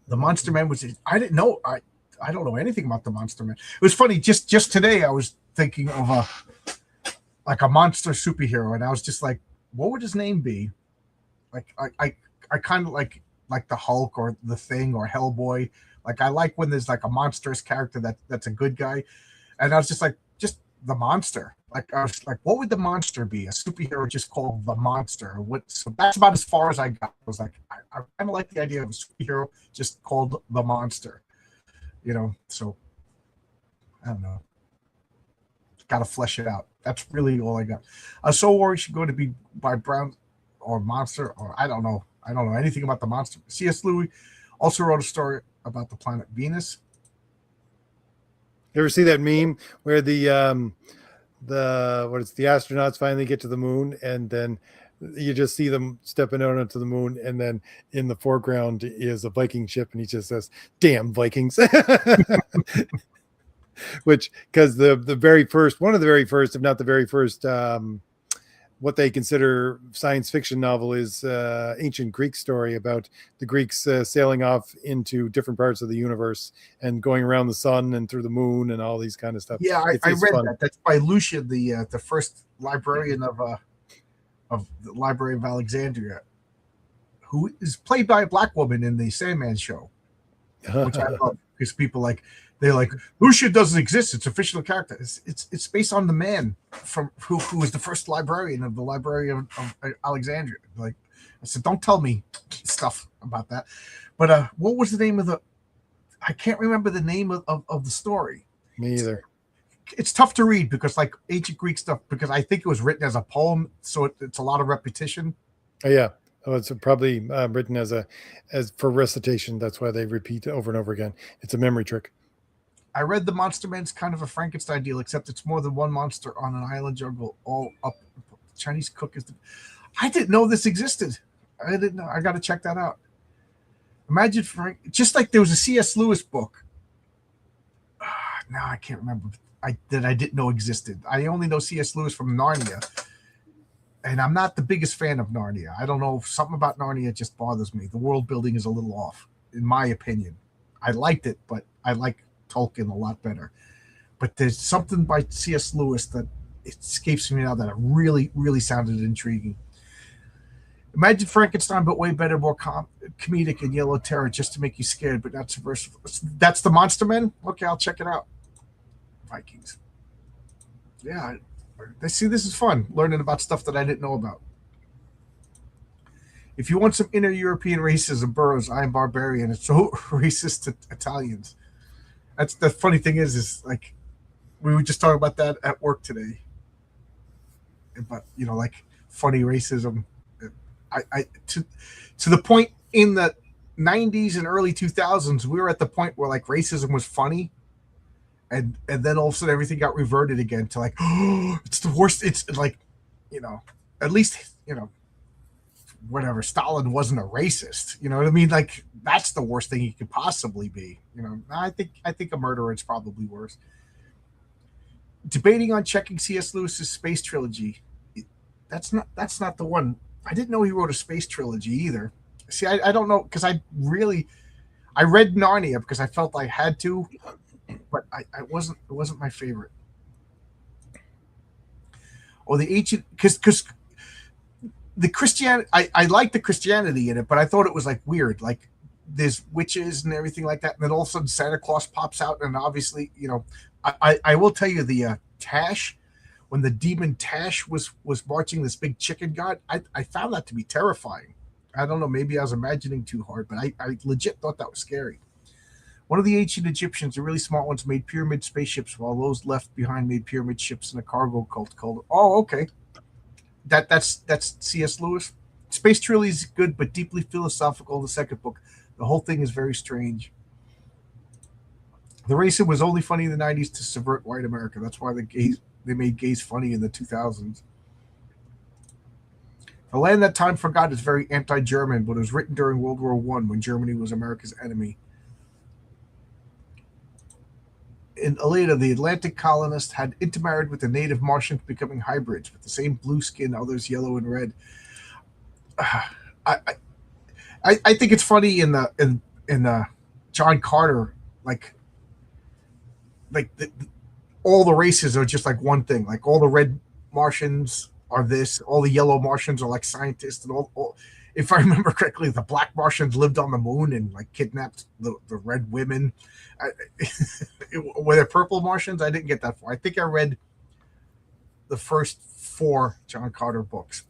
Monster Men was. I didn't know. I don't know anything about the Monster Men. It was funny. Just today, I was thinking of a monster superhero, and I was just like, what would his name be? Like I kind of like. like the Hulk or the Thing or Hellboy. Like I like when there's like a monstrous character that's a good guy, and I was just like, just the monster. Like I was like, what would the monster be? A superhero just called the monster? What? So that's about as far as I got. I was like, I kind of like the idea of a superhero just called the monster. So I don't know. Got to flesh it out. That's really all I got. Soul Warrior should go to be by Brown or Monster, or I don't know. I don't know anything about the monster. C.S. Lewis also wrote a story about the planet Venus. You ever see that meme where the astronauts finally get to the moon, and then you just see them stepping out onto the moon, and then in the foreground is a Viking ship, and he just says, "Damn Vikings." Which, because one of the very first, if not the very first, what they consider science fiction novel is ancient Greek story about the Greeks sailing off into different parts of the universe and going around the sun and through the moon and all these kind of stuff. Yeah, I read that. That's by Lucian, the first librarian of the Library of Alexandria, who is played by a black woman in the Sandman show, which I love because people they're like, Lucian doesn't exist. It's a fictional character. It's based on the man from who was the first librarian of the Library of Alexandria. Like I said, don't tell me stuff about that. But what was the name of I can't remember the name of the story. Me either. It's tough to read because like ancient Greek stuff, because I think it was written as a poem, so it's a lot of repetition. Oh yeah. Oh, it's probably written as for recitation. That's why they repeat over and over again. It's a memory trick. I read the Monster Man's kind of a Frankenstein deal, except it's more than one monster on an island jungle all up. Chinese cook is. I didn't know this existed. I didn't know. I got to check that out. Imagine Frank, just like there was a C.S. Lewis book. Now I can't remember that I didn't know existed. I only know C.S. Lewis from Narnia, and I'm not the biggest fan of Narnia. I don't know, something about Narnia just bothers me. The world building is a little off, in my opinion. I liked it, but I like Tolkien a lot better. But there's something by C.S. Lewis that it escapes me now that it really, really sounded intriguing. Imagine Frankenstein, but way better, more comedic and yellow terror, just to make you scared, but not subversive. That's the Monster Men? Okay, I'll check it out. Vikings. Yeah, this is fun, learning about stuff that I didn't know about. If you want some inner European racism, Burroughs, I Am Barbarian. It's so racist to Italians. That's the funny thing is like we were just talking about that at work today. But like funny racism. I to the point in the 90s and early 2000s, we were at the point where like racism was funny, and then all of a sudden everything got reverted again to like, oh, it's the worst. It's like, at least whatever, Stalin wasn't a racist. You know what I mean? Like that's the worst thing he could possibly be. I think a murderer is probably worse. Debating on checking C.S. Lewis's space trilogy. That's not the one. I didn't know he wrote a space trilogy either. See, I don't know, because I read Narnia because I felt I had to, but it wasn't my favorite. Or the ancient, because the Christianity, I like the Christianity in it, but I thought it was like weird, like there's witches and everything like that, and then all of a sudden Santa Claus pops out, and obviously, I will tell you the Tash. When the demon Tash was marching this big chicken god, I found that to be terrifying. I don't know, maybe I was imagining too hard, but I legit thought that was scary. One of the ancient Egyptians, the really smart ones, made pyramid spaceships, while those left behind made pyramid ships in a cargo cult called. Oh, okay. That's C.S. Lewis. Space Trilogy is good, but deeply philosophical. The second book, the whole thing is very strange. The racism was only funny in the 90s to subvert white America. That's why they made gays funny in the 2000s. The Land That Time Forgot is very anti-German, but it was written during World War I when Germany was America's enemy. In Aleda, the Atlantic colonists had intermarried with the native Martians, becoming hybrids with the same blue skin, others yellow and red. I think it's funny in the John Carter, like all the races are just like one thing. Like all the red Martians are this. All the yellow Martians are like scientists, and all if I remember correctly, the black Martians lived on the moon and like kidnapped the red women. Were there purple Martians? I didn't get that far. I think I read the first 4 John Carter books,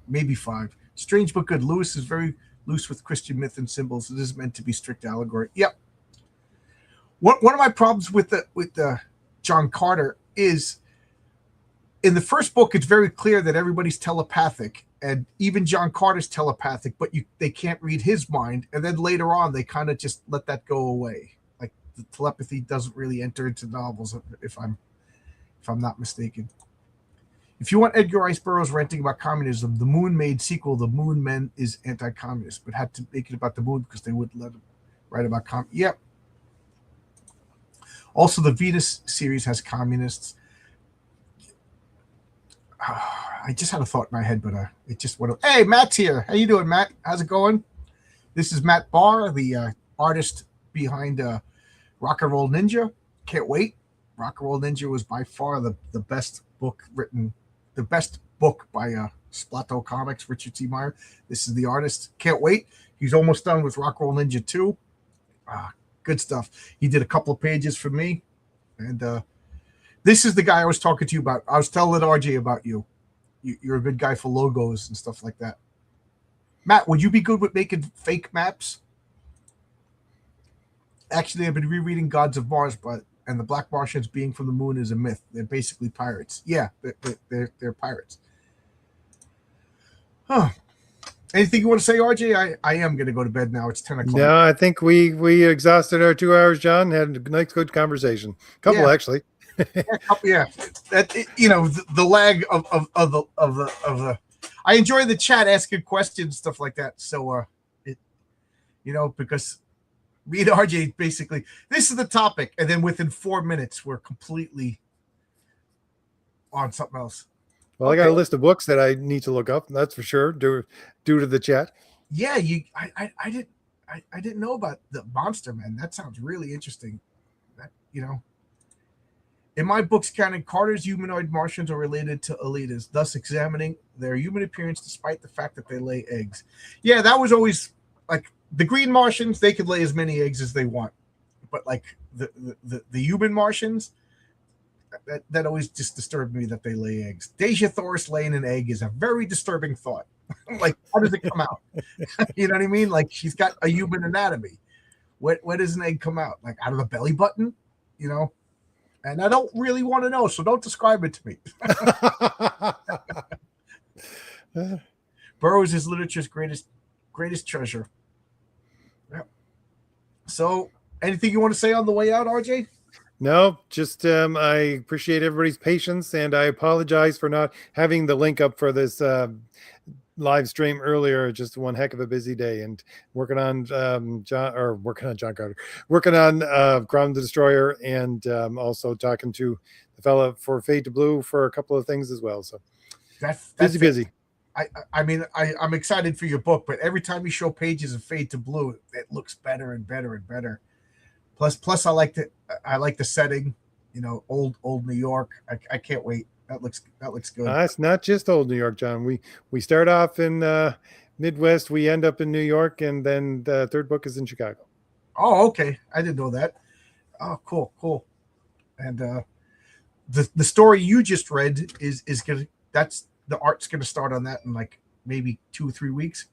maybe 5. Strange but good. Lewis is very loose with Christian myth and symbols. It is meant to be strict allegory. Yep. One of my problems with the John Carter is in the first book, it's very clear that everybody's telepathic, and even John Carter's telepathic, but they can't read his mind. And then later on, they kind of just let that go away. Like the telepathy doesn't really enter into novels, if I'm not mistaken. If you want Edgar Rice Burroughs ranting about communism, the Moon Maid sequel, The Moon Men, is anti-communist, but had to make it about the moon because they wouldn't let him write about Yep. Also, the Venus series has communists. I just had a thought in my head, but it just went. Hey, Matt's here. How you doing, Matt? How's it going? This is Matt Barr, the artist behind Rock and Roll Ninja. Can't wait. Rock and Roll Ninja was by far the best book written, the best book by Splato Comics, Richard C. Meyer. This is the artist. Can't wait. He's almost done with Rock and Roll Ninja 2. Good stuff. He did a couple of pages for me. And this is the guy I was talking to you about. I was telling RJ about you. You're a good guy for logos and stuff like that. Matt, would you be good with making fake maps? Actually, I've been rereading Gods of Mars, and the Black Martians being from the moon is a myth. They're basically pirates. Yeah, they're pirates. Huh. Anything you want to say, RJ? I am going to go to bed now. It's 10 o'clock. No, I think we exhausted our 2 hours, John. Had a nice, good conversation. Couple, actually. Yeah. That the lag of the. I enjoy the chat asking questions, stuff like that. So because me and RJ basically, this is the topic, and then within 4 minutes we're completely on something else. Well, okay. I got a list of books that I need to look up. That's for sure. Due to the chat. Yeah, I didn't know about the Monster Man. That sounds really interesting. In my books canon, Carter's humanoid Martians are related to Elitas, thus examining their human appearance despite the fact that they lay eggs. Yeah, that was always like the green Martians. They could lay as many eggs as they want, but like the human Martians, that always just disturbed me that they lay eggs. Deja Thoris laying an egg is a very disturbing thought. Like, how does it come out? You know what I mean? Like, she's got a human anatomy. Where does an egg come out? Like out of the belly button? And I don't really want to know, so don't describe it to me. Burroughs is literature's greatest treasure. Yep. So, anything you want to say on the way out, RJ? No, just I appreciate everybody's patience, and I apologize for not having the link up for this live stream earlier. Just one heck of a busy day, and working on John Carter, working on Crown the Destroyer, and also talking to the fella for Fade to Blue for a couple of things as well. So that's busy. I mean, I'm excited for your book, but every time you show pages of Fade to Blue, it looks better and better and better. Plus, I like the setting. Old New York. I can't wait. That looks good. It's not just old New York, John. We start off in Midwest. We end up in New York, and then the third book is in Chicago. Oh, okay. I didn't know that. Oh, cool. And the story you just read is gonna. That's the art's gonna start on that in like maybe 2 or 3 weeks.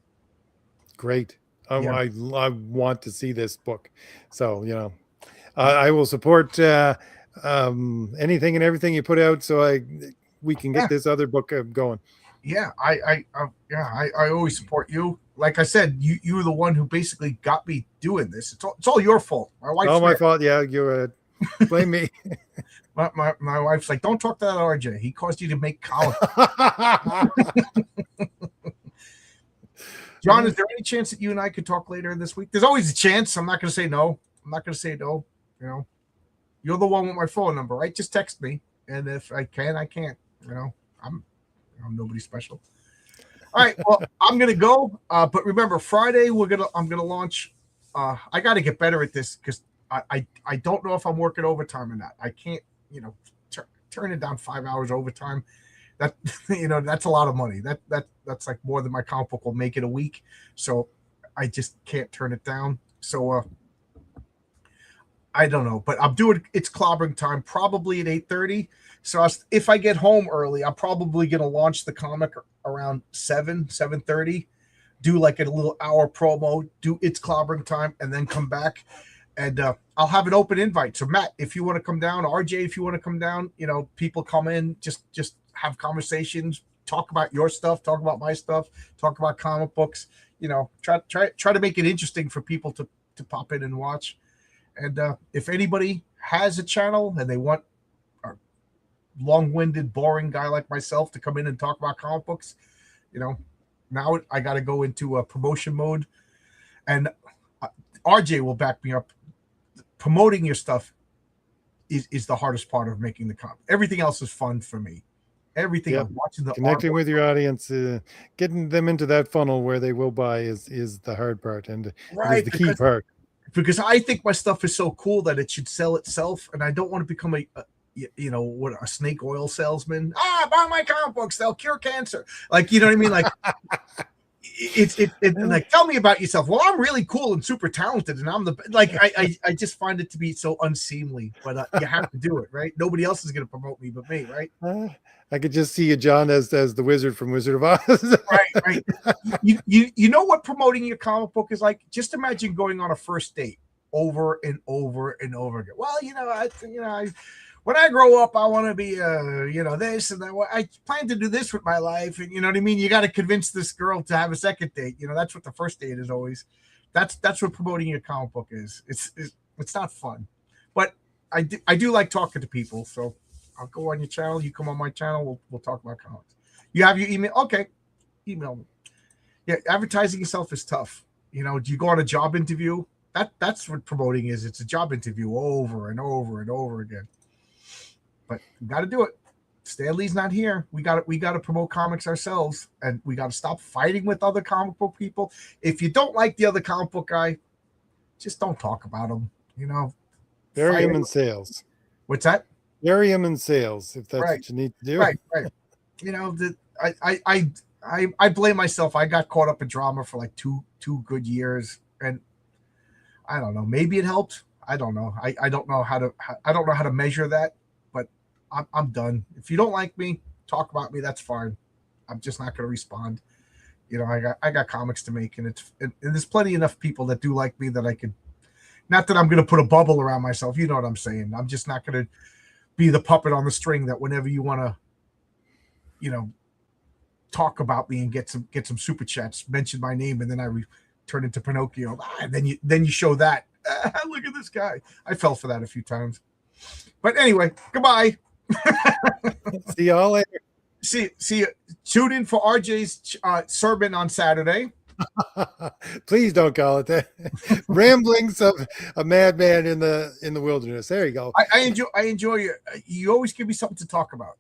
Great. I want to see this book. So I will support anything and everything you put out, so we can get this other book going. Yeah, I always support you. Like I said, you were the one who basically got me doing this. It's all your fault. My wife's all my fault. Yeah, you blame me. my wife's like, don't talk to that RJ. He caused you to make college. John, is there any chance that you and I could talk later this week? There's always a chance. I'm not going to say no. You're the one with my phone number, right? Just text me, and if I can, I can't. I'm nobody special. All right, well, I'm gonna go. But remember, Friday I'm gonna launch. I got to get better at this because I don't know if I'm working overtime or not. I can't. turning down 5 hours overtime, that that's a lot of money. That's like more than my comic book will make it a week. So I just can't turn it down. So I don't know, but I'm doing it's clobbering time probably at 8:30. So if I get home early, I'm probably gonna launch the comic around 7:30. Do like a little hour promo, do it's clobbering time, and then come back. And I'll have an open invite. So Matt, if you want to come down, RJ, if you want to come down, people come in, just have conversations, talk about your stuff, talk about my stuff, talk about comic books. Try to make it interesting for people to pop in and watch. And if anybody has a channel and they want a long-winded, boring guy like myself to come in and talk about comic books, now I got to go into a promotion mode. And RJ will back me up. Promoting your stuff is the hardest part of making the comic. Everything else is fun for me. Everything Yep. watching the Connecting artwork. with your audience, getting them into that funnel where they will buy is the hard part, and Right, it is the key part. Because I think my stuff is so cool that it should sell itself, and I don't want to become a snake oil salesman. Buy my comic books; they'll cure cancer. Like, you know what I mean? Like, it's like, tell me about yourself. Well, I'm really cool and super talented, and I'm I just find it to be so unseemly. But you have to do it, right? Nobody else is going to promote me but me, right? I could just see you, John, as the wizard from Wizard of Oz. Right. You know what promoting your comic book is like? Just imagine going on a first date over and over and over again. Well, when I grow up, I want to be this and that. I plan to do this with my life, and you know what I mean. You got to convince this girl to have a second date. That's what the first date is always. That's what promoting your comic book is. It's not fun, but I do like talking to people. So I'll go on your channel. You come on my channel. We'll talk about comics. You have your email? Okay, email me. Yeah, advertising yourself is tough. Do you go on a job interview? That's what promoting is. It's a job interview over and over and over again. But you got to do it. Stan Lee's not here. We got to promote comics ourselves, and we got to stop fighting with other comic book people. If you don't like the other comic book guy, just don't talk about him. Bury him in sales. What's that? Bury him in sales, if that's what you need to do. Right. I blame myself. I got caught up in drama for like two good years, and I don't know. Maybe it helped. I don't know. I don't know how to measure that. But I'm done. If you don't like me, talk about me. That's fine. I'm just not going to respond. I got comics to make, and there's plenty enough people that do like me that I could. Not that I'm going to put a bubble around myself. You know what I'm saying? I'm just not going to be the puppet on the string that whenever you want to, talk about me and get some super chats, mention my name, and then I turn into Pinocchio. And then you show that. Look at this guy. I fell for that a few times. But anyway, goodbye. See y'all later. See you. Tune in for RJ's sermon on Saturday. Please don't call it that. Ramblings of a madman in the wilderness. There you go. I enjoy you. You always give me something to talk about.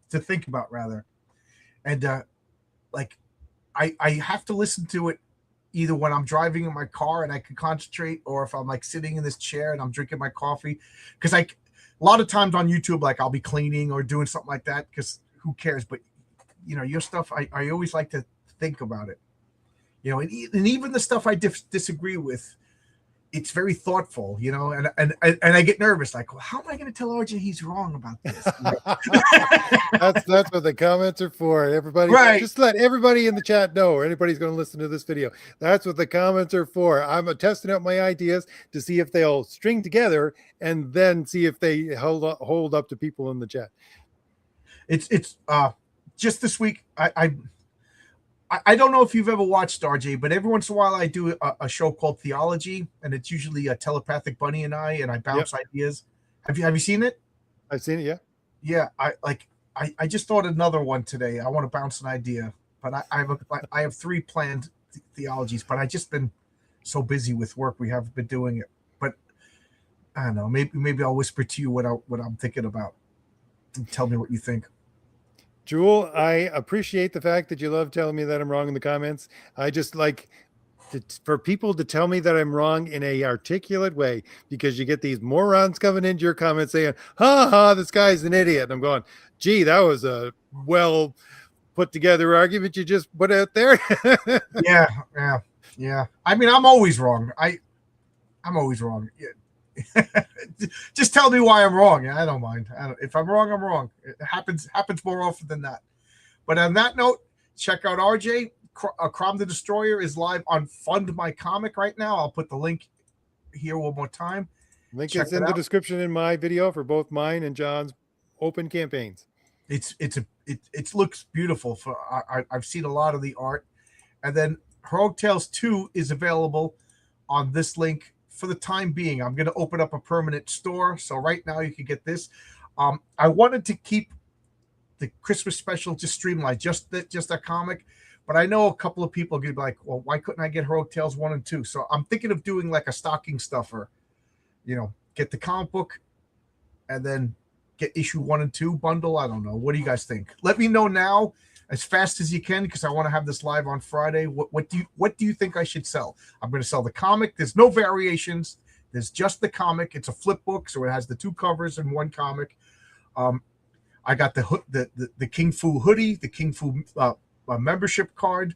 To think about rather. And I have to listen to it either when I'm driving in my car and I can concentrate, or if I'm like sitting in this chair and I'm drinking my coffee. Because a lot of times on YouTube, like I'll be cleaning or doing something like that. Because who cares? But your stuff, I always like to think about it. And even the stuff I disagree with, it's very thoughtful, and I get nervous, like, well, how am I going to tell RJ he's wrong about this? That's what the comments are for. Everybody, right. Just let everybody in the chat know, or anybody's going to listen to this video. That's what the comments are for. I'm testing out my ideas to see if they'll string together, and then see if they hold up to people in the chat. It's just this week. I don't know if you've ever watched RJ, but every once in a while I do a show called Theology, and it's usually a telepathic bunny and I bounce ideas. Have you seen it? I've seen it. Yeah. Yeah. I just thought another one today. I want to bounce an idea, but I have 3 planned theologies, but I've just been so busy with work. We haven't been doing it, but I don't know. Maybe I'll whisper to you what I'm thinking about, and tell me what you think. Jewel, I appreciate the fact that you love telling me that I'm wrong in the comments. I just like for people to tell me that I'm wrong in a articulate way, because you get these morons coming into your comments saying, "Ha ha, this guy's an idiot." And I'm going, "Gee, that was a well put together argument you just put out there." Yeah. I mean, I'm always wrong. I'm always wrong. Yeah. Just tell me why I'm wrong. Yeah, I don't mind. If I'm wrong, I'm wrong. It happens more often than that. But on that note, check out RJ. Crom the Destroyer is live on Fund My Comic right now. I'll put the link here one more time. Link is in the description in my video for both mine and John's open campaigns. It looks beautiful. I've seen a lot of the art, and then Heroic Tales 2 is available on this link for the time being. I'm going to open up a permanent store, so right now you can get this. I wanted to keep the Christmas special just streamlined, just that comic, but I know a couple of people are going to be like, well, why couldn't I get Heroic Tales 1 and 2? So I'm thinking of doing like a stocking stuffer, get the comic book and then get issue 1 and 2 bundle. I don't know. What do you guys think? Let me know now as fast as you can, because I want to have this live on Friday. What do you think I should sell? I'm going to sell the comic. There's no variations. There's just the comic. It's a flip book, so it has the 2 covers in 1 comic. I got the King Fu hoodie, the King Fu membership card,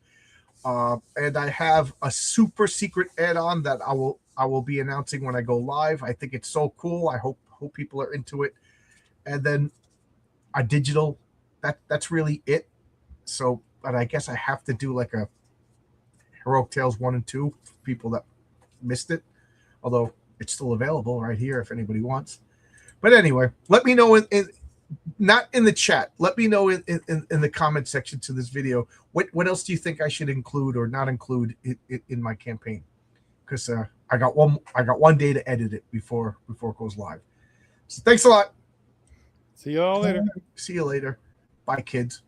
and I have a super secret add-on that I will be announcing when I go live. I think it's so cool. I hope people are into it. And then a digital. That's really it. So, but I guess I have to do like a Heroic Tales 1 and 2 for people that missed it, although it's still available right here if anybody wants. But anyway, let me know not in the chat. Let me know in the comment section to this video. What else do you think I should include or not include in my campaign? Because I got one day to edit it before it goes live. So thanks a lot. See you all later. See you later. Bye, kids.